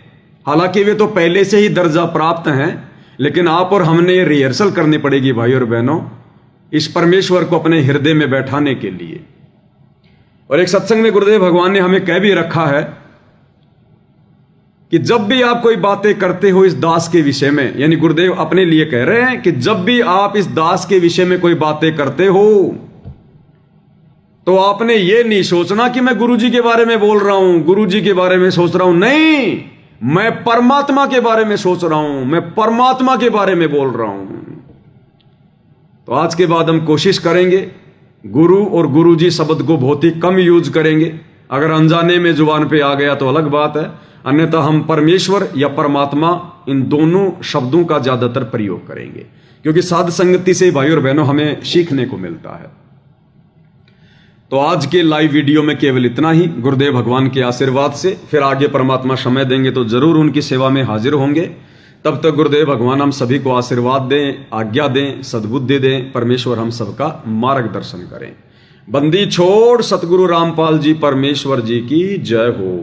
हालांकि वे तो पहले से ही दर्जा प्राप्त हैं, लेकिन आप और हमने रिहर्सल करनी पड़ेगी भाई और बहनों, इस परमेश्वर को अपने हृदय में बैठाने के लिए। और एक सत्संग में गुरुदेव भगवान ने हमें कह भी रखा है कि जब भी आप कोई बातें करते हो इस दास के विषय में, यानी गुरुदेव अपने लिए कह रहे हैं कि जब भी आप इस दास के विषय में कोई बातें करते हो, तो आपने ये नहीं सोचना कि मैं गुरुजी के बारे में बोल रहा हूं, गुरुजी के बारे में सोच रहा हूं। नहीं, मैं परमात्मा के बारे में सोच रहा हूं, मैं परमात्मा के बारे में बोल रहा हूं। तो आज के बाद हम कोशिश करेंगे गुरु और गुरुजी शब्द को बहुत ही कम यूज करेंगे। अगर अनजाने में जुबान पे आ गया तो अलग बात है, अन्यथा हम परमेश्वर या परमात्मा इन दोनों शब्दों का ज्यादातर प्रयोग करेंगे, क्योंकि साध संगति से भाई और बहनों हमें सीखने को मिलता है। तो आज के लाइव वीडियो में केवल इतना ही। गुरुदेव भगवान के आशीर्वाद से फिर आगे परमात्मा समय देंगे तो जरूर उनकी सेवा में हाजिर होंगे। तब तक गुरुदेव भगवान हम सभी को आशीर्वाद दें, आज्ञा दें, सद्बुद्धि दें, परमेश्वर हम सबका मार्गदर्शन करें। बंदी छोड़ सतगुरु रामपाल जी परमेश्वर जी की जय हो।